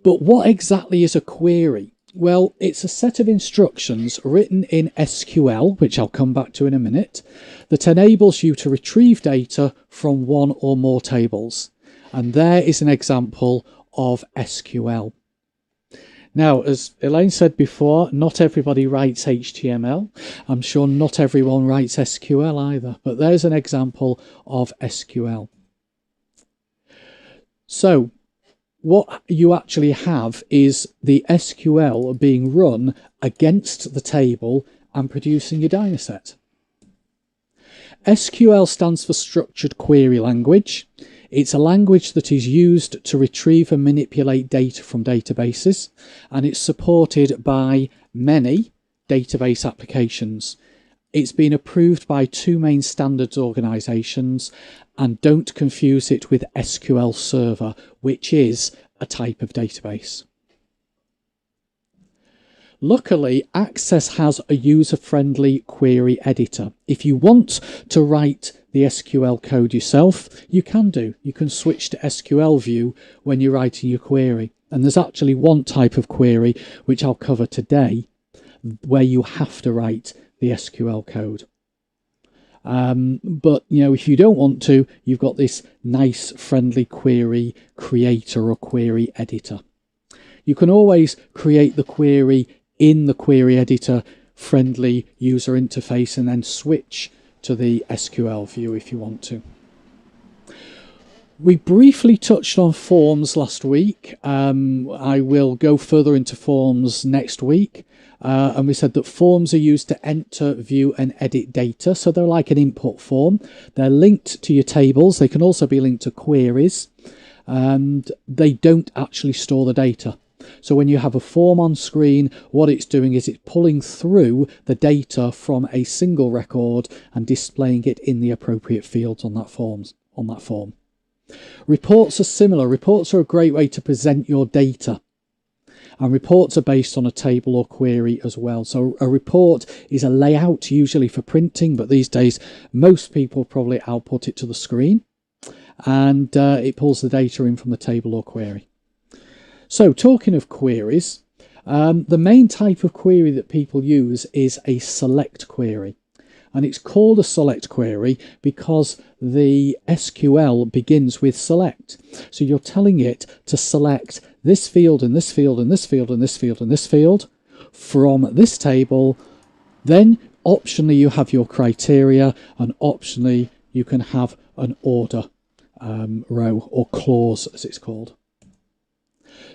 But what exactly is a query? Well, it's a set of instructions written in SQL, which I'll come back to in a minute, that enables you to retrieve data from one or more tables. And there is an example of SQL. Now, as Elaine said before, not everybody writes HTML. I'm sure not everyone writes SQL either, but there's an example of SQL. So, what you actually have is the SQL being run against the table and producing your dataset. SQL stands for Structured Query Language. It's a language that is used to retrieve and manipulate data from databases, and it's supported by many database applications. It's been approved by two main standards organisations, and don't confuse it with SQL Server, which is a type of database. Luckily, Access has a user-friendly query editor. If you want to write the SQL code yourself, you can do. You can switch to SQL view when you're writing your query. And there's actually one type of query, which I'll cover today, where you have to write the SQL code. But, you know, if you don't want to, you've got this nice, friendly query creator or query editor. You can always create the query in the query editor friendly user interface and then switch to the SQL view if you want to. We briefly touched on forms last week. I will go further into forms next week. And we said that forms are used to enter, view and edit data. So they're like an input form. They're linked to your tables. They can also be linked to queries. And they don't actually store the data. So when you have a form on screen, what it's doing is it's pulling through the data from a single record and displaying it in the appropriate fields on that form. Reports are similar. Reports are a great way to present your data. And reports are based on a table or query as well. So a report is a layout usually for printing, but these days most people probably output it to the screen, and it pulls the data in from the table or query. So talking of queries, the main type of query that people use is a select query. And it's called a select query because the SQL begins with select. So you're telling it to select this field and this field and this field and this field and this field from this table. Then optionally you have your criteria, and optionally you can have an order row or clause as it's called.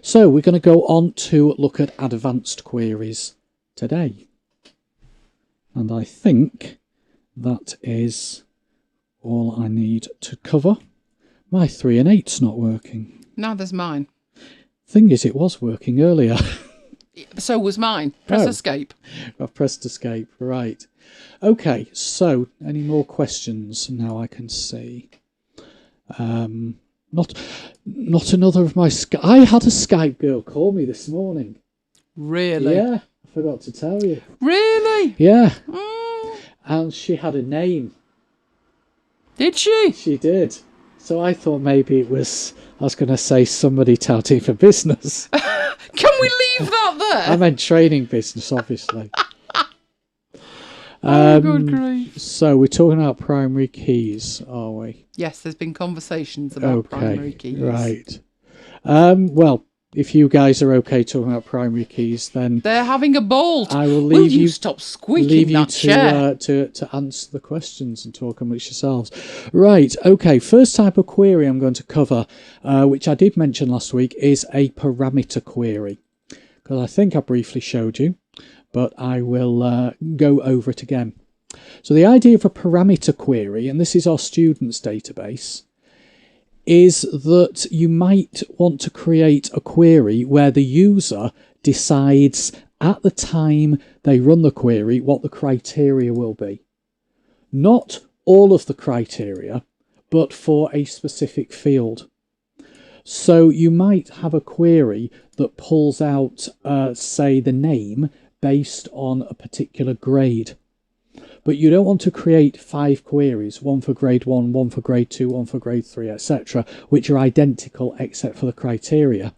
So we're going to go on to look at advanced queries today. And I think that is all I need to cover. My 3 and 8's not working. Neither's mine. Thing is, it was working earlier. So was mine. Press escape. I've pressed escape, right. Okay, so any more questions now I can see? Not another of my... I had a Skype girl call me this morning. Really? Yeah, I forgot to tell you. Really? Yeah. And she had a name. Did she? She did. So I thought maybe it was, I was going to say somebody touting for business. Can we leave that there? I meant training business, obviously. Good grief. So we're talking about primary keys, are we? Yes, there's been conversations about primary keys. Right. Well, if you guys are okay talking about primary keys, then they're having a ball. I will leave you stop squeaking that chair. To answer the questions and talk amongst yourselves. Right. Okay. First type of query I'm going to cover, which I did mention last week, is a parameter query, because I think I briefly showed you, but I will go over it again. So the idea of a parameter query, and this is our students database, is that you might want to create a query where the user decides at the time they run the query what the criteria will be. Not all of the criteria, but for a specific field. So you might have a query that pulls out, say, the name based on a particular grade. But you don't want to create 5 queries, one for grade 1, one for grade 2, one for grade 3, etc., which are identical except for the criteria.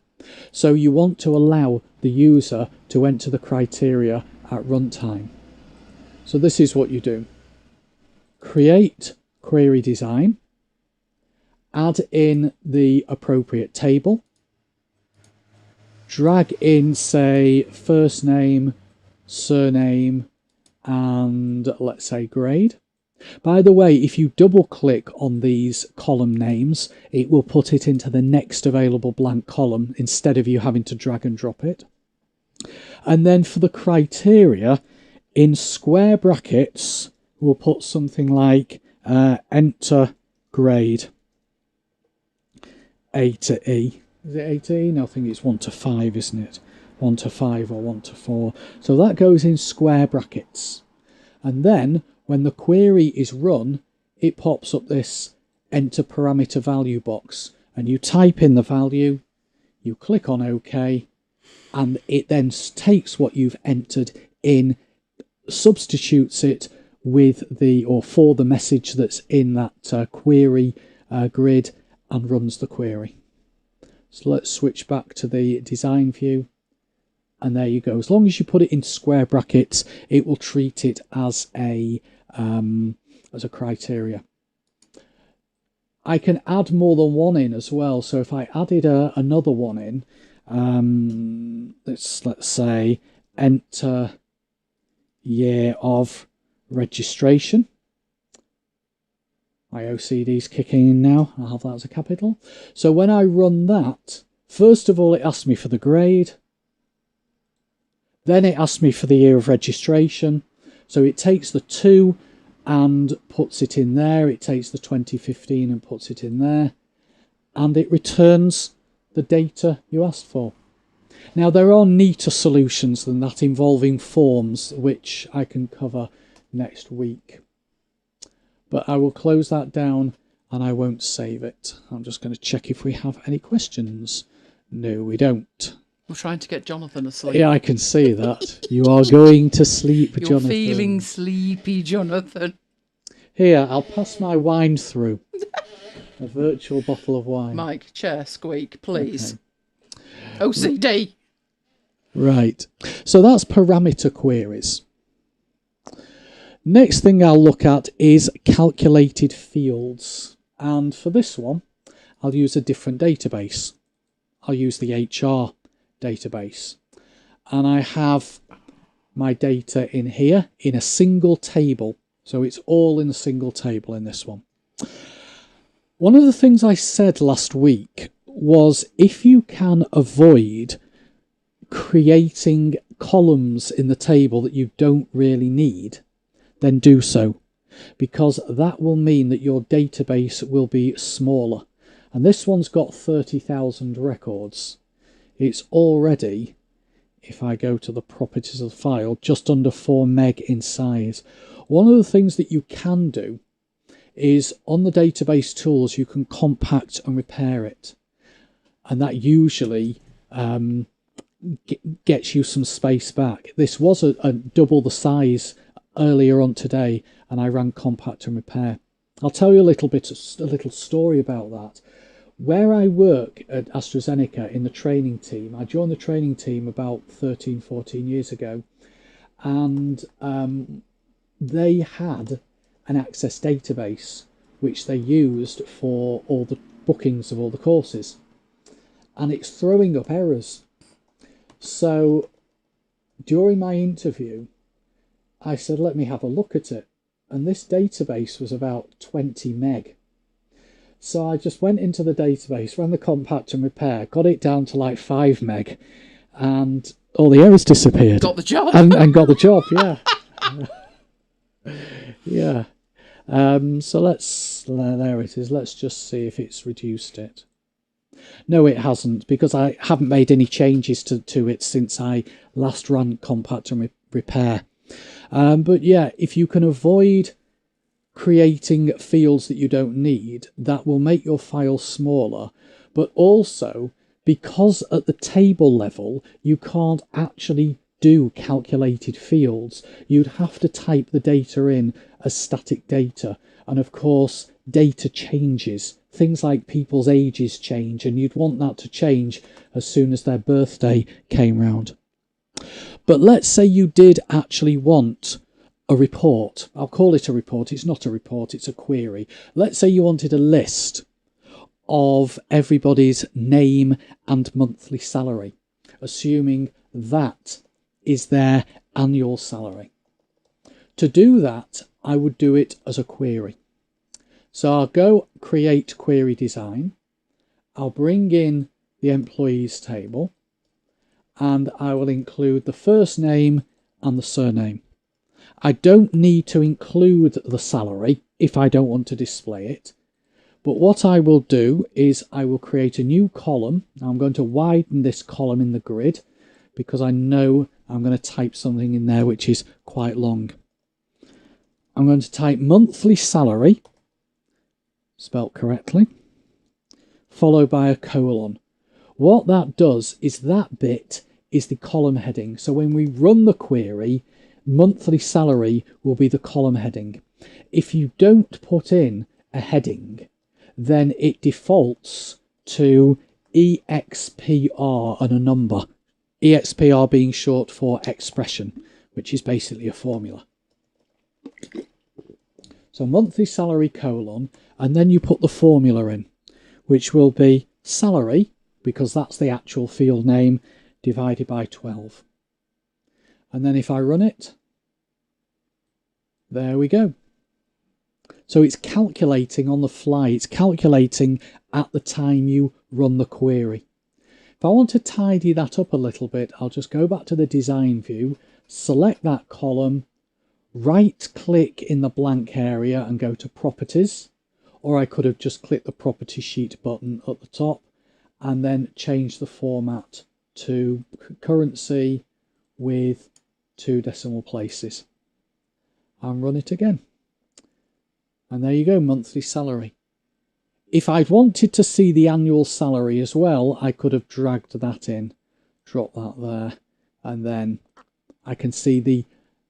So you want to allow the user to enter the criteria at runtime. So this is what you do. Create query design, add in the appropriate table, drag in, say, first name, surname, and let's say grade. By the way, if you double click on these column names, it will put it into the next available blank column instead of you having to drag and drop it. And then for the criteria, in square brackets, we'll put something like enter grade A to E. Is it A to E? No, I think it's 1 to 5, isn't it? 1 to 5 or 1 to 4. So that goes in square brackets. And then when the query is run, it pops up this enter parameter value box. And you type in the value, you click on OK, and it then takes what you've entered in, substitutes it with the, or for the message that's in that query grid, and runs the query. So let's switch back to the design view. And there you go. As long as you put it in square brackets, it will treat it as a criteria. I can add more than one in as well. So if I added another one in, let's say enter year of registration. My OCD's kicking in now. I'll have that as a capital. So when I run that, first of all, it asks me for the grade. Then it asks me for the year of registration. So it takes the 2 and puts it in there. It takes the 2015 and puts it in there. And it returns the data you asked for. Now, there are neater solutions than that involving forms, which I can cover next week. But I will close that down and I won't save it. I'm just going to check if we have any questions. No, we don't. We're trying to get Jonathan asleep. Yeah, I can see that. You are going to sleep, You're Jonathan. feeling sleepy, Jonathan. Here, I'll pass my wine through. A virtual bottle of wine. Mike, chair, squeak, please. Okay. OCD. Right. So that's parameter queries. Next thing I'll look at is calculated fields. And for this one, I'll use a different database. I'll use the HR database. And I have my data in here in a single table. So it's all in a single table in this one. One of the things I said last week was if you can avoid creating columns in the table that you don't really need, then do so, because that will mean that your database will be smaller. And this one's got 30,000 records. It's already, if I go to the properties of the file, just under 4 meg in size. One of the things that you can do is on the database tools you can compact and repair it, and that usually gets you some space back. This was a double the size earlier on today, and I ran compact and repair. I'll tell you a little story about that. Where I work at AstraZeneca in the training team, I joined the training team about 13-14 years ago, and they had an Access database which they used for all the bookings of all the courses, and it's throwing up errors. So during my interview I said, let me have a look at it, and this database was about 20 meg. So I just went into the database, ran the compact and repair, got it down to like 5 meg, and all the errors disappeared. Got the job. And got the job, yeah. Yeah. So there it is. Let's just see if it's reduced it. No, it hasn't, because I haven't made any changes to it since I last ran compact and repair. But yeah, if you can avoid creating fields that you don't need, that will make your file smaller. But also, because at the table level you can't actually do calculated fields, you'd have to type the data in as static data, and of course data changes. Things like people's ages change, and you'd want that to change as soon as their birthday came round. But let's say you did actually want a report. I'll call it a report. It's not a report, it's a query. Let's say you wanted a list of everybody's name and monthly salary, assuming that is their annual salary. To do that, I would do it as a query. So I'll go create query design. I'll bring in the employees table, and I will include the first name and the surname. I don't need to include the salary if I don't want to display it. But what I will do is I will create a new column. Now I'm going to widen this column in the grid because I know I'm going to type something in there which is quite long. I'm going to type monthly salary, spelt correctly, followed by a colon. What that does is that bit is the column heading. So when we run the query, monthly salary will be the column heading. If you don't put in a heading, then it defaults to EXPR and a number. EXPR being short for expression, which is basically a formula. So monthly salary colon, and then you put the formula in, which will be salary, because that's the actual field name, divided by 12. And then if I run it, there we go. So it's calculating on the fly. It's calculating at the time you run the query. If I want to tidy that up a little bit, I'll just go back to the design view, select that column, right click in the blank area and go to properties, or I could have just clicked the property sheet button at the top and then change the format to currency with 2 decimal places and run it again. And there you go, monthly salary. if I'd wanted to see the annual salary as well, I could have dragged that in, drop that there, and then I can see the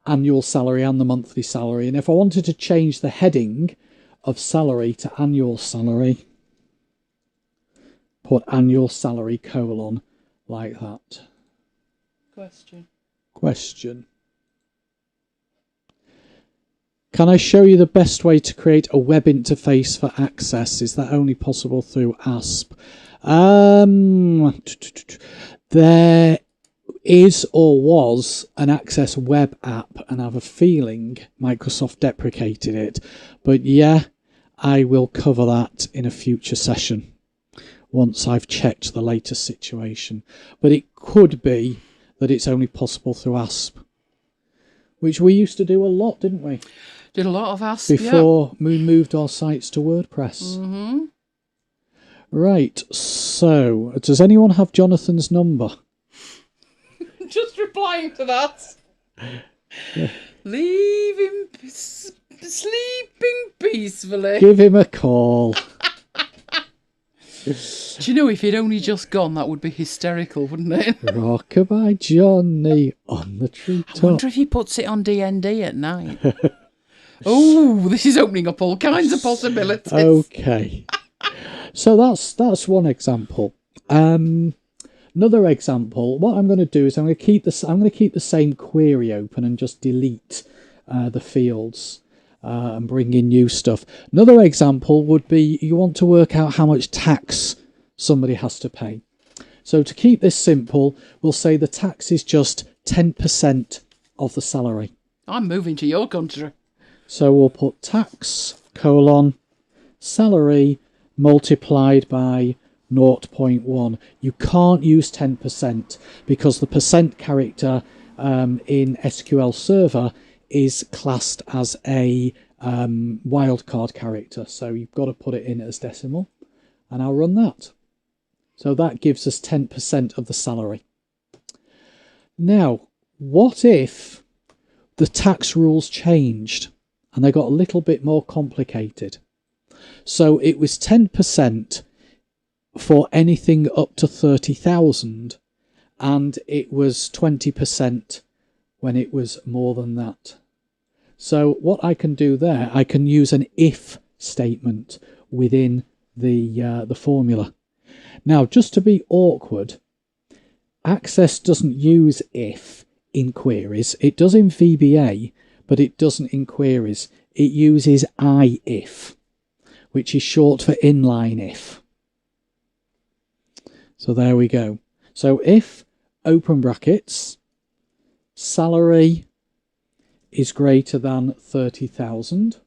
annual salary and the monthly salary. And if I wanted to change the heading of salary to annual salary, put annual salary : like that. Question. Can I show you the best way to create a web interface for Access? Is that only possible through ASP? There is or was an Access web app, and I have a feeling Microsoft deprecated it. But yeah, I will cover that in a future session once I've checked the latest situation. But it could be that it's only possible through ASP, which we used to do a lot, didn't we? Did a lot of ASP before we moved our sites to WordPress. Mm-hmm. Right, so does anyone have Jonathan's number? Just replying to that. Yeah. Leave him sleeping peacefully. Give him a call. Do you know, if he'd only just gone, that would be hysterical, wouldn't it? Rockabye Johnny on the treetop. I wonder if he puts it on D&D at night. Oh, this is opening up all kinds of possibilities. Okay. So that's one example. Another example, what I'm going to do is I'm going to keep the same query open and just delete the fields and bring in new stuff. Another example would be you want to work out how much tax somebody has to pay. So to keep this simple, we'll say the tax is just 10% of the salary. I'm moving to your country. So we'll put tax : salary multiplied by 0.1. You can't use 10% because the percent character in SQL Server is classed as a wildcard character. So you've got to put it in as decimal, and I'll run that. So that gives us 10% of the salary. Now, what if the tax rules changed and they got a little bit more complicated? So it was 10% for anything up to 30,000, and it was 20% when it was more than that. So what I can do there, I can use an if statement within the formula. Now, just to be awkward, Access doesn't use if in queries. It does in VBA, but it doesn't in queries. It uses if, which is short for inline if. So there we go. So if, open brackets, salary is greater than 30,000,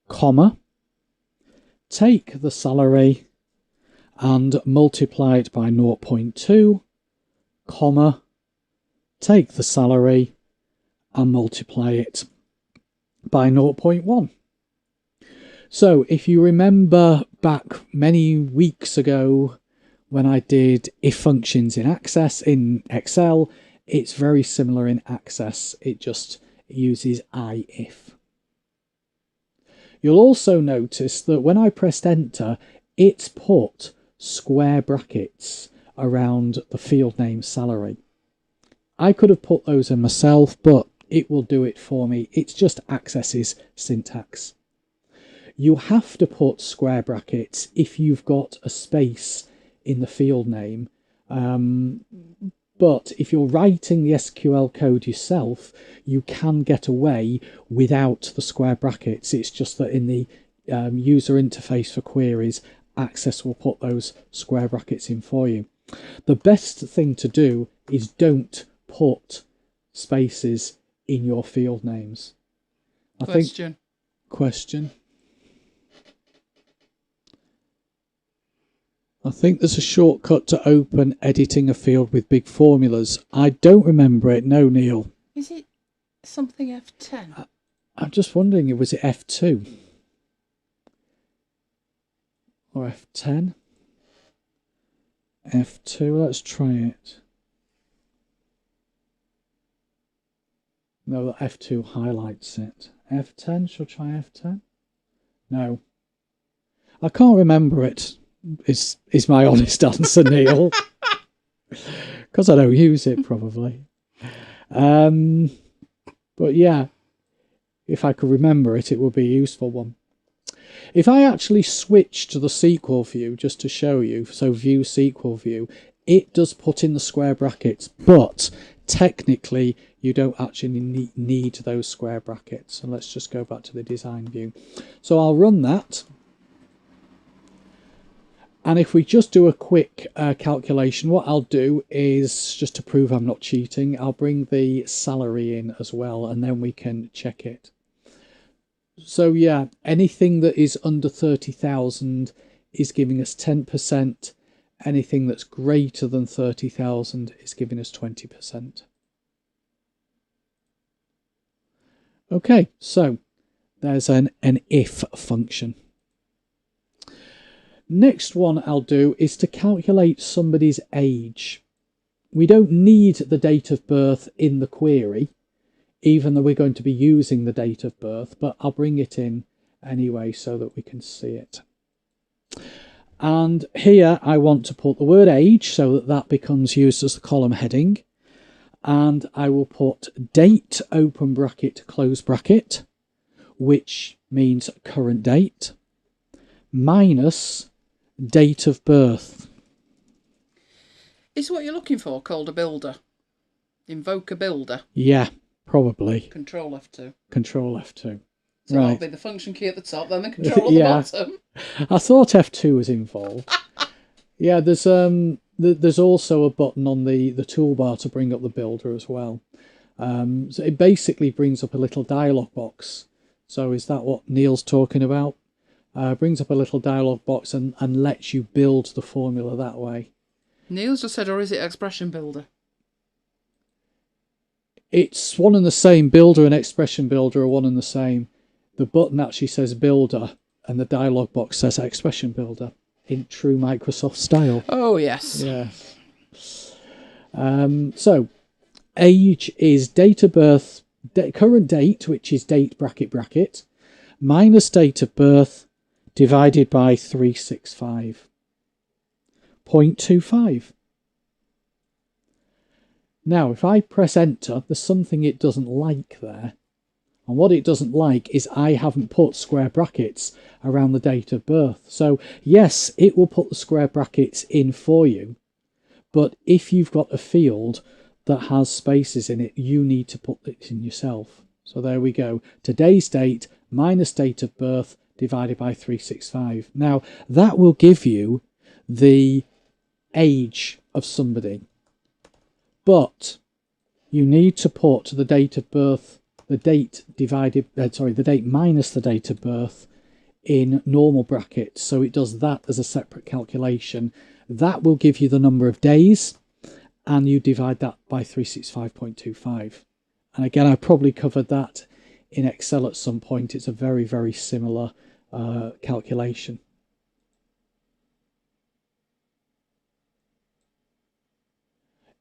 comma, take the salary and multiply it by 0.2, comma, take the salary and multiply it by 0.1. So if you remember back many weeks ago when I did if functions in Access in Excel, it's very similar in Access. It just uses if. You'll also notice that when I pressed enter, it's put square brackets around the field name salary. I could have put those in myself, but it will do it for me. It's just Access's syntax. You have to put square brackets if you've got a space in the field name. But if you're writing the SQL code yourself, you can get away without the square brackets. It's just that in the user interface for queries, Access will put those square brackets in for you. The best thing to do is don't put spaces in your field names. Question. I think there's a shortcut to open editing a field with big formulas. I don't remember it. No, Neil. Is it something F10? I'm just wondering, was it F2? Or F10? F2, let's try it. No, F2 highlights it. F10, shall I try F10? No. I can't remember it, is my honest answer, Neil. Because I don't use it, probably. But yeah, if I could remember it, it would be a useful one. If I actually switch to the sequel view, just to show you, so view sequel view, it does put in the square brackets, but technically you don't actually need those square brackets. So let's just go back to the design view. So I'll run that. And if we just do a quick calculation, what I'll do is, just to prove I'm not cheating, I'll bring the salary in as well, and then we can check it. So yeah, anything that is under 30,000 is giving us 10%. Anything that's greater than 30,000 is giving us 20%. Okay, so there's an if function. Next one I'll do is to calculate somebody's age. We don't need the date of birth in the query, even though we're going to be using the date of birth, but I'll bring it in anyway so that we can see it. And here I want to put the word age so that that becomes used as the column heading. And I will put date, open bracket, close bracket, which means current date, minus date of birth. Is what you're looking for called a builder? Invoke a builder? Yeah, probably. Control F2. Control F2. So right. that'll be the function key at the top, then the control at the bottom. I thought F2 was involved. Yeah, there's also a button on the toolbar to bring up the builder as well. So it basically brings up a little dialog box. So is that what Neil's talking about? Brings up a little dialog box and lets you build the formula that way. Neil's just said, or is it expression builder? It's one and the same. Builder and expression builder are one and the same. The button actually says builder and the dialog box says expression builder in true Microsoft style. Oh, yes. Yeah. So age is date of birth, current date, which is date bracket bracket, minus date of birth divided by 365.25. Now, if I press enter, there's something it doesn't like there. And what it doesn't like is I haven't put square brackets around the date of birth. So yes, it will put the square brackets in for you. But if you've got a field that has spaces in it, you need to put it in yourself. So there we go. Today's date minus date of birth divided by 365. Now, that will give you the age of somebody. But you need to put the date of birth, the date minus the date of birth in normal brackets. So it does that as a separate calculation. That will give you the number of days, and you divide that by 365.25. And again, I probably covered that in Excel at some point. It's a very, very similar calculation.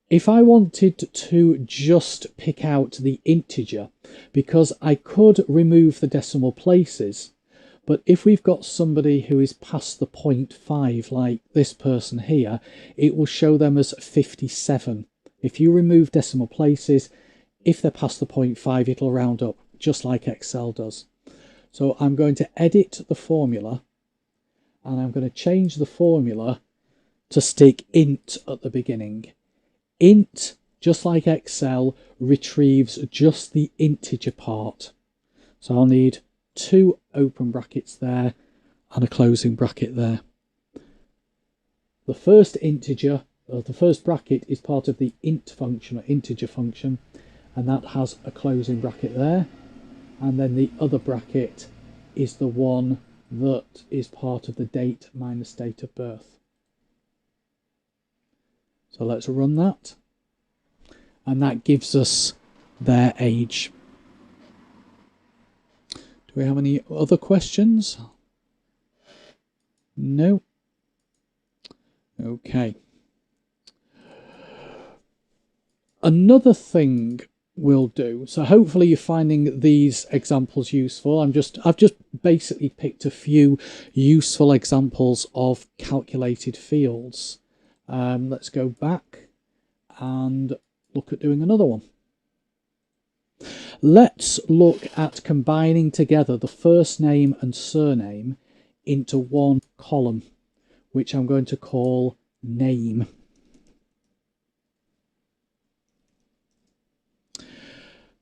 If I wanted to just pick out the integer, because I could remove the decimal places, but if we've got somebody who is past the 0.5, like this person here, it will show them as 57. If you remove decimal places, if they're past the 0.5, it'll round up, just like Excel does. So I'm going to edit the formula, and I'm going to change the formula to stick int at the beginning. Int, just like Excel, retrieves just the integer part. So I'll need two open brackets there and a closing bracket there. The first integer, or the first bracket, is part of the int function or integer function, and that has a closing bracket there. And then the other bracket is the one that is part of the date minus date of birth. So let's run that. And that gives us their age. Do we have any other questions? No. Okay. Another thing will do. So hopefully you're finding these examples useful. I've just basically picked a few useful examples of calculated fields. Let's go back and look at doing another one. Let's look at combining together the first name and surname into one column, which I'm going to call name.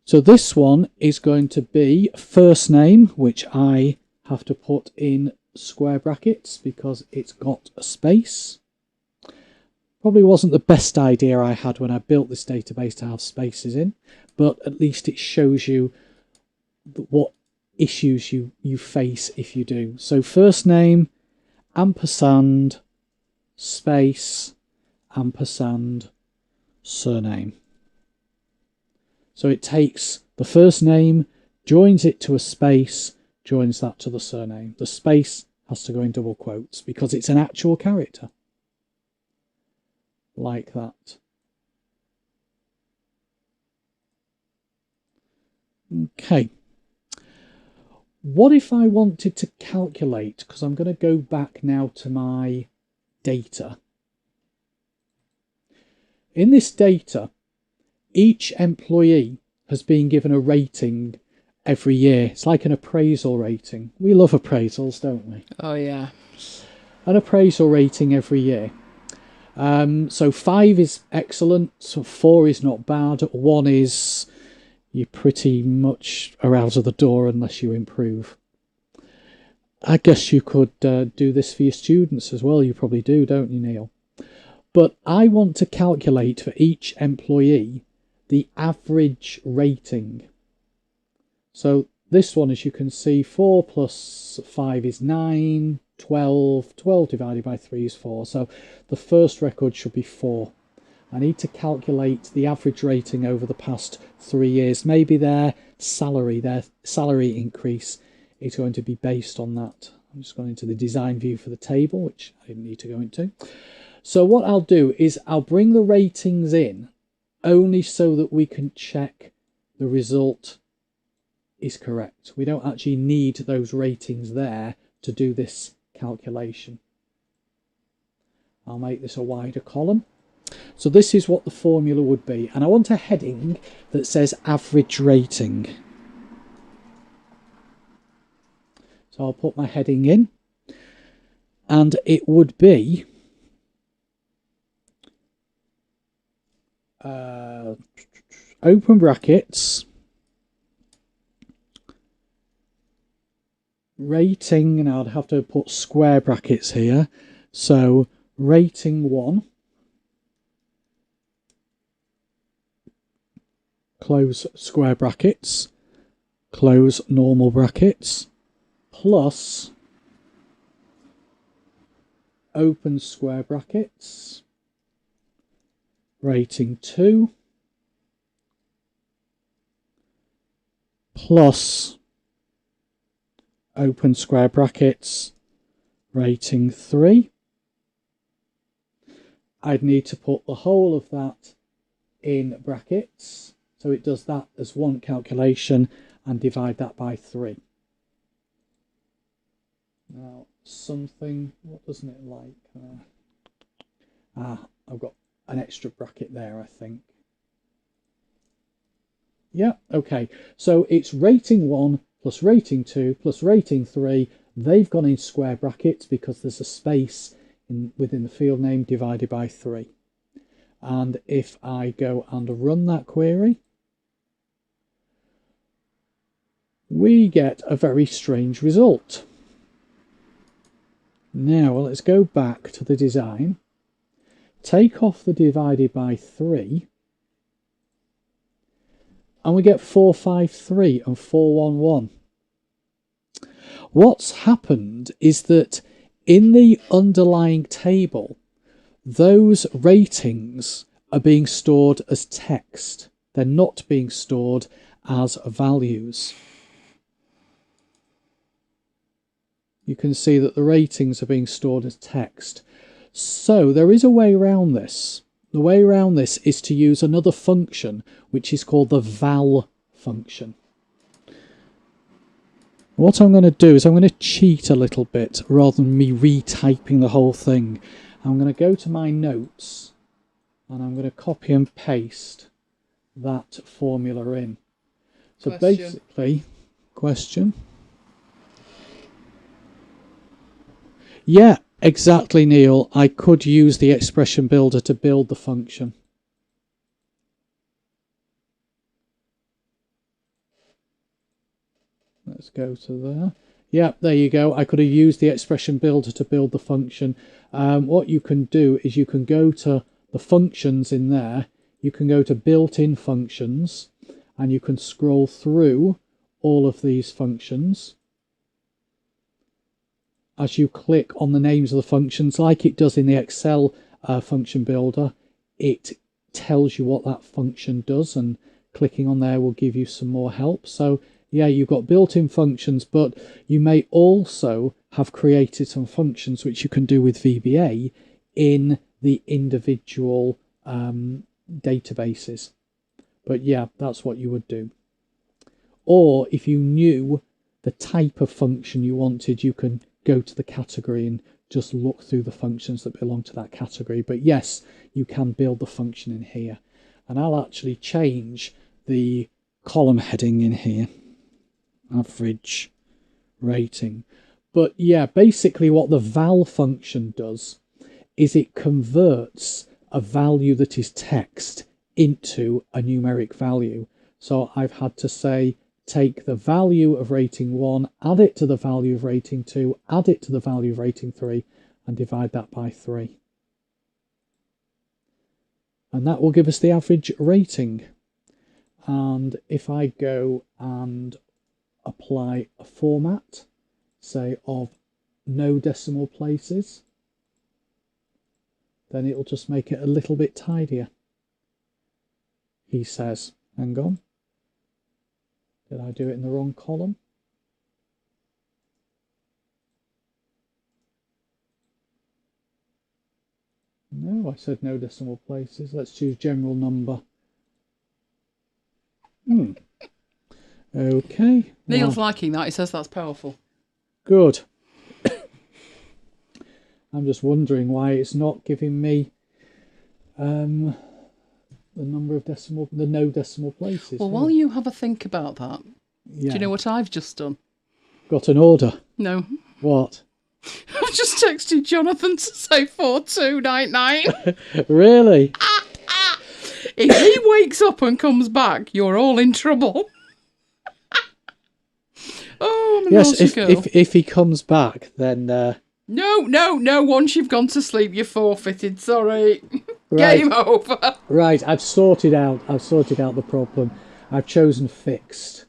So this one is going to be first name, which I have to put in square brackets because it's got a space. Probably wasn't the best idea I had when I built this database to have spaces in, but at least it shows you what issues you face if you do. So first name, ampersand, space, ampersand, surname. So it takes the first name, joins it to a space, joins that to the surname. The space has to go in double quotes because it's an actual character. Like that. Okay. What if I wanted to calculate, because I'm going to go back now to my data. In this data, each employee has been given a rating every year. It's like an appraisal rating. We love appraisals, don't we? Oh, yeah. An appraisal rating every year. So 5 is excellent, so 4 is not bad, 1 is you pretty much are out of the door unless you improve. I guess you could do this for your students as well. You probably do, don't you, Neil? But I want to calculate for each employee the average rating. So this one, as you can see, 4 plus 5 is 9, 12, 12 divided by 3 is 4. So the first record should be 4. I need to calculate the average rating over the past 3 years. Maybe their salary increase is going to be based on that. I'm just going into the design view for the table, which I didn't need to go into. So what I'll do is I'll bring the ratings in only so that we can check the result is correct. We don't actually need those ratings there to do this calculation. I'll make this a wider column. So this is what the formula would be. And I want a heading that says average rating. So I'll put my heading in. And it would be open brackets, rating, and I'd have to put square brackets here. So rating 1, close square brackets, close normal brackets, plus open square brackets, rating 2, plus open square brackets, rating 3. I'd need to put the whole of that in brackets, so it does that as one calculation, and divide that by 3. Now something, what doesn't it like? I've got an extra bracket there, I think. Yeah, okay. So it's rating 1 plus rating 2 plus rating 3. They've gone in square brackets because there's a space within the field name, divided by 3. And if I go and run that query, we get a very strange result. Now let's go back to the design, take off the divided by 3, and we get 453 and 411. What's happened is that in the underlying table, those ratings are being stored as text. They're not being stored as values. You can see that the ratings are being stored as text. So there is a way around this. the way around this is to use another function, which is called the val function. What I'm going to do is I'm going to cheat a little bit rather than me retyping the whole thing. I'm going to go to my notes and I'm going to copy and paste that formula in. So basically, question. Yeah, exactly, Neil. I could use the expression builder to build the function. Let's go to there. Yeah, there you go. I could have used the expression builder to build the function. What you can do is you can go to the functions in there. You can go to built-in functions and you can scroll through all of these functions. As you click on the names of the functions, like it does in the Excel function builder, it tells you what that function does, and clicking on there will give you some more help. So yeah, you've got built-in functions, but you may also have created some functions which you can do with VBA in the individual databases. But yeah, that's what you would do. Or if you knew the type of function you wanted, you can go to the category and just look through the functions that belong to that category. But yes, you can build the function in here. And I'll actually change the column heading in here. Average rating. But yeah, basically what the val function does is it converts a value that is text into a numeric value. So I've had to say, take the value of rating 1, add it to the value of rating 2, add it to the value of rating 3, and divide that by 3. And that will give us the average rating. And if I go and apply a format, say of no decimal places, then it'll just make it a little bit tidier. He says, hang on, did I do it in the wrong column? No, I said no decimal places. Let's choose general number. Okay. Neil's liking that. He says that's powerful. Good. I'm just wondering why it's not giving me the number of the no decimal places. Well, while you have a think about that, yeah. Do you know what I've just done? Got an order? No. What? I've just texted Jonathan to say 4299. Really? If he wakes up and comes back, you're all in trouble. Oh, I'm a yes, naughty girl. if he comes back, then... No. Once you've gone to sleep, you're forfeited. Sorry. Right. Game over. Right, I've sorted out the problem. I've chosen fixed,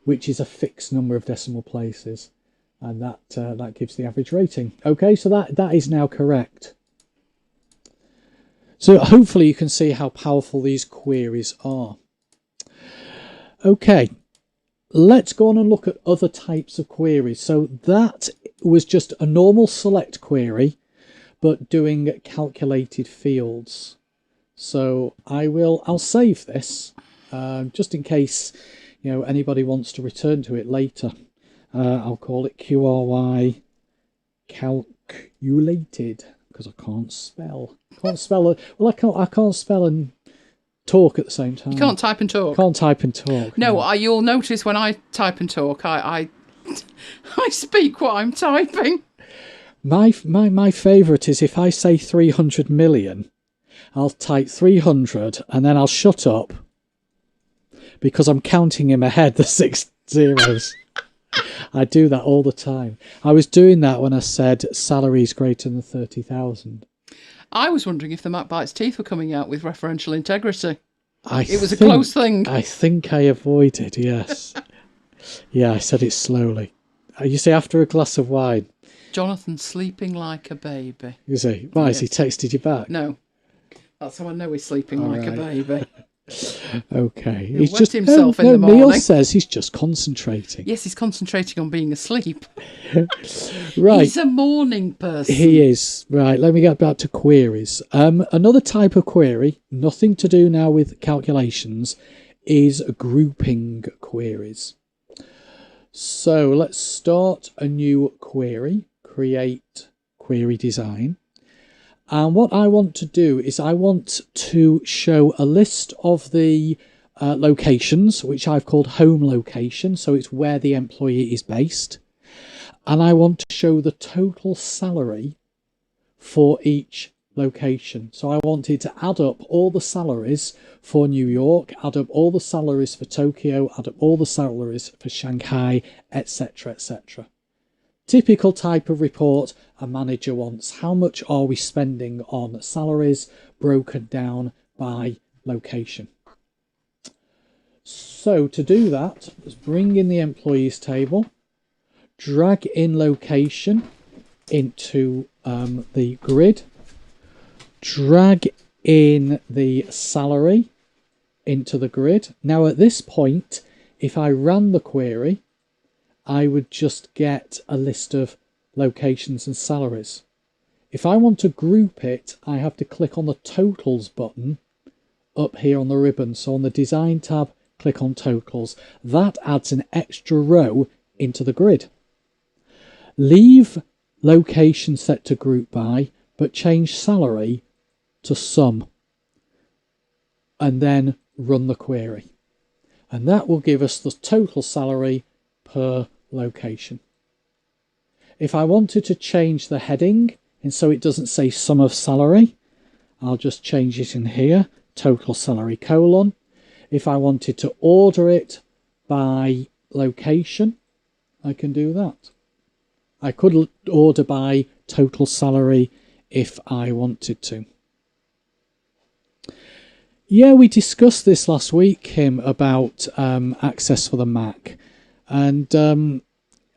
which is a fixed number of decimal places. And that gives the average rating. Okay, so that is now correct. So hopefully you can see how powerful these queries are. Okay, let's go on and look at other types of queries. So that was just a normal select query, but doing calculated fields. So I'll save this just in case anybody wants to return to it later. I'll call it QRY calculated because I can't spell. I can't spell and talk at the same time. You can't type and talk. Can't type and talk. No, you'll notice when I type and talk, I speak what I'm typing. My favourite is if I say 300 million, I'll type 300 and then I'll shut up because I'm counting in my head the 6 zeros. I do that all the time. I was doing that when I said salaries greater than 30,000. I was wondering if the MacBites teeth were coming out with referential integrity. It was a think, close thing. I think I avoided, yes. Yeah, I said it slowly. You say after a glass of wine. Jonathan's sleeping like a baby. You see? Why, has he texted you back? No. That's how I know he's sleeping like a baby. Okay. He'll wet himself in the Neil morning. says he's just concentrating. Yes, he's concentrating on being asleep. Right. He's a morning person. He is. Right, let me get back to queries. Another type of query, nothing to do now with calculations, is grouping queries. So let's start a new query, create query design. And what I want to do is I want to show a list of the locations, which I've called home location. So it's where the employee is based. And I want to show the total salary for each location. So I wanted to add up all the salaries for New York, add up all the salaries for Tokyo, add up all the salaries for Shanghai, etc., etc. Typical type of report a manager wants. How much are we spending on salaries broken down by location? So to do that, let's bring in the employees table, drag in location into the grid, drag in the salary into the grid. Now at this point, if I ran the query, I would just get a list of locations and salaries. If I want to group it, I have to click on the totals button up here on the ribbon. So on the design tab, click on totals. That adds an extra row into the grid. Leave location set to group by, but change salary to sum. And then run the query. And that will give us the total salary per location. If I wanted to change the heading, and so it doesn't say sum of salary, I'll just change it in here, total salary colon. If I wanted to order it by location, I can do that. I could order by total salary if I wanted to. Yeah, we discussed this last week, Kim, about access for the Mac. And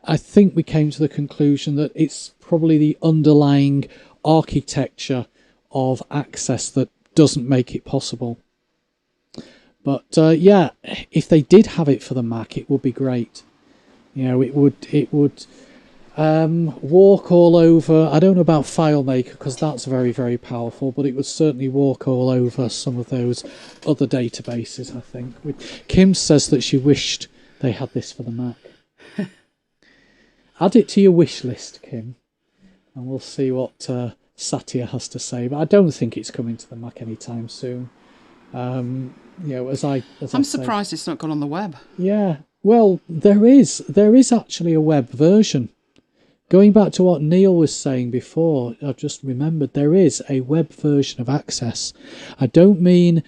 I think we came to the conclusion that it's probably the underlying architecture of access that doesn't make it possible. But yeah, if they did have it for the Mac, it would be great. You know, it would walk all over. I don't know about FileMaker because that's very, very powerful, but it would certainly walk all over some of those other databases, I think. Kim says that she wished they had this for the Mac. Add it to your wish list, Kim, and we'll see what Satya has to say. But I don't think it's coming to the Mac anytime soon. You know, I'm surprised it's not gone on the web. Yeah, well, there is actually a web version. Going back to what Neil was saying before, I've just remembered there is a web version of Access. I don't mean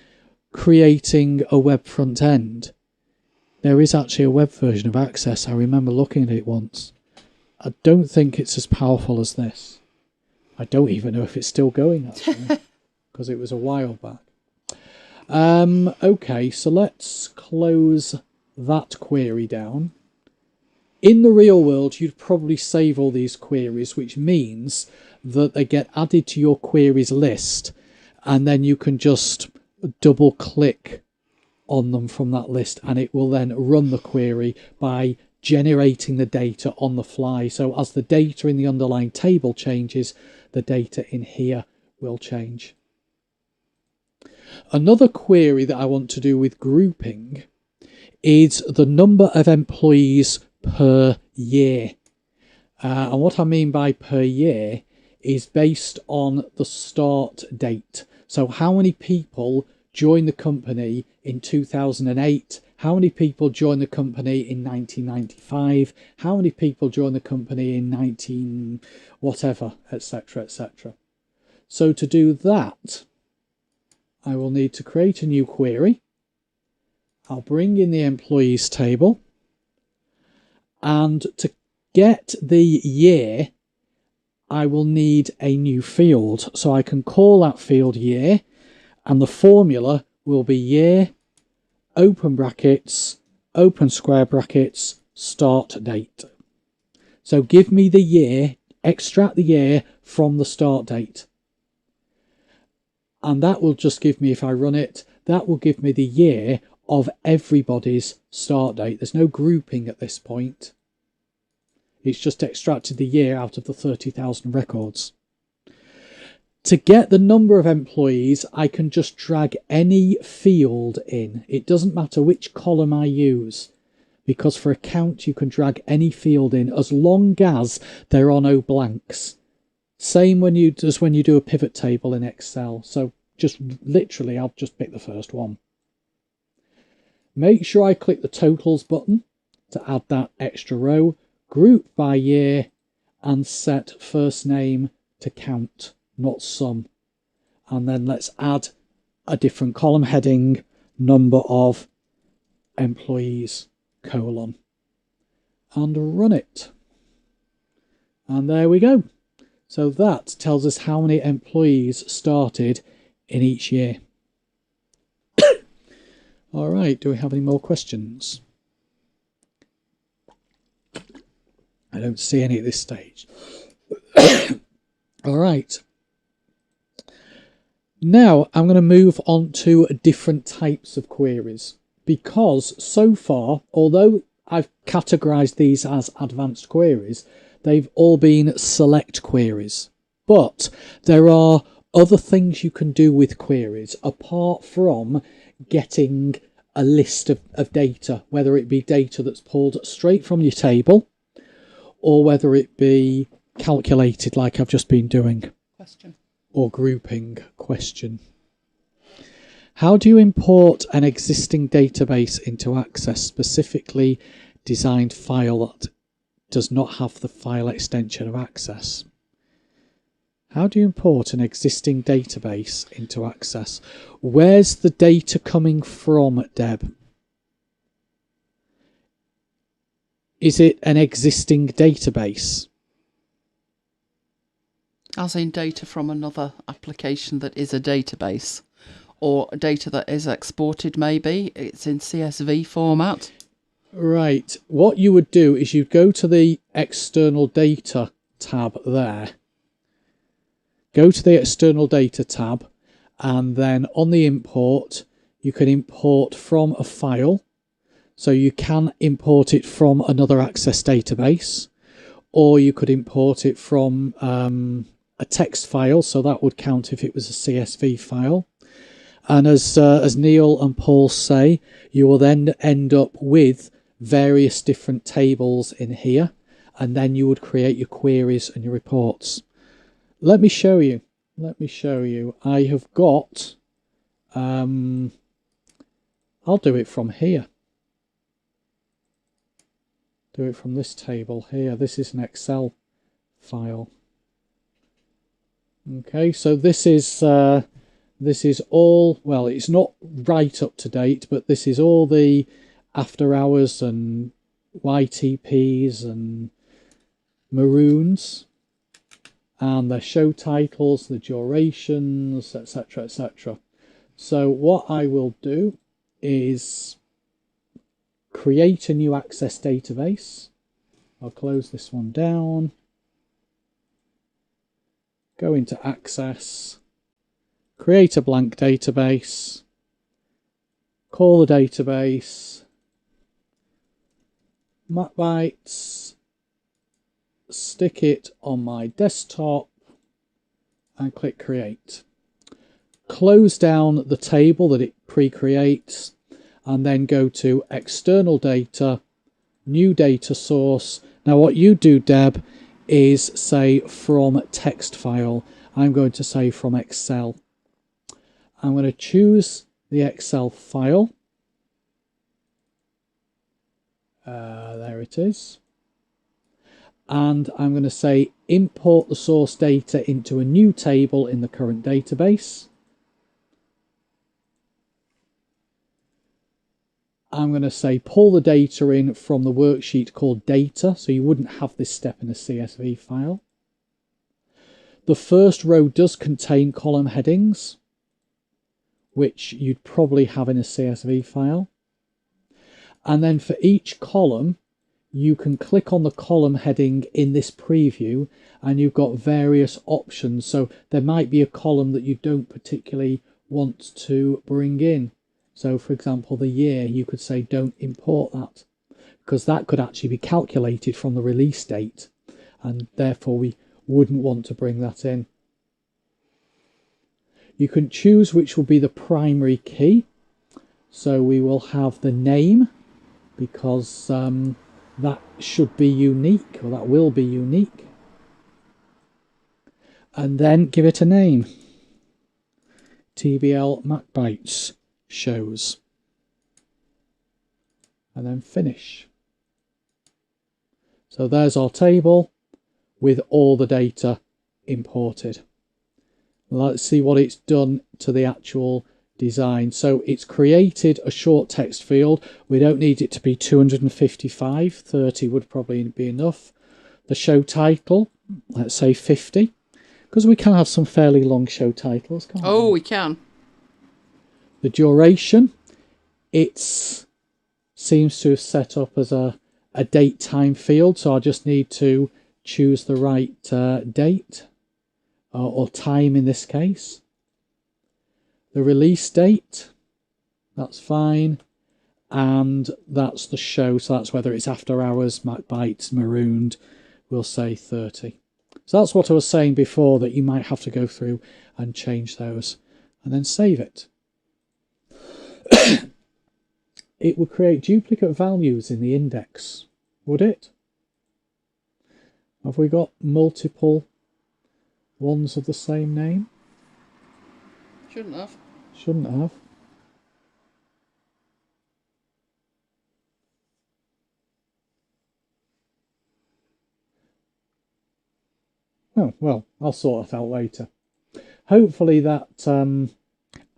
creating a web front end. There is actually a web version of Access. I remember looking at it once. I don't think it's as powerful as this. I don't even know if it's still going, actually, because it was a while back. Okay, so let's close that query down. In the real world, you'd probably save all these queries, which means that they get added to your queries list, and then you can just double click on them from that list, and it will then run the query by generating the data on the fly. So as the data in the underlying table changes, the data in here will change. Another query that I want to do with grouping is the number of employees per year. And what I mean by per year is based on the start date. So how many people joined the company in 2008? How many people joined the company in 1995? How many people joined the company in 19 whatever, etc., etc. So to do that, I will need to create a new query. I'll bring in the employees table, and to get the year, I will need a new field. So I can call that field year, and the formula will be year, open brackets, open square brackets, start date. So give me the year, extract the year from the start date. And that will just give me, if I run it, that will give me the year of everybody's start date. There's no grouping at this point. It's just extracted the year out of the 30,000 records. To get the number of employees, I can just drag any field in. It doesn't matter which column I use, because for a count you can drag any field in as long as there are no blanks. Same as when you do a pivot table in Excel. So just literally, I'll just pick the first one. Make sure I click the totals button to add that extra row, group by year, and set first name to count, not sum. And then let's add a different column heading, number of employees, colon, and run it. And there we go. So that tells us how many employees started in each year. All right, do we have any more questions? I don't see any at this stage. All right. Now I'm going to move on to different types of queries, because so far, although I've categorized these as advanced queries, they've all been select queries. But there are other things you can do with queries apart from getting a list of data, whether it be data that's pulled straight from your table or whether it be calculated like I've just been doing. Question. Or grouping. Question. How do you import an existing database into Access, specifically designed file that does not have the file extension of Access? How do you import an existing database into Access? Where's the data coming from, Deb? Is it an existing database? As in data from another application that is a database, or data that is exported, maybe it's in CSV format. Right. What you would do is you'd go to the external data tab there. Go to the external data tab, and then on the import, you can import from a file. So you can import it from another Access database, or you could import it from a text file. So that would count if it was a CSV file. And as Neil and Paul say, you will then end up with various different tables in here, and then you would create your queries and your reports. Let me show you. I have got, I'll do it from here. Do it from this table here. This is an Excel file. Okay, so this is all, well, it's not right up to date, but this is all the after hours and YTPs and maroons, and the show titles, the durations, etc., etc. So what I will do is create a new Access database. I'll close this one down, go into Access, create a blank database, call the database MacBites, stick it on my desktop and click create. Close down the table that it pre-creates and then go to external data, new data source. Now what you do, Deb, is say from text file. I'm going to say from Excel. I'm going to choose the Excel file. There it is. And I'm going to say import the source data into a new table in the current database. I'm going to say pull the data in from the worksheet called data, so you wouldn't have this step in a CSV file. The first row does contain column headings, which you'd probably have in a CSV file. And then for each column, you can click on the column heading in this preview and you've got various options. So there might be a column that you don't particularly want to bring in. So for example, the year, you could say don't import that, because that could actually be calculated from the release date, and therefore we wouldn't want to bring that in. You can choose which will be the primary key. So we will have the name, because that should be unique, or that will be unique. And then give it a name. TBL MacBites shows. And then finish. So there's our table with all the data imported. Let's see what it's done to the actual design. So it's created a short text field. We don't need it to be 255, 30 would probably be enough. The show title, let's say 50, because we can have some fairly long show titles, can't we? Oh, we can. The duration, it seems to have set up as a date time field, so I just need to choose the right date or time in this case. The release date, that's fine, and that's the show, so that's whether it's after hours, MacBites, marooned, we'll say 30. So that's what I was saying before, that you might have to go through and change those and then save it. It would create duplicate values in the index, would it? Have we got multiple ones of the same name? Shouldn't have. Shouldn't have. Oh, well, I'll sort it out later. Hopefully that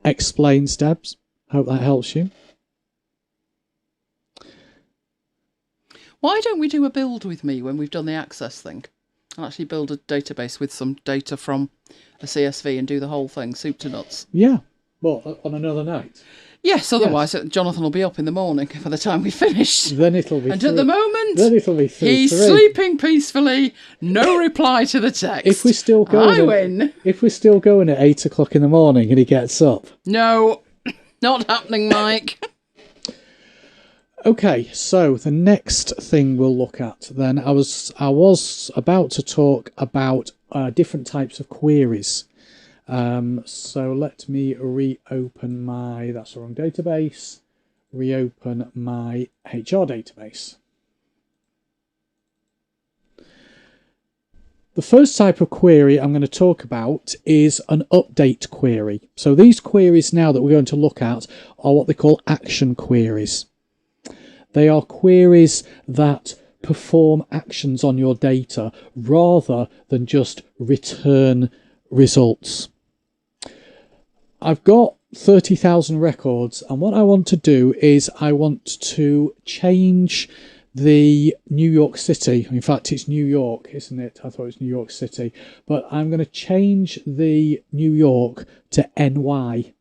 explains, Debs. Hope that helps you. Why don't we do a build with me when we've done the access thing? And actually build a database with some data from a CSV and do the whole thing, soup to nuts. Yeah. Well, on another night? Yes, otherwise Jonathan will be up in the morning by the time we finish. Then it'll be And at the moment, then it'll be he's sleeping peacefully, no reply to the text. If we're still going, I win. If we're still going at 8 o'clock in the morning and he gets up. No, not happening, Mike. Okay, so the next thing we'll look at then, I was about to talk about different types of queries. So let me reopen my, that's the wrong database, reopen my HR database. The first type of query I'm going to talk about is an update query. So these queries now that we're going to look at are what they call action queries. They are queries that perform actions on your data rather than just return results. I've got 30,000 records, and what I want to do is I want to change the New York City. In fact, it's New York, isn't it? I thought it was New York City. But I'm going to change the New York to NY.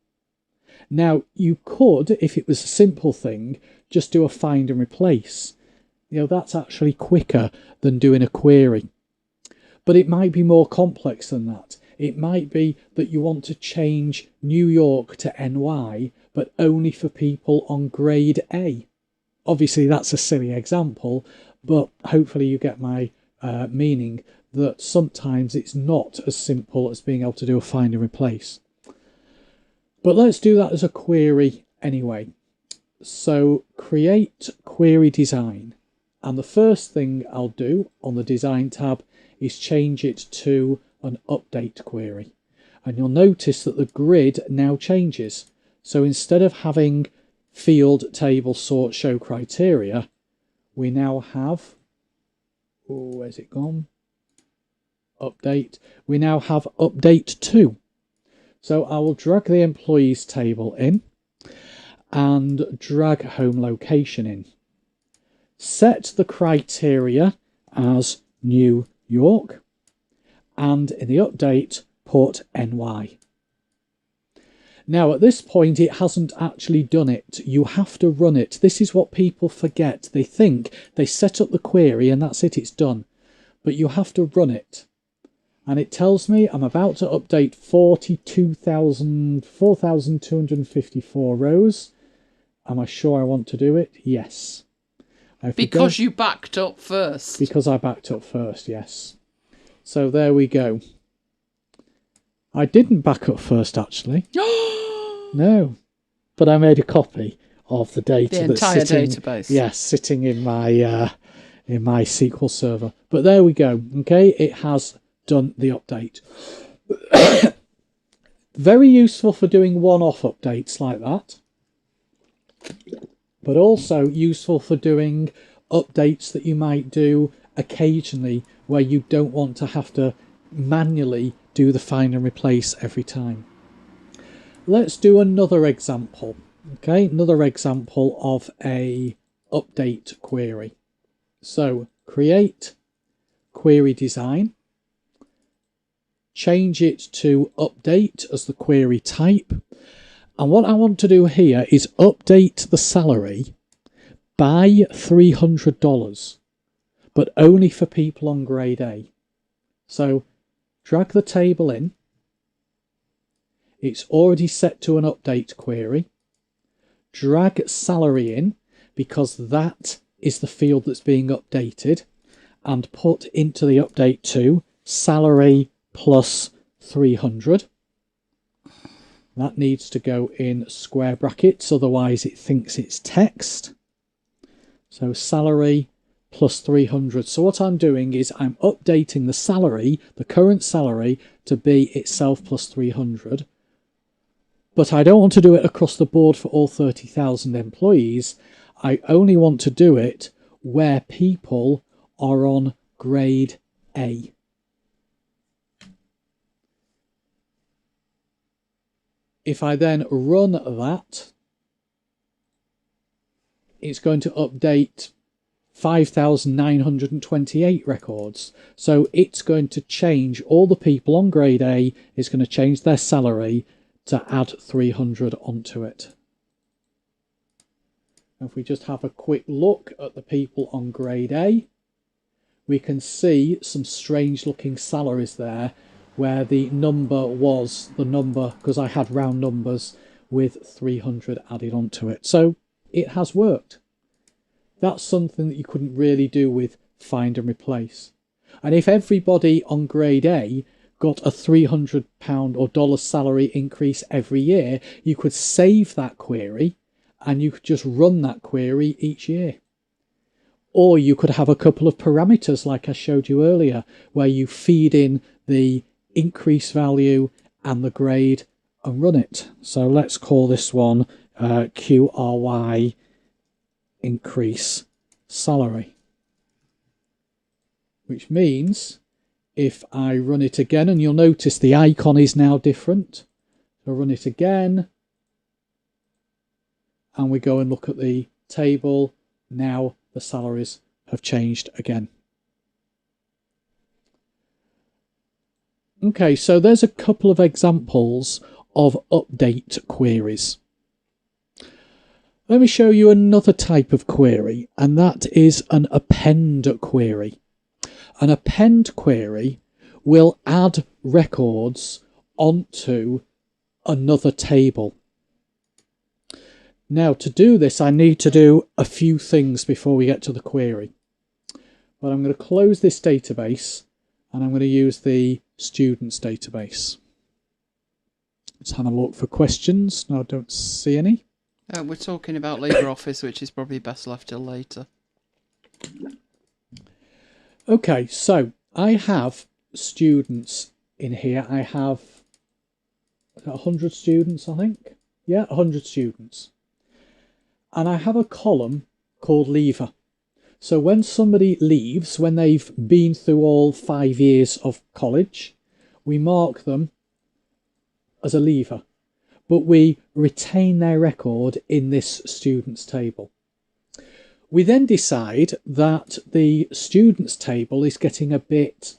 Now, you could, if it was a simple thing, just do a find and replace. You know, that's actually quicker than doing a query. But it might be more complex than that. It might be that you want to change New York to NY, but only for people on grade A. Obviously, that's a silly example, but hopefully you get my meaning, that sometimes it's not as simple as being able to do a find and replace. But let's do that as a query anyway. So create query design. And the first thing I'll do on the design tab is change it to an update query. And you'll notice that the grid now changes. So instead of having field, table, sort, show criteria, we now have, oh, where's it gone? Update. We now have update to. So I will drag the employees table in and drag home location in. Set the criteria as New York, and in the update, put NY. Now at this point it hasn't actually done it. You have to run it. This is what people forget. They think they set up the query and that's it, it's done. But you have to run it. And it tells me I'm about to update 4,254 rows. Am I sure I want to do it? Yes. Because you backed up first. Because I backed up first, yes. So there we go. I didn't back up first, actually. No. But I made a copy of the data. The entire database. Yes, sitting in my SQL server. But there we go. Okay, it has done the update. Very useful for doing one-off updates like that. But also useful for doing updates that you might do occasionally where you don't want to have to manually do the find and replace every time. Let's do another example. Okay, another example of a update query. So create query design, change it to update as the query type. And what I want to do here is update the salary by $300, but only for people on grade A. So drag the table in. It's already set to an update query. Drag salary in because that is the field that's being updated, and put into the update to salary plus 300. That needs to go in square brackets, otherwise it thinks it's text. So salary plus 300. So what I'm doing is I'm updating the salary, the current salary, to be itself plus 300. But I don't want to do it across the board for all 30,000 employees. I only want to do it where people are on grade A. If I then run that, it's going to update 5,928 records. So it's going to change all the people on grade A, it's going to change their salary to add 300 onto it. If we just have a quick look at the people on grade A, we can see some strange looking salaries there, where the number was the number, because I had round numbers with 300 added onto it. So it has worked. That's something that you couldn't really do with find and replace. And if everybody on grade A got a £300 or dollar salary increase every year, you could save that query and you could just run that query each year. Or you could have a couple of parameters like I showed you earlier, where you feed in the increase value and the grade and run it. So let's call this one QRY increase salary, which means if I run it again, and you'll notice the icon is now different. So run it again and we go and look at the table. Now the salaries have changed again. Okay, so there's a couple of examples of update queries. Let me show you another type of query, and that is an append query. An append query will add records onto another table. Now, to do this, I need to do a few things before we get to the query. But I'm going to close this database and I'm going to use the students database. Let's have a look for questions. No, I don't see any. We're talking about LibreOffice, which is probably best left till later. Okay, so I have students in here. I have 100 students, I think. Yeah, 100 students. And I have a column called leaver. So when somebody leaves, when they've been through all 5 years of college, we mark them as a leaver, but we retain their record in this students table. We then decide that the students table is getting a bit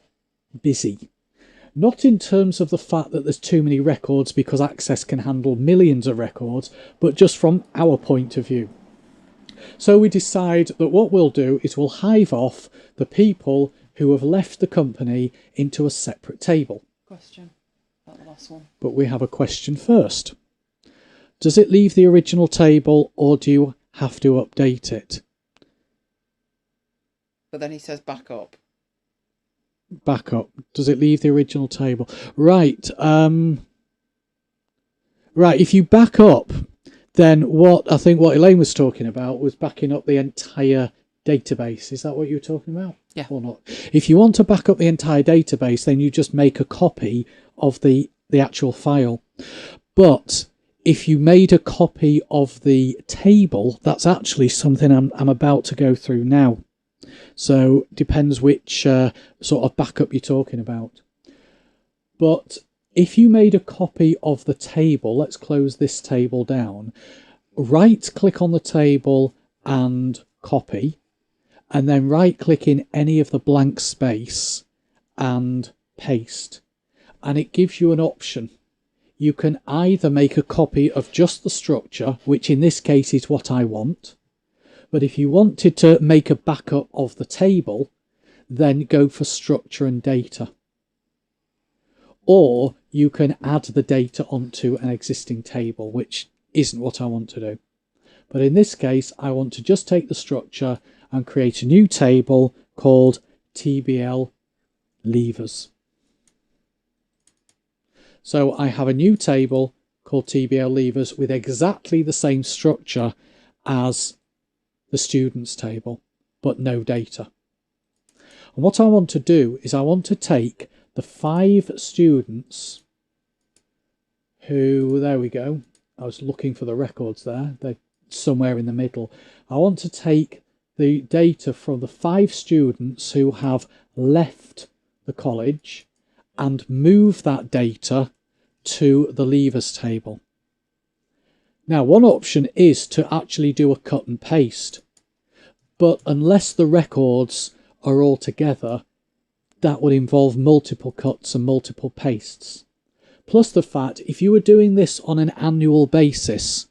busy. Not in terms of the fact that there's too many records, because Access can handle millions of records, but just from our point of view. So we decide that what we'll do is we'll hive off the people who have left the company into a separate table. Question about the last one. But we have a question first. Does it leave the original table or do you have to update it? But then he says back up. Back up. Does it leave the original table? Right. Right. If you back up, then what Elaine was talking about was backing up the entire database. Is that what you were talking about? Yeah. Or not? If you want to back up the entire database, then you just make a copy of the actual file. But if you made a copy of the table, that's actually something I'm about to go through now. So depends which sort of backup you're talking about. But if you made a copy of the table, let's close this table down, right click on the table and copy, and then right click in any of the blank space and paste. And it gives you an option. You can either make a copy of just the structure, which in this case is what I want. But if you wanted to make a backup of the table, then go for structure and data. Or you can add the data onto an existing table, which isn't what I want to do. But in this case, I want to just take the structure and create a new table called TBL levers. So I have a new table called TBL levers with exactly the same structure as the students table, but no data. And what I want to do is I want to take the 5 students who, there we go, I was looking for the records there, they're somewhere in the middle. I want to take the data from the 5 students who have left the college and move that data to the levers table. Now, one option is to actually do a cut and paste, but unless the records are all together, that would involve multiple cuts and multiple pastes. Plus the fact, if you were doing this on an annual basis,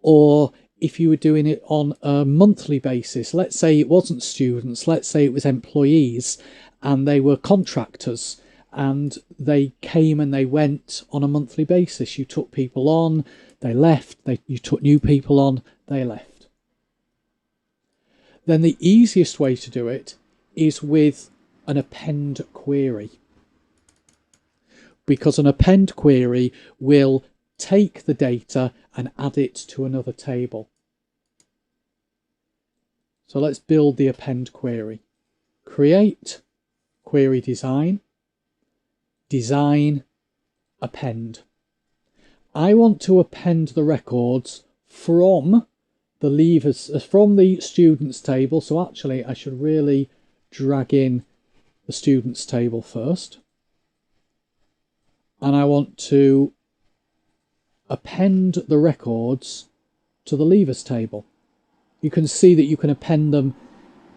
or if you were doing it on a monthly basis, let's say it wasn't students, let's say it was employees, and they were contractors, and they came and they went on a monthly basis. You took people on, they left, you took new people on, they left. Then the easiest way to do it is with an append query, because an append query will take the data and add it to another table. So let's build the append query. Create, query design, design, append. I want to append the records from the levers, from the students table. So actually I should really drag in the students table first. And I want to append the records to the levers table. You can see that you can append them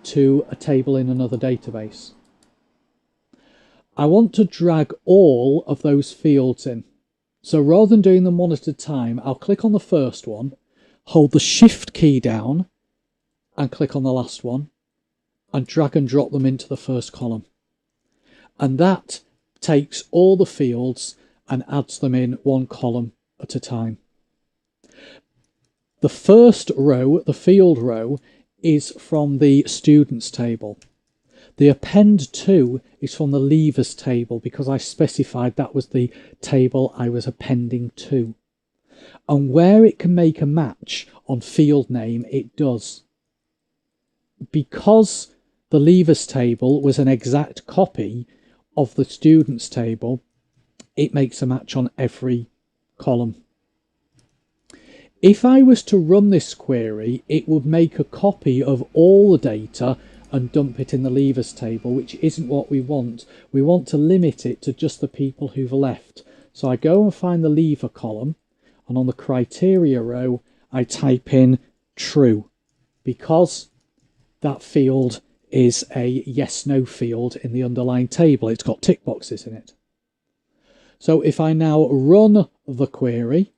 to a table in another database. I want to drag all of those fields in. So rather than doing them one at a time, I'll click on the first one, hold the Shift key down and click on the last one and drag and drop them into the first column. And that takes all the fields and adds them in one column at a time. The first row, the field row, is from the students table. The append to is from the levers table because I specified that was the table I was appending to. And where it can make a match on field name, it does. Because the levers table was an exact copy of the students table, it makes a match on every column. If I was to run this query, it would make a copy of all the data and dump it in the levers table, which isn't what we want. We want to limit it to just the people who've left. So I go and find the lever column, and on the criteria row, I type in true, because that field is a yes/no field in the underlying table. It's got tick boxes in it. So if I now run the query,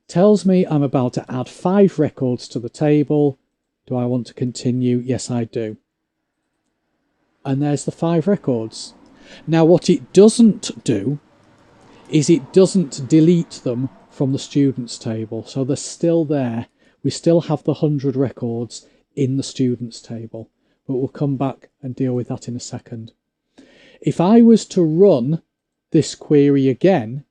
tells me I'm about to add 5 records to the table. Do I want to continue? Yes, I do. And there's the 5 records. Now what it doesn't do is it doesn't delete them from the students table. So they're still there. We still have the 100 records in the students table, but we'll come back and deal with that in a second. If I was to run this query again,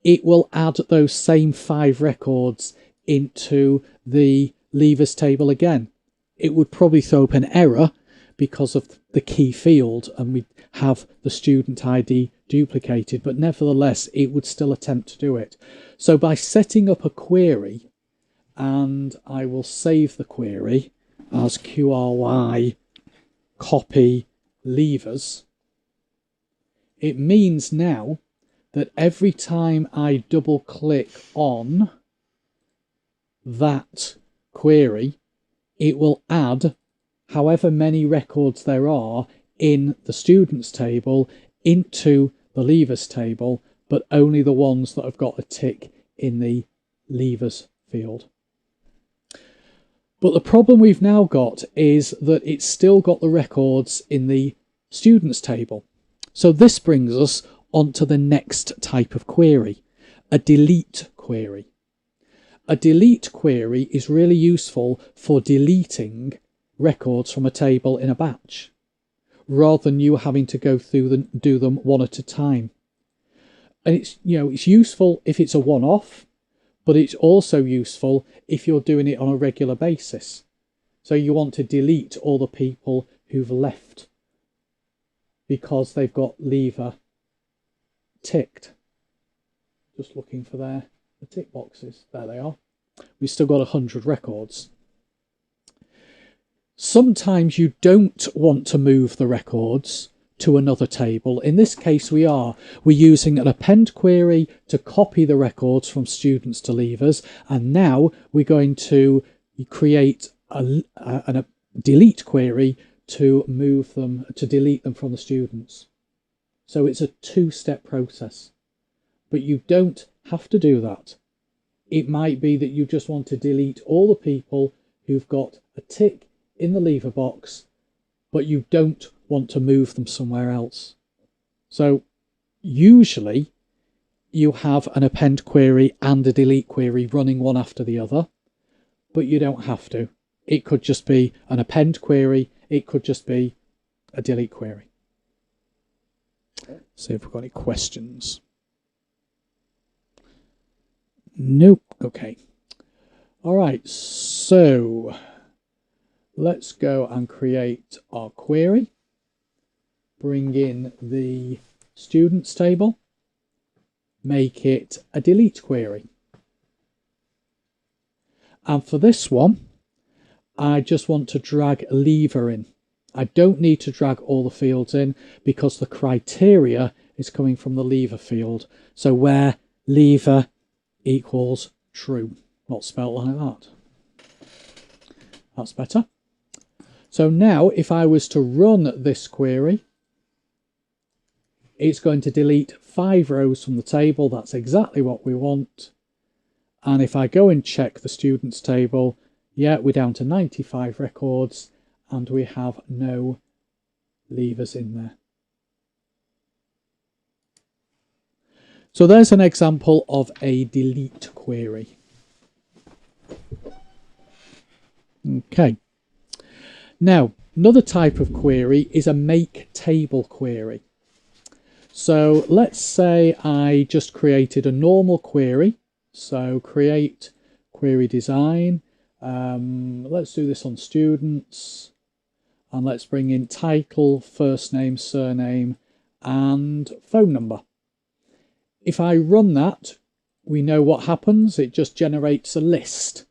it will add those same 5 records into the leavers table again. It would probably throw up an error because of the key field, and we have the student ID duplicated, but nevertheless it would still attempt to do it. So by setting up a query, and I will save the query as QRY copy leavers, it means now that every time I double click on that query, it will add however many records there are in the students table into the leavers table, but only the ones that have got a tick in the leavers field. But the problem we've now got is that it's still got the records in the students table. So this brings us onto the next type of query, a delete query. A delete query is really useful for deleting records from a table in a batch, rather than you having to go through them, do them one at a time. And it's useful if it's a one-off, but it's also useful if you're doing it on a regular basis. So you want to delete all the people who've left because they've got leaver ticked. Just looking for the tick boxes. There they are. We've still got 100 records. Sometimes you don't want to move the records to another table. In this case we're using an append query to copy the records from students to leavers, and now we're going to create a delete query to move them, to delete them from the students. So it's a two-step process, but you don't have to do that. It might be that you just want to delete all the people who've got a tick in the leaver box, but you don't want to move them somewhere else. So usually you have an append query and a delete query running one after the other, but you don't have to. It could just be an append query, it could just be a delete query. See if we've got any questions. Nope. Okay. All right, so let's go and create our query. Bring in the students table. Make it a delete query. And for this one, I just want to drag a leaver in. I don't need to drag all the fields in because the criteria is coming from the leaver field. So where leaver equals true, not spelt like that. That's better. So now if I was to run this query, it's going to delete 5 rows from the table. That's exactly what we want. And if I go and check the students table, yeah, we're down to 95 records and we have no leavers in there. So there's an example of a delete query. Okay. Now, another type of query is a make table query. So let's say I just created a normal query. So create query design. Let's do this on students. And let's bring in title, first name, surname, and phone number. If I run that, we know what happens. It just generates a list.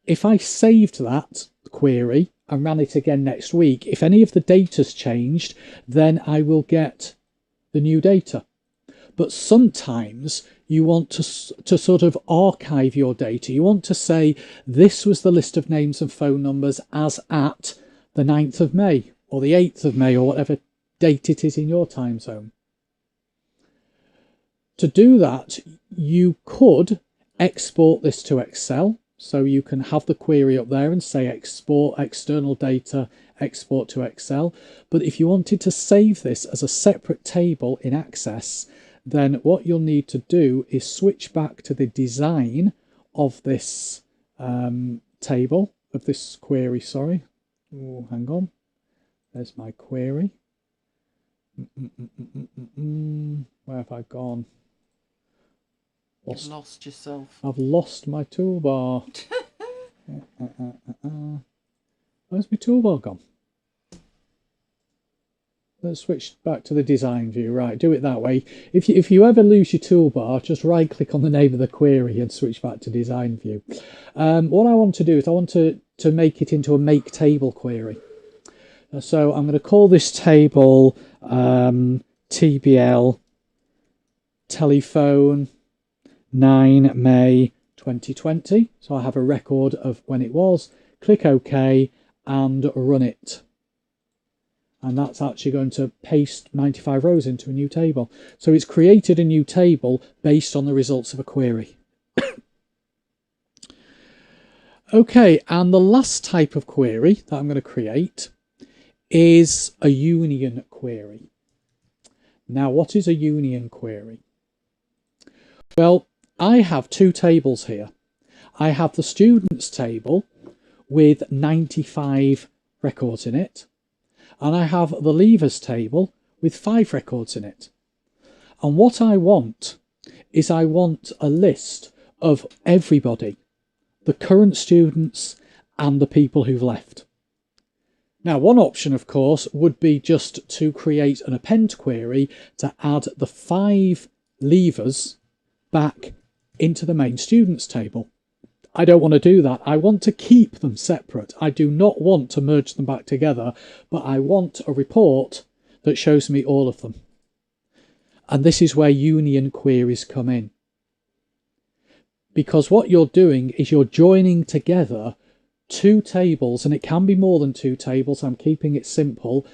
If I saved that query and ran it again next week, if any of the data's changed, then I will get the new data. But sometimes you want to sort of archive your data. You want to say, this was the list of names and phone numbers as at the 9th of May or the 8th of May or whatever date it is in your time zone. To do that, you could export this to Excel. So you can have the query up there and say export external data, export to Excel. But if you wanted to save this as a separate table in Access, then what you'll need to do is switch back to the design of this table, of this query, sorry. Oh, hang on. There's my query. Where have I gone? You've lost yourself. I've lost my toolbar. Where's my toolbar gone? Let's switch back to the design view. Right, do it that way. If you ever lose your toolbar, just right click on the name of the query and switch back to design view. What I want to do is I want to make it into a make table query. So I'm going to call this table TBL telephone 9 May 2020. So I have a record of when it was. Click OK and run it. And that's actually going to paste 95 rows into a new table. So it's created a new table based on the results of a query. Okay, and the last type of query that I'm going to create is a union query. Now, what is a union query? Well, I have two tables here. I have the students table with 95 records in it. And I have the leavers table with 5 records in it. And what I want is I want a list of everybody, the current students and the people who've left. Now, one option, of course, would be just to create an append query to add the 5 leavers back into the main students table. I don't want to do that. I want to keep them separate. I do not want to merge them back together, but I want a report that shows me all of them. And this is where union queries come in. Because what you're doing is you're joining together 2 tables, and it can be more than 2 tables. I'm keeping it simple.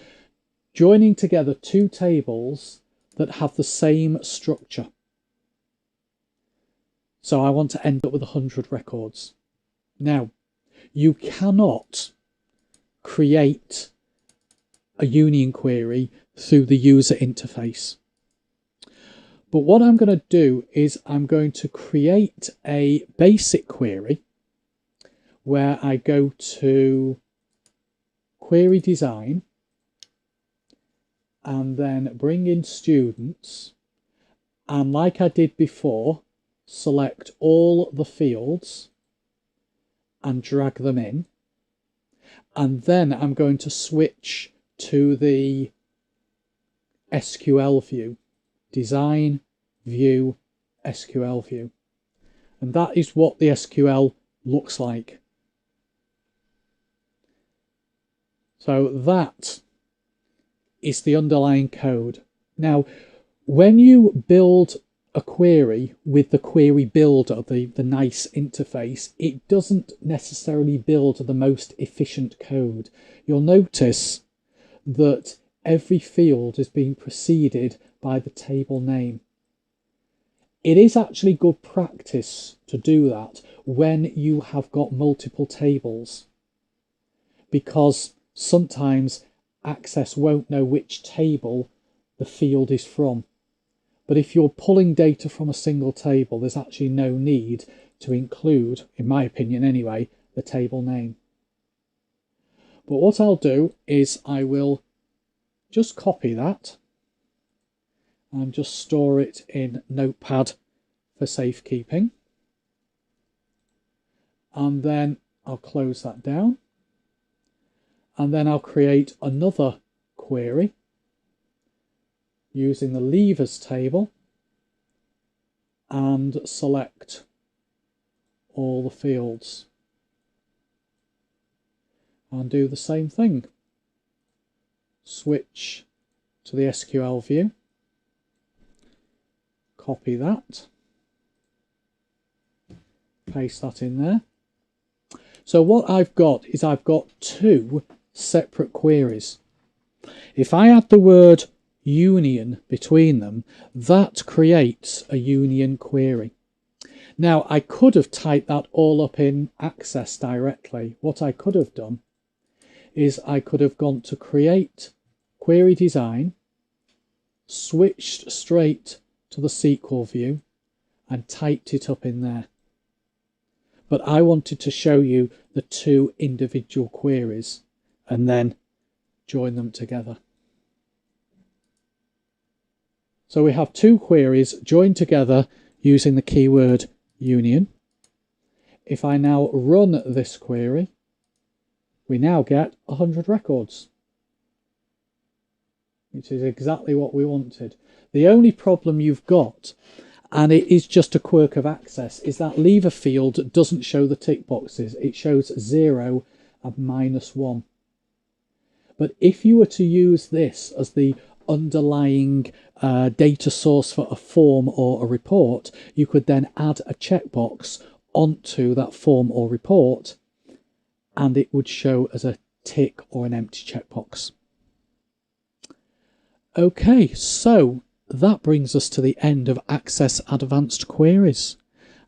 Joining together 2 tables that have the same structure. So I want to end up with 100 records. Now, you cannot create a union query through the user interface. But what I'm going to do is I'm going to create a basic query where I go to query design and then bring in students, and like I did before, select all the fields and drag them in, and then I'm going to switch to the SQL view, design view SQL view, and that is what the SQL looks like. So that is the underlying code. Now, when you build a query with the query builder, the nice interface, it doesn't necessarily build the most efficient code. You'll notice that every field is being preceded by the table name. It is actually good practice to do that when you have got multiple tables, because sometimes Access won't know which table the field is from. But if you're pulling data from a single table, there's actually no need to include, in my opinion anyway, the table name. But what I'll do is I will just copy that and just store it in Notepad for safekeeping. And then I'll close that down. And then I'll create another query using the leavers table and select all the fields and do the same thing. Switch to the SQL view, copy that, paste that in there. So what I've got is I've got 2 separate queries. If I add the word union between them, that creates a union query. Now, I could have typed that all up in Access directly. What I could have done is I could have gone to create query design, switched straight to the SQL view and typed it up in there. But I wanted to show you the two individual queries and then join them together. So we have two queries joined together using the keyword union. If I now run this query, we now get 100 records, which is exactly what we wanted. The only problem you've got, and it is just a quirk of Access, is that lever field doesn't show the tick boxes. It shows 0 and -1. But if you were to use this as the underlying data source for a form or a report, you could then add a checkbox onto that form or report, and it would show as a tick or an empty checkbox. Okay, so that brings us to the end of Access Advanced Queries.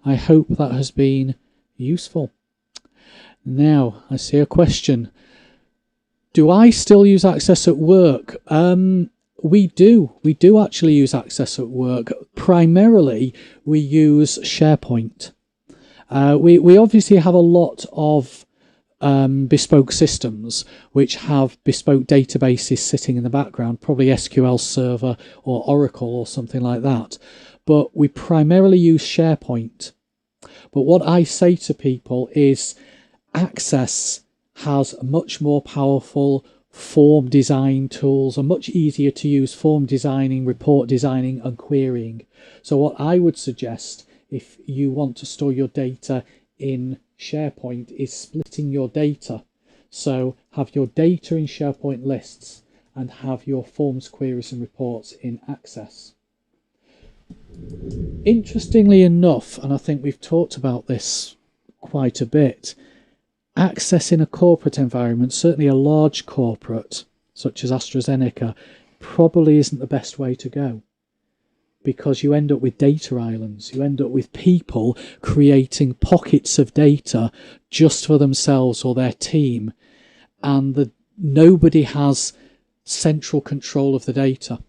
I hope that has been useful. Now, I see a question. Do I still use Access at work? We do actually use Access at work. Primarily, we use SharePoint. We obviously have a lot of bespoke systems which have bespoke databases sitting in the background, probably SQL Server or Oracle or something like that. But we primarily use SharePoint. But what I say to people is Access has much more powerful form design tools, and much easier to use form designing, report designing and querying. So what I would suggest if you want to store your data in SharePoint is splitting your data. So have your data in SharePoint lists and have your forms, queries and reports in Access. Interestingly enough, and I think we've talked about this quite a bit, Access in a corporate environment, certainly a large corporate such as AstraZeneca, probably isn't the best way to go, because you end up with data islands. You end up with people creating pockets of data just for themselves or their team, and nobody has central control of the data.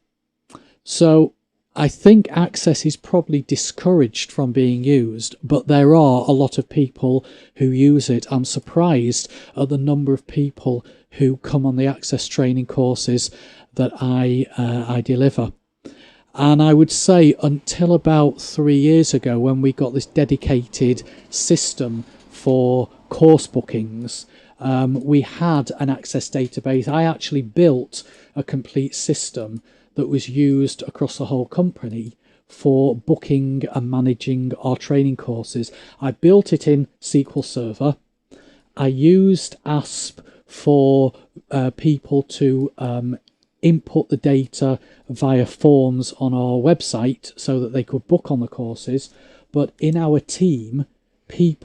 So I think Access is probably discouraged from being used, but there are a lot of people who use it. I'm surprised at the number of people who come on the Access training courses that I deliver. And I would say until about 3 years ago, when we got this dedicated system for course bookings, we had an Access database. I actually built a complete system that was used across the whole company for booking and managing our training courses. I built it in SQL Server. I used ASP for people to input the data via forms on our website so that they could book on the courses. But in our team,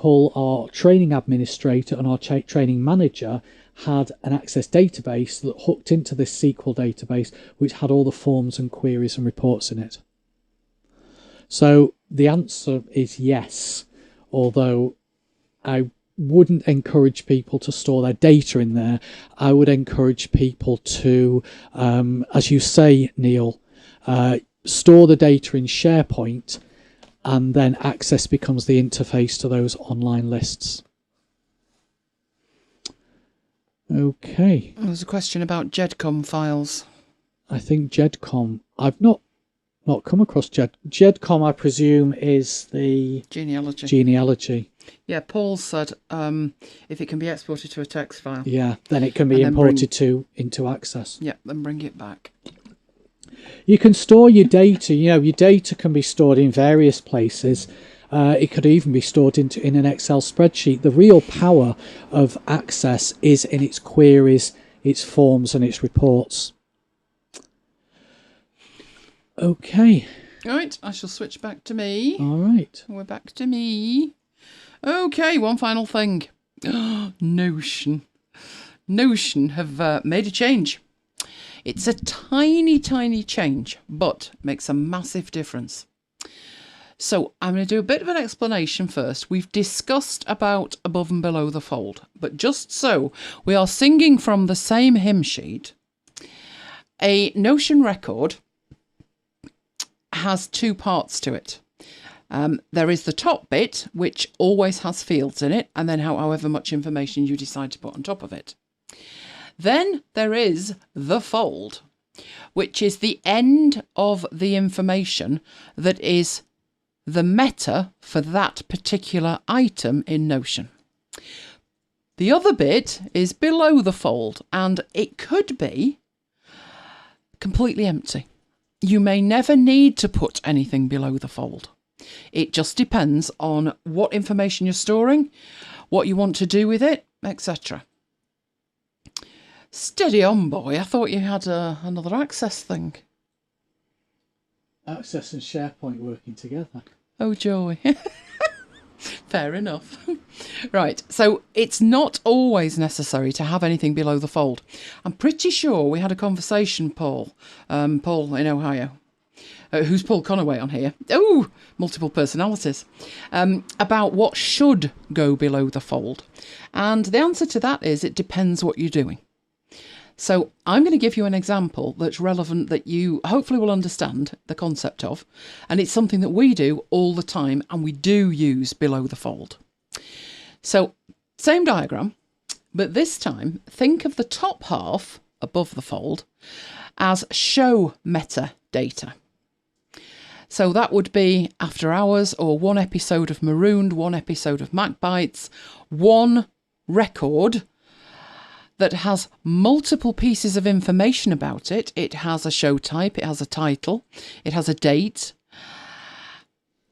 our training administrator and our training manager had an Access database that hooked into this SQL database, which had all the forms and queries and reports in it. So the answer is yes, although I wouldn't encourage people to store their data in there. I would encourage people to, as you say, Neil, store the data in SharePoint, and then Access becomes the interface to those online lists. Okay. There's a question about GEDCOM files. I think GEDCOM, I've not come across GEDCOM, I presume, is the genealogy. Yeah, Paul said if it can be exported to a text file. Yeah, then it can be imported into Access. Yeah, then bring it back. You can store your data. Your data can be stored in various places. It could even be stored in an Excel spreadsheet. The real power of Access is in its queries, its forms and its reports. Okay. All right, I shall switch back to me. All right. We're back to me. Okay, one final thing. Notion. Notion have made a change. It's a tiny, tiny change, but makes a massive difference. So I'm going to do a bit of an explanation first. We've discussed about above and below the fold, but just so we are singing from the same hymn sheet, a Notion record has two parts to it. There is the top bit, which always has fields in it, and then however much information you decide to put on top of it. Then there is the fold, which is the end of the information that is the meta for that particular item in Notion. The other bit is below the fold, and it could be completely empty. You may never need to put anything below the fold. It just depends on what information you're storing, what you want to do with it, etc. Steady on, boy. I thought you had another Access thing. Access and SharePoint working together. Oh, joy. Fair enough. Right, so it's not always necessary to have anything below the fold. I'm pretty sure we had a conversation, Paul in Ohio. Who's Paul Conaway on here? Oh, multiple personalities. About what should go below the fold. And the answer to that is it depends what you're doing. So I'm going to give you an example that's relevant that you hopefully will understand the concept of. And it's something that we do all the time and we do use below the fold. So same diagram, but this time think of the top half above the fold as show metadata. So that would be after hours or one episode of Marooned, one episode of MacBites, one record that has multiple pieces of information about it. It has a show type, it has a title, it has a date.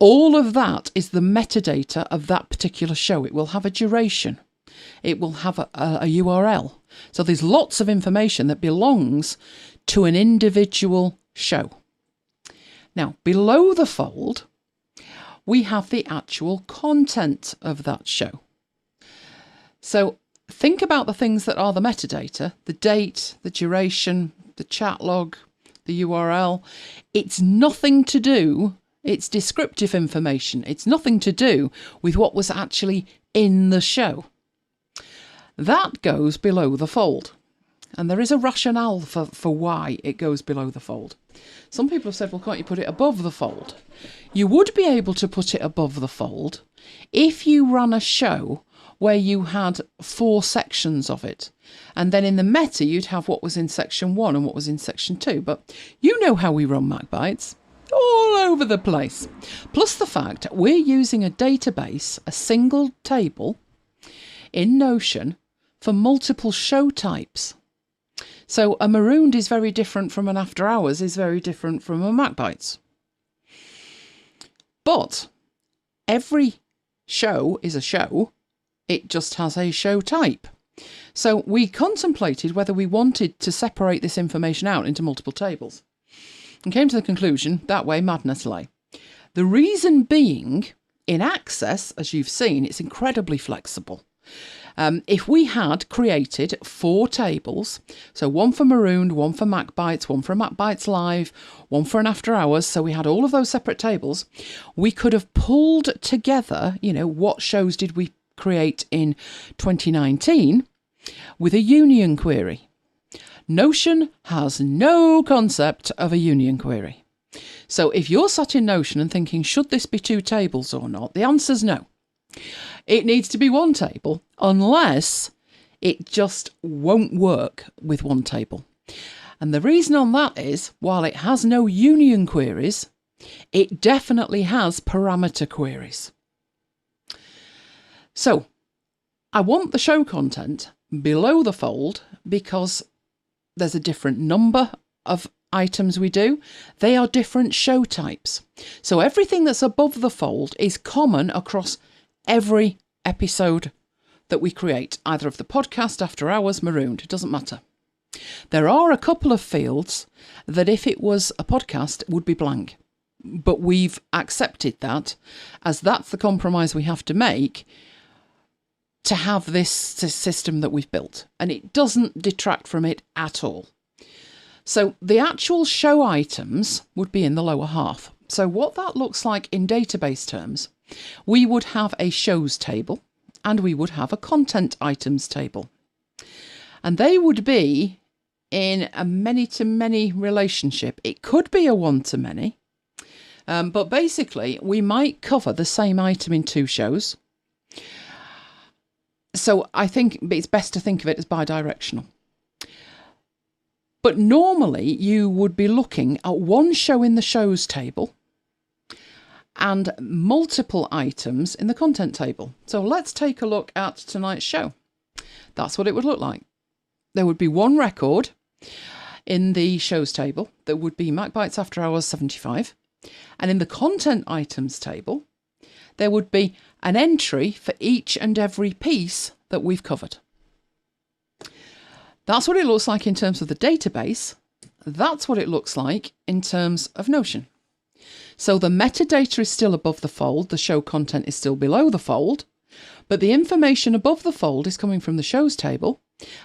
All of that is the metadata of that particular show. It will have a duration. It will have a URL. So there's lots of information that belongs to an individual show. Now, below the fold, we have the actual content of that show. So think about the things that are the metadata, the date, the duration, the chat log, the URL. It's nothing to do, it's descriptive information. It's nothing to do with what was actually in the show. That goes below the fold. And there is a rationale for why it goes below the fold. Some people have said, well, can't you put it above the fold? You would be able to put it above the fold if you ran a show where you had 4 sections of it. And then in the meta, you'd have what was in section 1 and what was in section 2. But you know how we run MacBites. All over the place. Plus the fact we're using a database, a single table in Notion for multiple show types. So a Marooned is very different from an After Hours, is very different from a MacBites. But every show is a show. It just has a show type. So we contemplated whether we wanted to separate this information out into multiple tables and came to the conclusion that way madness lay. The reason being, in Access, as you've seen, it's incredibly flexible. If we had created 4 tables, so one for Marooned, one for MacBites, one for MacBites Live, one for an After Hours, so we had all of those separate tables, we could have pulled together, what shows did we create in 2019 with a union query. Notion has no concept of a union query. So if you're sat in Notion and thinking, should this be 2 tables or not? The answer's no. It needs to be 1 table unless it just won't work with 1 table. And the reason on that is, while it has no union queries, it definitely has parameter queries. So I want the show content below the fold because there's a different number of items we do. They are different show types. So everything that's above the fold is common across every episode that we create, either of the podcast, After Hours, Marooned, it doesn't matter. There are a couple of fields that if it was a podcast would be blank, but we've accepted that as that's the compromise we have to make to have this system that we've built, and it doesn't detract from it at all. So the actual show items would be in the lower half. So what that looks like in database terms, we would have a shows table and we would have a content items table. And they would be in a many-to-many relationship. It could be a one-to-many, But basically, we might cover the same item in 2 shows. So I think it's best to think of it as bi-directional. But normally you would be looking at one show in the shows table and multiple items in the content table. So let's take a look at tonight's show. That's what it would look like. There would be one record in the shows table that would be MacBites After Hours 75. And in the content items table, there would be an entry for each and every piece that we've covered. That's what it looks like in terms of the database. That's what it looks like in terms of Notion. So the metadata is still above the fold, the show content is still below the fold, but the information above the fold is coming from the shows table,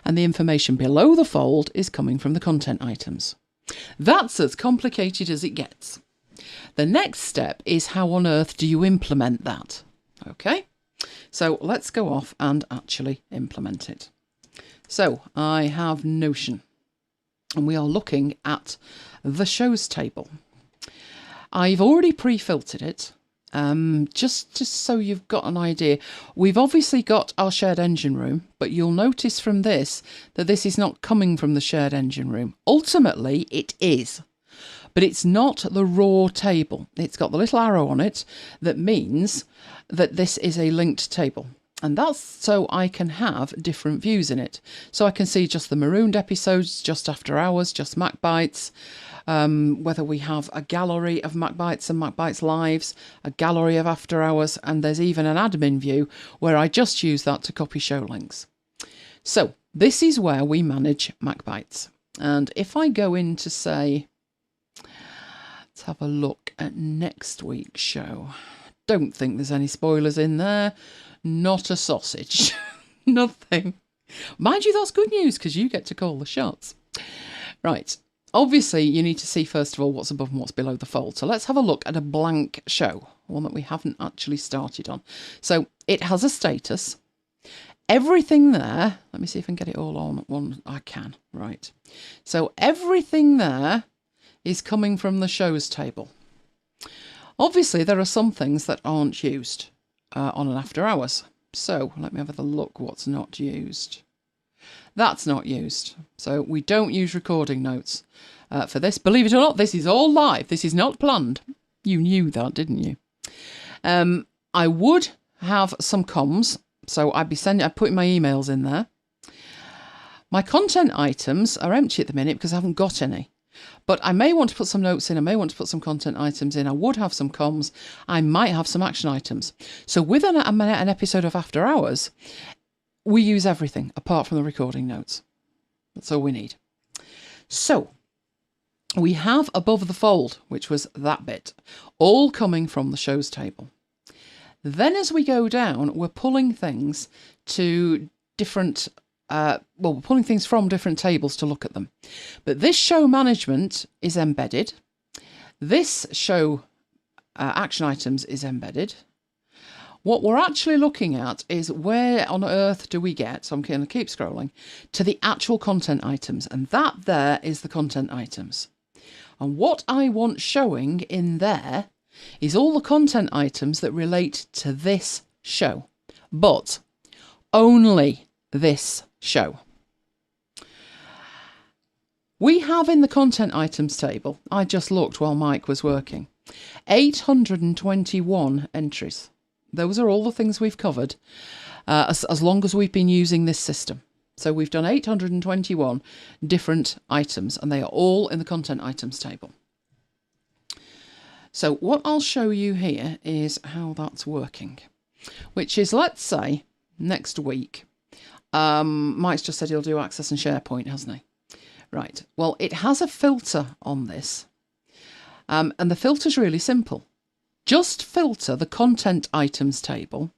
and the information below the fold is coming from the content items. That's as complicated as it gets. The next step is how on earth do you implement that? Okay, so let's go off and actually implement it. So I have Notion, and we are looking at the shows table. I've already pre-filtered it, just so you've got an idea. We've obviously got our shared engine room, but you'll notice from this that this is not coming from the shared engine room. Ultimately, it is, but it's not the raw table. It's got the little arrow on it that means that this is a linked table. And that's so I can have different views in it. So I can see just the marooned episodes, just After Hours, just MacBites, whether we have a gallery of MacBites and MacBites Lives, a gallery of After Hours, and there's even an admin view where I just use that to copy show links. So this is where we manage MacBites. And if I go in to say, let's have a look at next week's show. Don't think there's any spoilers in there. Not a sausage. Nothing. Mind you, that's good news because you get to call the shots. Right. Obviously, you need to see, first of all, what's above and what's below the fold. So let's have a look at a blank show, one that we haven't actually started on. So it has a status. Everything there, let me see if I can get it all on one. I can. Right. So everything there is coming from the shows table. Obviously, there are some things that aren't used on an After Hours. So let me have a look what's not used. That's not used. So we don't use recording notes for this. Believe it or not, this is all live. This is not planned. You knew that, didn't you? I would have some comms. So I'd putting my emails in there. My content items are empty at the minute because I haven't got any. But I may want to put some notes in, I may want to put some content items in, I would have some comms, I might have some action items. So with an episode of After Hours, we use everything apart from the recording notes. That's all we need. So we have above the fold, which was that bit, all coming from the shows table. Then as we go down, we're pulling things to different we're pulling things from different tables to look at them. But this show management is embedded. This show action items is embedded. What we're actually looking at is where on earth do we get, so I'm going to keep scrolling, to the actual content items. And that there is the content items. And what I want showing in there is all the content items that relate to this show. But only this show. We have in the content items table, I just looked while Mike was working, 821 entries. Those are all the things we've covered as long as we've been using this system. So we've done 821 different items and they are all in the content items table. So what I'll show you here is how that's working, which is, let's say, next week. Mike's just said he'll do Access and SharePoint, hasn't he? Right. Well, it has a filter on this. And the filter's really simple. Just filter the content items table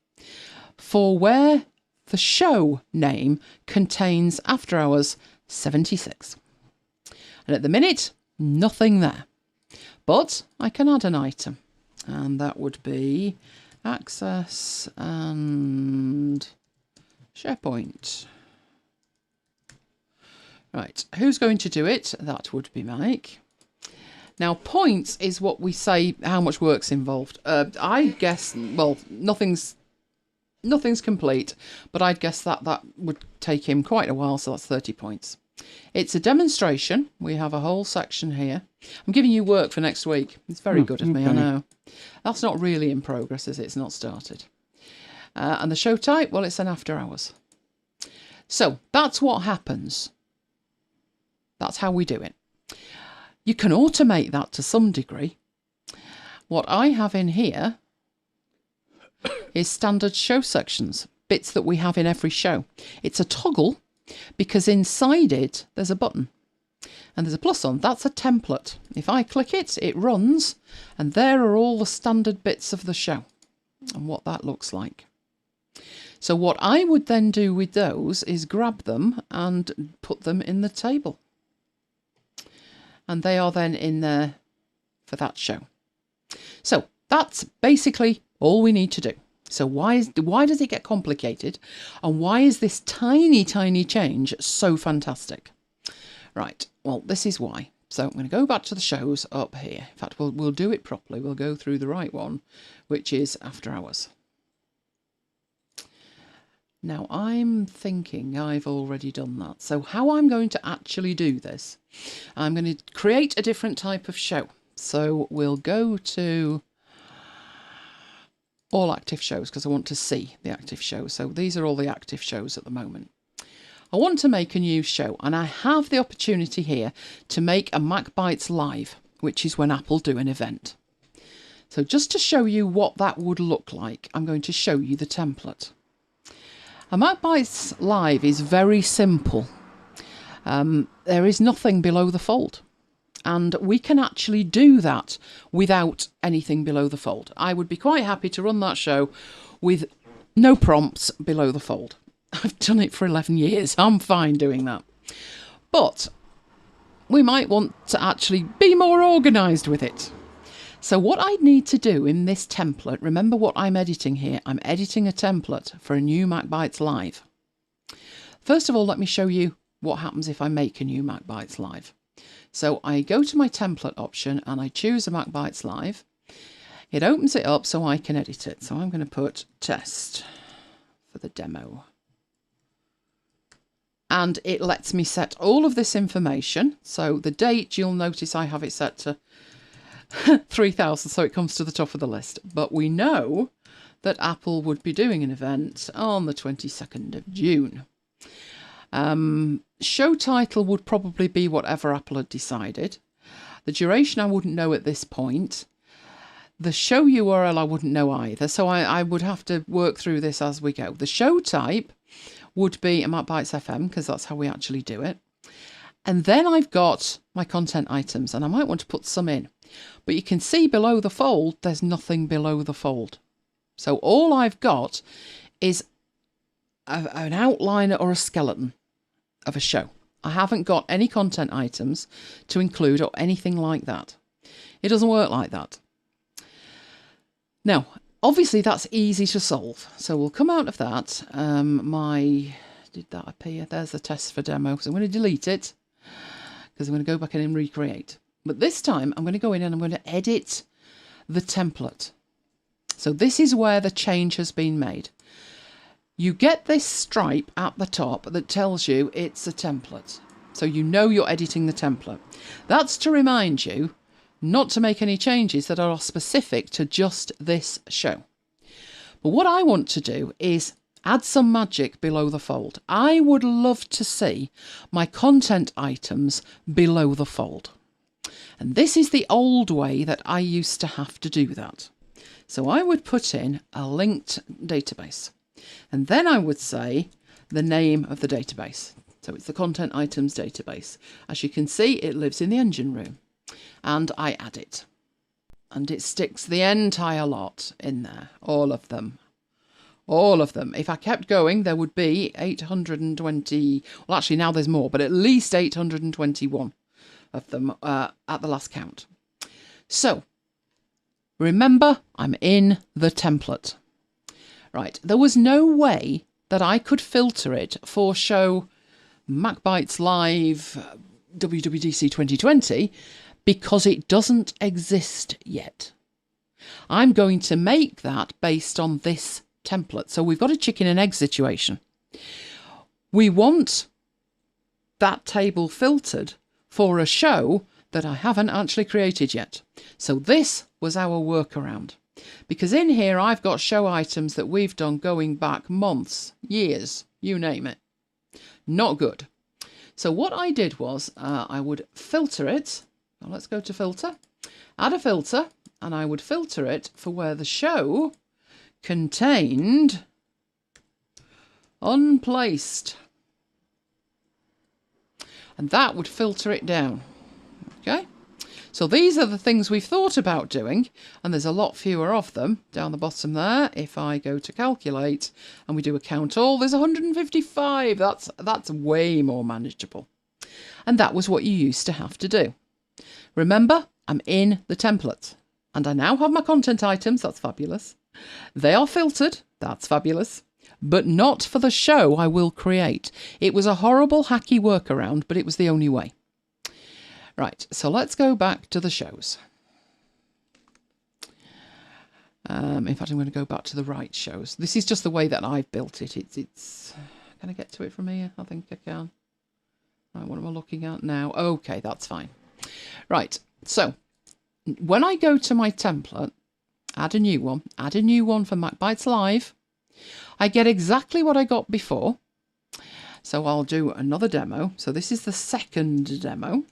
for where the show name contains After Hours 76. And at the minute, nothing there. But I can add an item. And that would be Access and SharePoint. Right, who's going to do it? That would be Mike. Now, points is what we say how much work's involved. I guess, well, nothing's complete, but I'd guess that would take him quite a while, so that's 30 points. It's a demonstration. We have a whole section here. I'm giving you work for next week. It's very good of me, I know. That's not really in progress, is it? It's not started. And the show type, well, it's an after hours. So that's what happens. That's how we do it. You can automate that to some degree. What I have in here is standard show sections, bits that we have in every show. It's a toggle because inside it there's a button and there's a plus on. That's a template. If I click it, it runs, and there are all the standard bits of the show and what that looks like. So what I would then do with those is grab them and put them in the table. And they are then in there for that show. So that's basically all we need to do. So why does it get complicated? And why is this tiny, tiny change so fantastic? Right, well, this is why. So I'm going to go back to the shows up here. In fact, we'll do it properly. We'll go through the right one, which is after hours. Now, I'm thinking I've already done that. So how I'm going to actually do this, I'm going to create a different type of show. So we'll go to all active shows because I want to see the active shows. So these are all the active shows at the moment. I want to make a new show, and I have the opportunity here to make a MacBites live, which is when Apple do an event. So just to show you what that would look like, I'm going to show you the template. A MacBites Live is very simple. There is nothing below the fold. And we can actually do that without anything below the fold. I would be quite happy to run that show with no prompts below the fold. I've done it for 11 years. I'm fine doing that. But we might want to actually be more organised with it. So what I need to do in this template, remember what I'm editing here. I'm editing a template for a new MacBites Live. First of all, let me show you what happens if I make a new MacBites Live. So I go to my template option and I choose a MacBites Live. It opens it up so I can edit it. So I'm going to put test for the demo. And it lets me set all of this information. So the date, you'll notice I have it set to 3000, so it comes to the top of the list. But we know that Apple would be doing an event on the 22nd of June. Show title would probably be whatever Apple had decided. The duration I wouldn't know at this point. The show URL I wouldn't know either, so I would have to work through this as we go. The show type would be a MacBites FM, because that's how we actually do it. And then I've got my content items, and I might want to put some in. But you can see below the fold, there's nothing below the fold. So all I've got is an outline or a skeleton of a show. I haven't got any content items to include or anything like that. It doesn't work like that. Now, obviously that's easy to solve. So we'll come out of that. Did that appear? There's the test for demo. So I'm going to delete it because I'm going to go back in and recreate. But this time I'm going to go in and I'm going to edit the template. So this is where the change has been made. You get this stripe at the top that tells you it's a template. So you know you're editing the template. That's to remind you not to make any changes that are specific to just this show. But what I want to do is add some magic below the fold. I would love to see my content items below the fold. And this is the old way that I used to have to do that. So I would put in a linked database. And then I would say the name of the database. So it's the content items database. As you can see, it lives in the engine room. And I add it. And it sticks the entire lot in there. All of them. All of them. If I kept going, there would be 820... Well, actually, now there's more, but at least 821 of them at the last count. So, remember, I'm in the template. Right, there was no way that I could filter it for show MacBites Live WWDC 2020 because it doesn't exist yet. I'm going to make that based on this template. So we've got a chicken and egg situation. We want that table filtered for a show that I haven't actually created yet. So this was our workaround. Because in here I've got show items that we've done going back months, years, you name it. Not good. So what I did was I would filter it. Now let's go to filter. Add a filter, and I would filter it for where the show contained unplaced. And that would filter it down. Okay? So these are the things we've thought about doing, and there's a lot fewer of them down the bottom there. If I go to calculate and we do a count all, there's 155. That's way more manageable. And that was what you used to have to do. Remember, I'm in the template, and I now have my content items. That's fabulous. They are filtered. That's fabulous. But not for the show I will create. It was a horrible, hacky workaround, but it was the only way. Right, so let's go back to the shows. In fact, I'm going to go back to the right shows. This is just the way that I've built it. It's. Can I get to it from here? I think I can. Right, what am I looking at now? Okay, that's fine. Right, so when I go to my template, add a new one for MacBites Live, I get exactly what I got before. So I'll do another demo. So this is the second demo.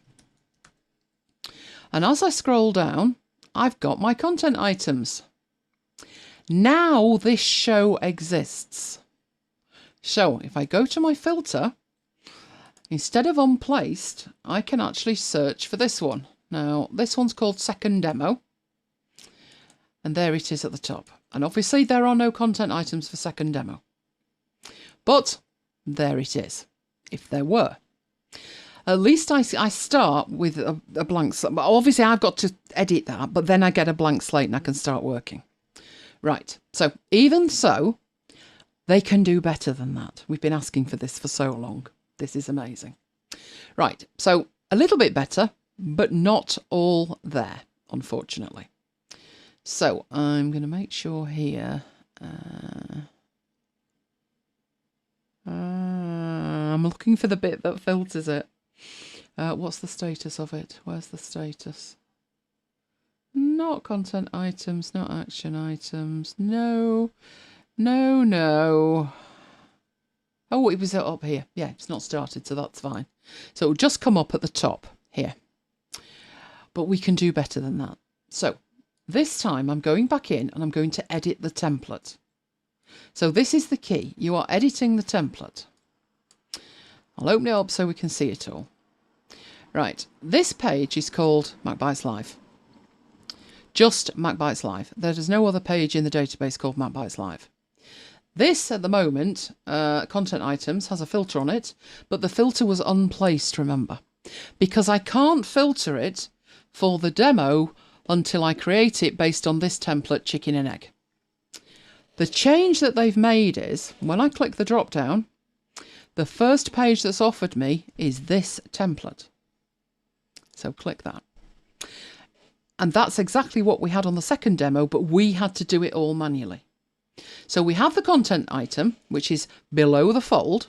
And as I scroll down, I've got my content items. Now this show exists. So if I go to my filter, instead of unplaced, I can actually search for this one. Now, this one's called second demo. And there it is at the top. And obviously there are no content items for second demo. But there it is, if there were. At least I start with a blank slate. Obviously, I've got to edit that, but then I get a blank slate and I can start working. Right, so even so, they can do better than that. We've been asking for this for so long. This is amazing. Right, so a little bit better, but not all there, unfortunately. So I'm going to make sure here... I'm looking for the bit that filters it. What's the status of it? Where's the status? Not content items, not action items. No. Oh, it was up here. Yeah, it's not started, so that's fine. So it'll just come up at the top here. But we can do better than that. So this time I'm going back in and I'm going to edit the template. So this is the key. You are editing the template. I'll open it up so we can see it all. Right, this page is called MacBites Live. Just MacBites Live. There is no other page in the database called MacBites Live. This, at the moment, content items, has a filter on it, but the filter was unplaced, remember, because I can't filter it for the demo until I create it based on this template, chicken and egg. The change that they've made is, when I click the drop down, the first page that's offered me is this template. So click that. And that's exactly what we had on the second demo, but we had to do it all manually. So we have the content item, which is below the fold,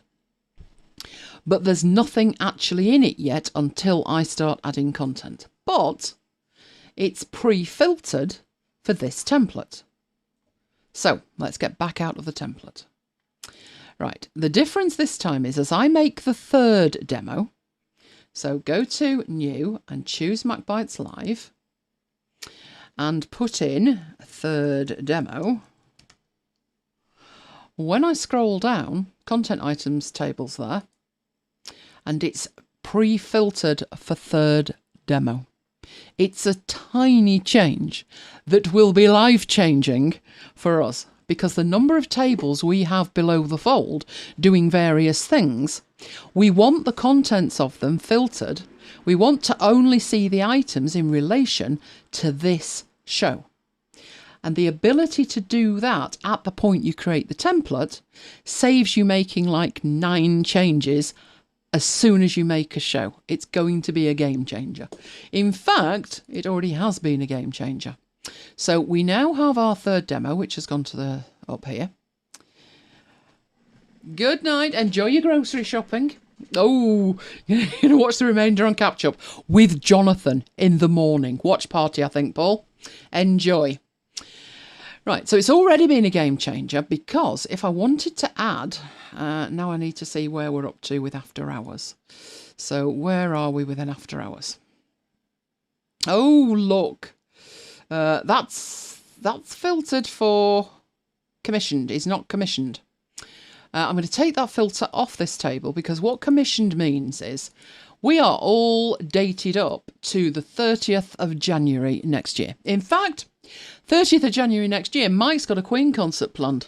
but there's nothing actually in it yet until I start adding content. But it's pre-filtered for this template. So let's get back out of the template. Right, the difference this time is as I make the third demo, so go to New and choose MacBites Live and put in third demo. When I scroll down, content items table's there, and it's pre-filtered for third demo. It's a tiny change that will be life-changing for us because the number of tables we have below the fold doing various things, we want the contents of them filtered. We want to only see the items in relation to this show. And the ability to do that at the point you create the template saves you making like 9 changes as soon as you make a show. It's going to be a game changer. In fact, it already has been a game changer. So we now have our third demo, which has gone to the up here. Good night. Enjoy your grocery shopping. Oh, you're going to watch the remainder on Catch Up with Jonathan in the morning. Watch party, I think, Paul. Enjoy. Right, so it's already been a game changer because if I wanted to add, now I need to see where we're up to with after hours. So where are we with an after hours? Oh, look. That's filtered for commissioned. Is not commissioned. I'm going to take that filter off this table because what commissioned means is we are all dated up to the 30th of January next year. In fact, 30th of January next year, Mike's got a Queen concert planned.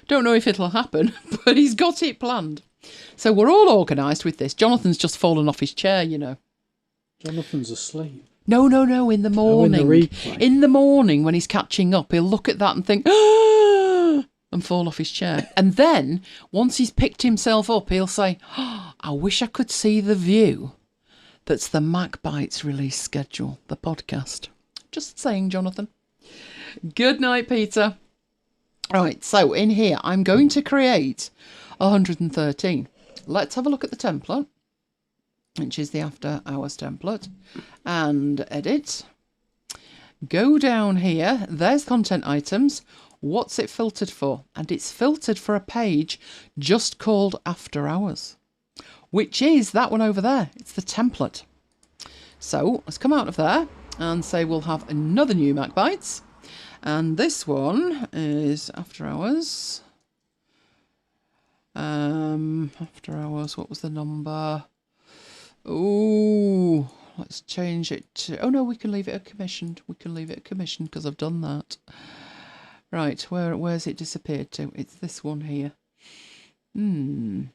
Don't know if it'll happen, but he's got it planned. So we're all organised with this. Jonathan's just fallen off his chair, you know. Jonathan's asleep. No, in the morning. Oh, in the replay. In the morning when he's catching up, he'll look at that and think, and fall off his chair. And then, once he's picked himself up, he'll say, I wish I could see the view that's the MacBites release schedule, the podcast. Just saying, Jonathan. Good night, Peter. Right, so in here, I'm going to create 113. Let's have a look at the template, which is the after hours template, and edit. Go down here. There's content items. What's it filtered for? And it's filtered for a page just called After Hours, which is that one over there. It's the template. So let's come out of there and say we'll have another new MacBites. And this one is After Hours. After Hours, what was the number? Oh, let's change it to... Oh, no, we can leave it at commissioned. We can leave it at commissioned because I've done that. Right, where's it disappeared to? It's this one here. Is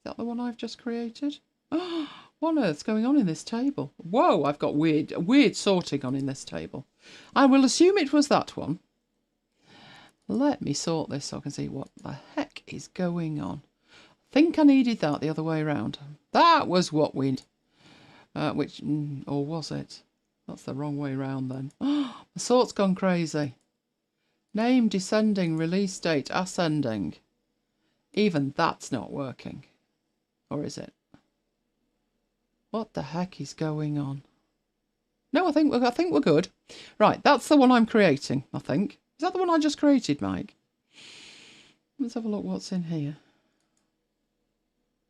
that the one I've just created? Oh, what on earth's going on in this table? Whoa, I've got weird sorting on in this table. I will assume it was that one. Let me sort this so I can see what the heck is going on. I think I needed that the other way around. That was what we... or was it? That's the wrong way round then. The sort's gone crazy. Name descending, release date ascending. Even that's not working. Or is it? What the heck is going on? No, I think we're good. Right, that's the one I'm creating, I think. Is that the one I just created, Mike? Let's have a look what's in here.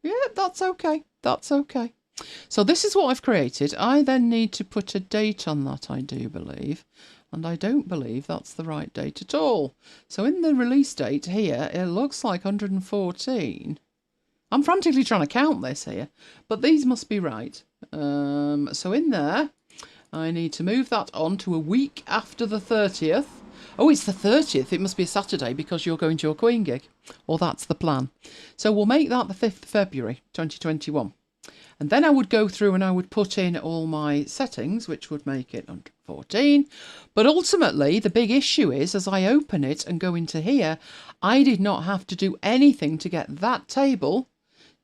Yeah, that's okay. That's okay. So this is what I've created. I then need to put a date on that, I do believe. And I don't believe that's the right date at all. So in the release date here, it looks like 114. I'm frantically trying to count this here, but these must be right. So in there, I need to move that on to a week after the 30th. Oh, it's the 30th. It must be a Saturday because you're going to your Queen gig. Or that's the plan. So we'll make that the 5th of February, 2021. And then I would go through and I would put in all my settings, which would make it 114. But ultimately, the big issue is, as I open it and go into here, I did not have to do anything to get that table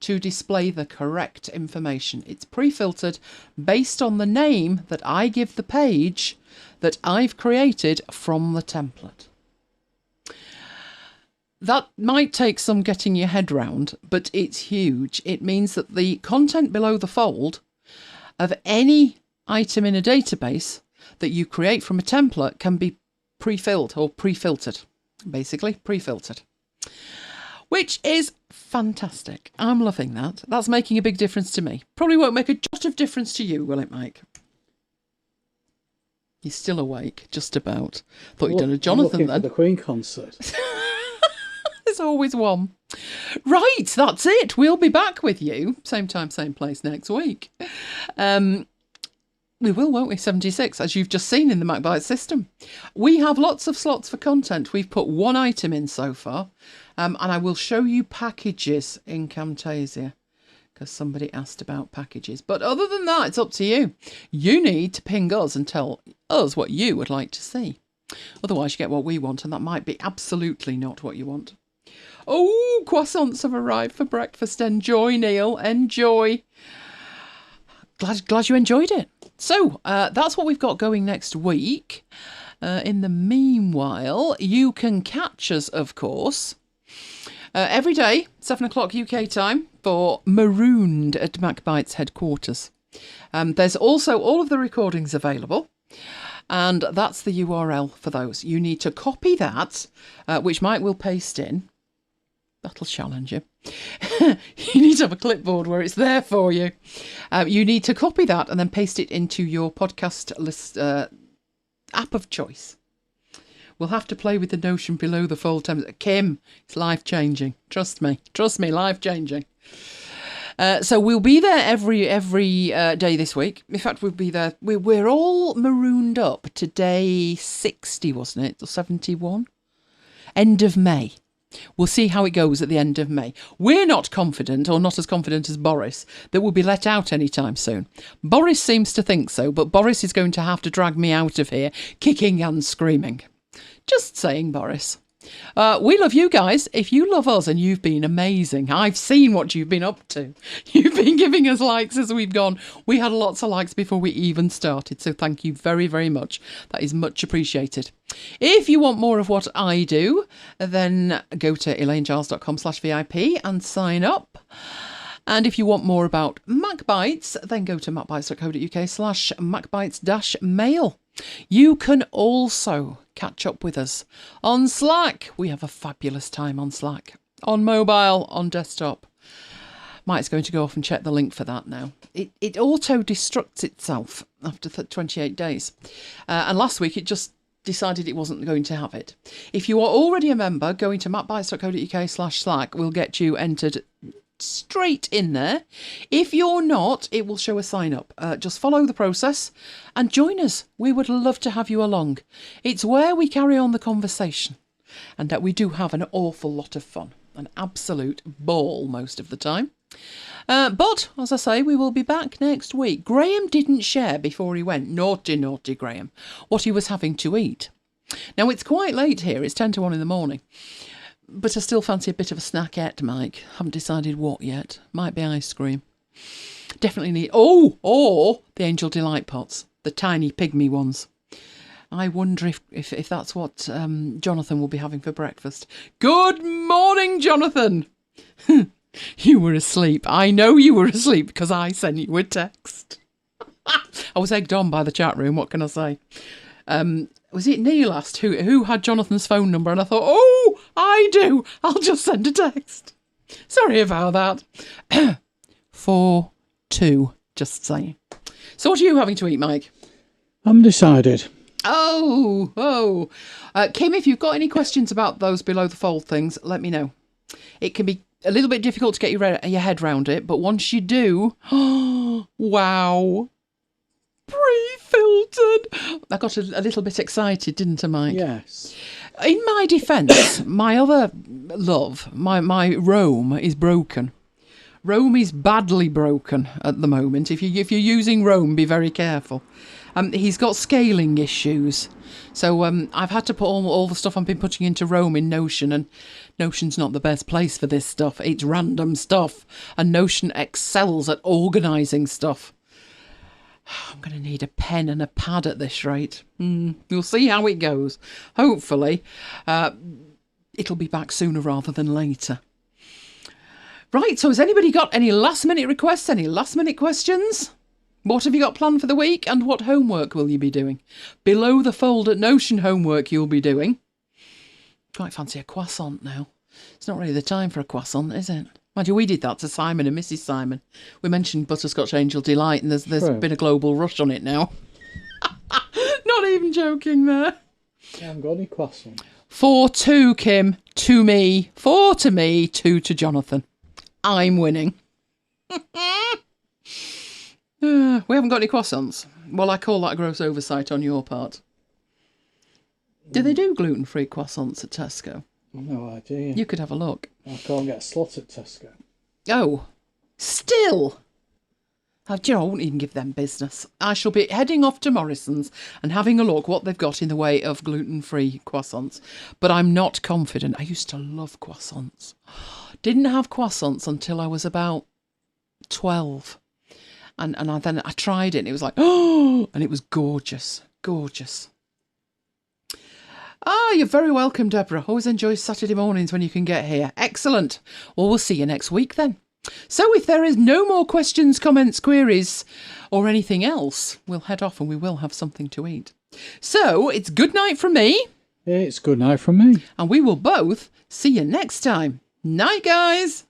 to display the correct information. It's pre-filtered based on the name that I give the page that I've created from the template. That might take some getting your head round, but it's huge. It means that the content below the fold of any item in a database that you create from a template can be pre-filled or pre-filtered, basically pre-filtered, which is fantastic. I'm loving that. That's making a big difference to me. Probably won't make a jot of difference to you, will it, Mike? He's still awake, just about. Thought you'd done a Jonathan then. For the Queen concert. There's always one. Right, that's it. We'll be back with you, same time, same place next week. We will, won't we? 76, as you've just seen in the MacBite system. We have lots of slots for content. We've put one item in so far, and I will show you packages in Camtasia because somebody asked about packages. But other than that, it's up to you. You need to ping us and tell us what you would like to see. Otherwise, you get what we want, and that might be absolutely not what you want. Oh, croissants have arrived for breakfast. Enjoy, Neil. Enjoy. Glad you enjoyed it. So that's what we've got going next week. In the meanwhile, you can catch us, of course, every day, 7 o'clock UK time, for Marooned at MacBites headquarters. There's also all of the recordings available, and that's the URL for those. You need to copy that, which Mike will paste in. That'll challenge you. You need to have a clipboard where it's there for you. You need to copy that and then paste it into your podcast list app of choice. We'll have to play with the Notion below the fold terms. Kim, it's life-changing. Trust me, life-changing. So we'll be there every day this week. In fact, we'll be there. We're all marooned up to day 60, wasn't it? Or 71? End of May. We'll see how it goes at the end of May. We're not confident, or not as confident as Boris, that we'll be let out anytime soon. Boris seems to think so, but Boris is going to have to drag me out of here, kicking and screaming. Just saying, Boris. We love you guys. If you love us, and you've been amazing. I've seen what you've been up to. You've been giving us likes as we've gone. We had lots of likes before we even started, so thank you very, very much. That is much appreciated. If you want more of what I do, then go to elainegiles.com/VIP and sign up. And if you want more about MacBites, then go to macbites.co.uk/macbites-mail. You can also catch up with us on Slack. We have a fabulous time on Slack. On mobile, on desktop. Mike's going to go off and check the link for that now. It auto-destructs itself after 28 days. And last week it just decided it wasn't going to have it. If you are already a member, going to macbites.co.uk/Slack will get you entered straight in there. If you're not, it will show a sign up. Just follow the process and join us. We would love to have you along. It's where we carry on the conversation, and that we do have an awful lot of fun. An absolute ball most of the time. But, as I say, we will be back next week. Graham didn't share before he went, naughty Graham, what he was having to eat. Now, it's quite late here. It's 10 to 1 in the morning. But I still fancy a bit of a snackette, Mike. Haven't decided what yet. Might be ice cream. Definitely need... Oh! Or the Angel Delight pots. The tiny pygmy ones. I wonder if that's what Jonathan will be having for breakfast. Good morning, Jonathan! You were asleep. I know you were asleep because I sent you a text. I was egged on by the chat room. What can I say? Was it Neil asked who had Jonathan's phone number? And I thought, oh, I do. I'll just send a text. Sorry about that. 4-2, just saying. So what are you having to eat, Mike? Undecided. Oh. Kim, if you've got any questions about those below the fold things, let me know. It can be a little bit difficult to get your head round it, but once you do, wow. Pre-filtered. I got a little bit excited, didn't I, Mike? Yes. In my defence, my other love, my Rome is broken. Rome is badly broken at the moment. If you're using Rome, be very careful. He's got scaling issues. So I've had to put all the stuff I've been putting into Rome in Notion, and Notion's not the best place for this stuff. It's random stuff, and Notion excels at organising stuff. I'm going to need a pen and a pad at this rate. We'll see how it goes. Hopefully, it'll be back sooner rather than later. Right, so has anybody got any last-minute requests, any last-minute questions? What have you got planned for the week, and what homework will you be doing? Below the fold at Notion homework you'll be doing. Quite fancy a croissant now. It's not really the time for a croissant, is it? Mind you, we did that to Simon and Mrs. Simon. We mentioned Butterscotch Angel Delight, and there's been a global rush on it now. Not even joking there. I haven't got any croissant. 4-2, Kim, to me. 4 to me, 2 to Jonathan. I'm winning. We haven't got any croissants. Well, I call that a gross oversight on your part. Do they do gluten-free croissants at Tesco? No idea. You could have a look. I can't get a slot at Tesco. Oh, still? I won't even give them business. I shall be heading off to Morrison's and having a look what they've got in the way of gluten-free croissants. But I'm not confident. I used to love croissants. Didn't have croissants until I was about 12. And then I tried it and it was like, oh, and it was gorgeous. Gorgeous. You're very welcome, Deborah. Always enjoy Saturday mornings when you can get here. Excellent. Well, we'll see you next week then. So if there is no more questions, comments, queries, or anything else, we'll head off and we will have something to eat. So it's good night from me. It's good night from me. And we will both see you next time. Night, guys.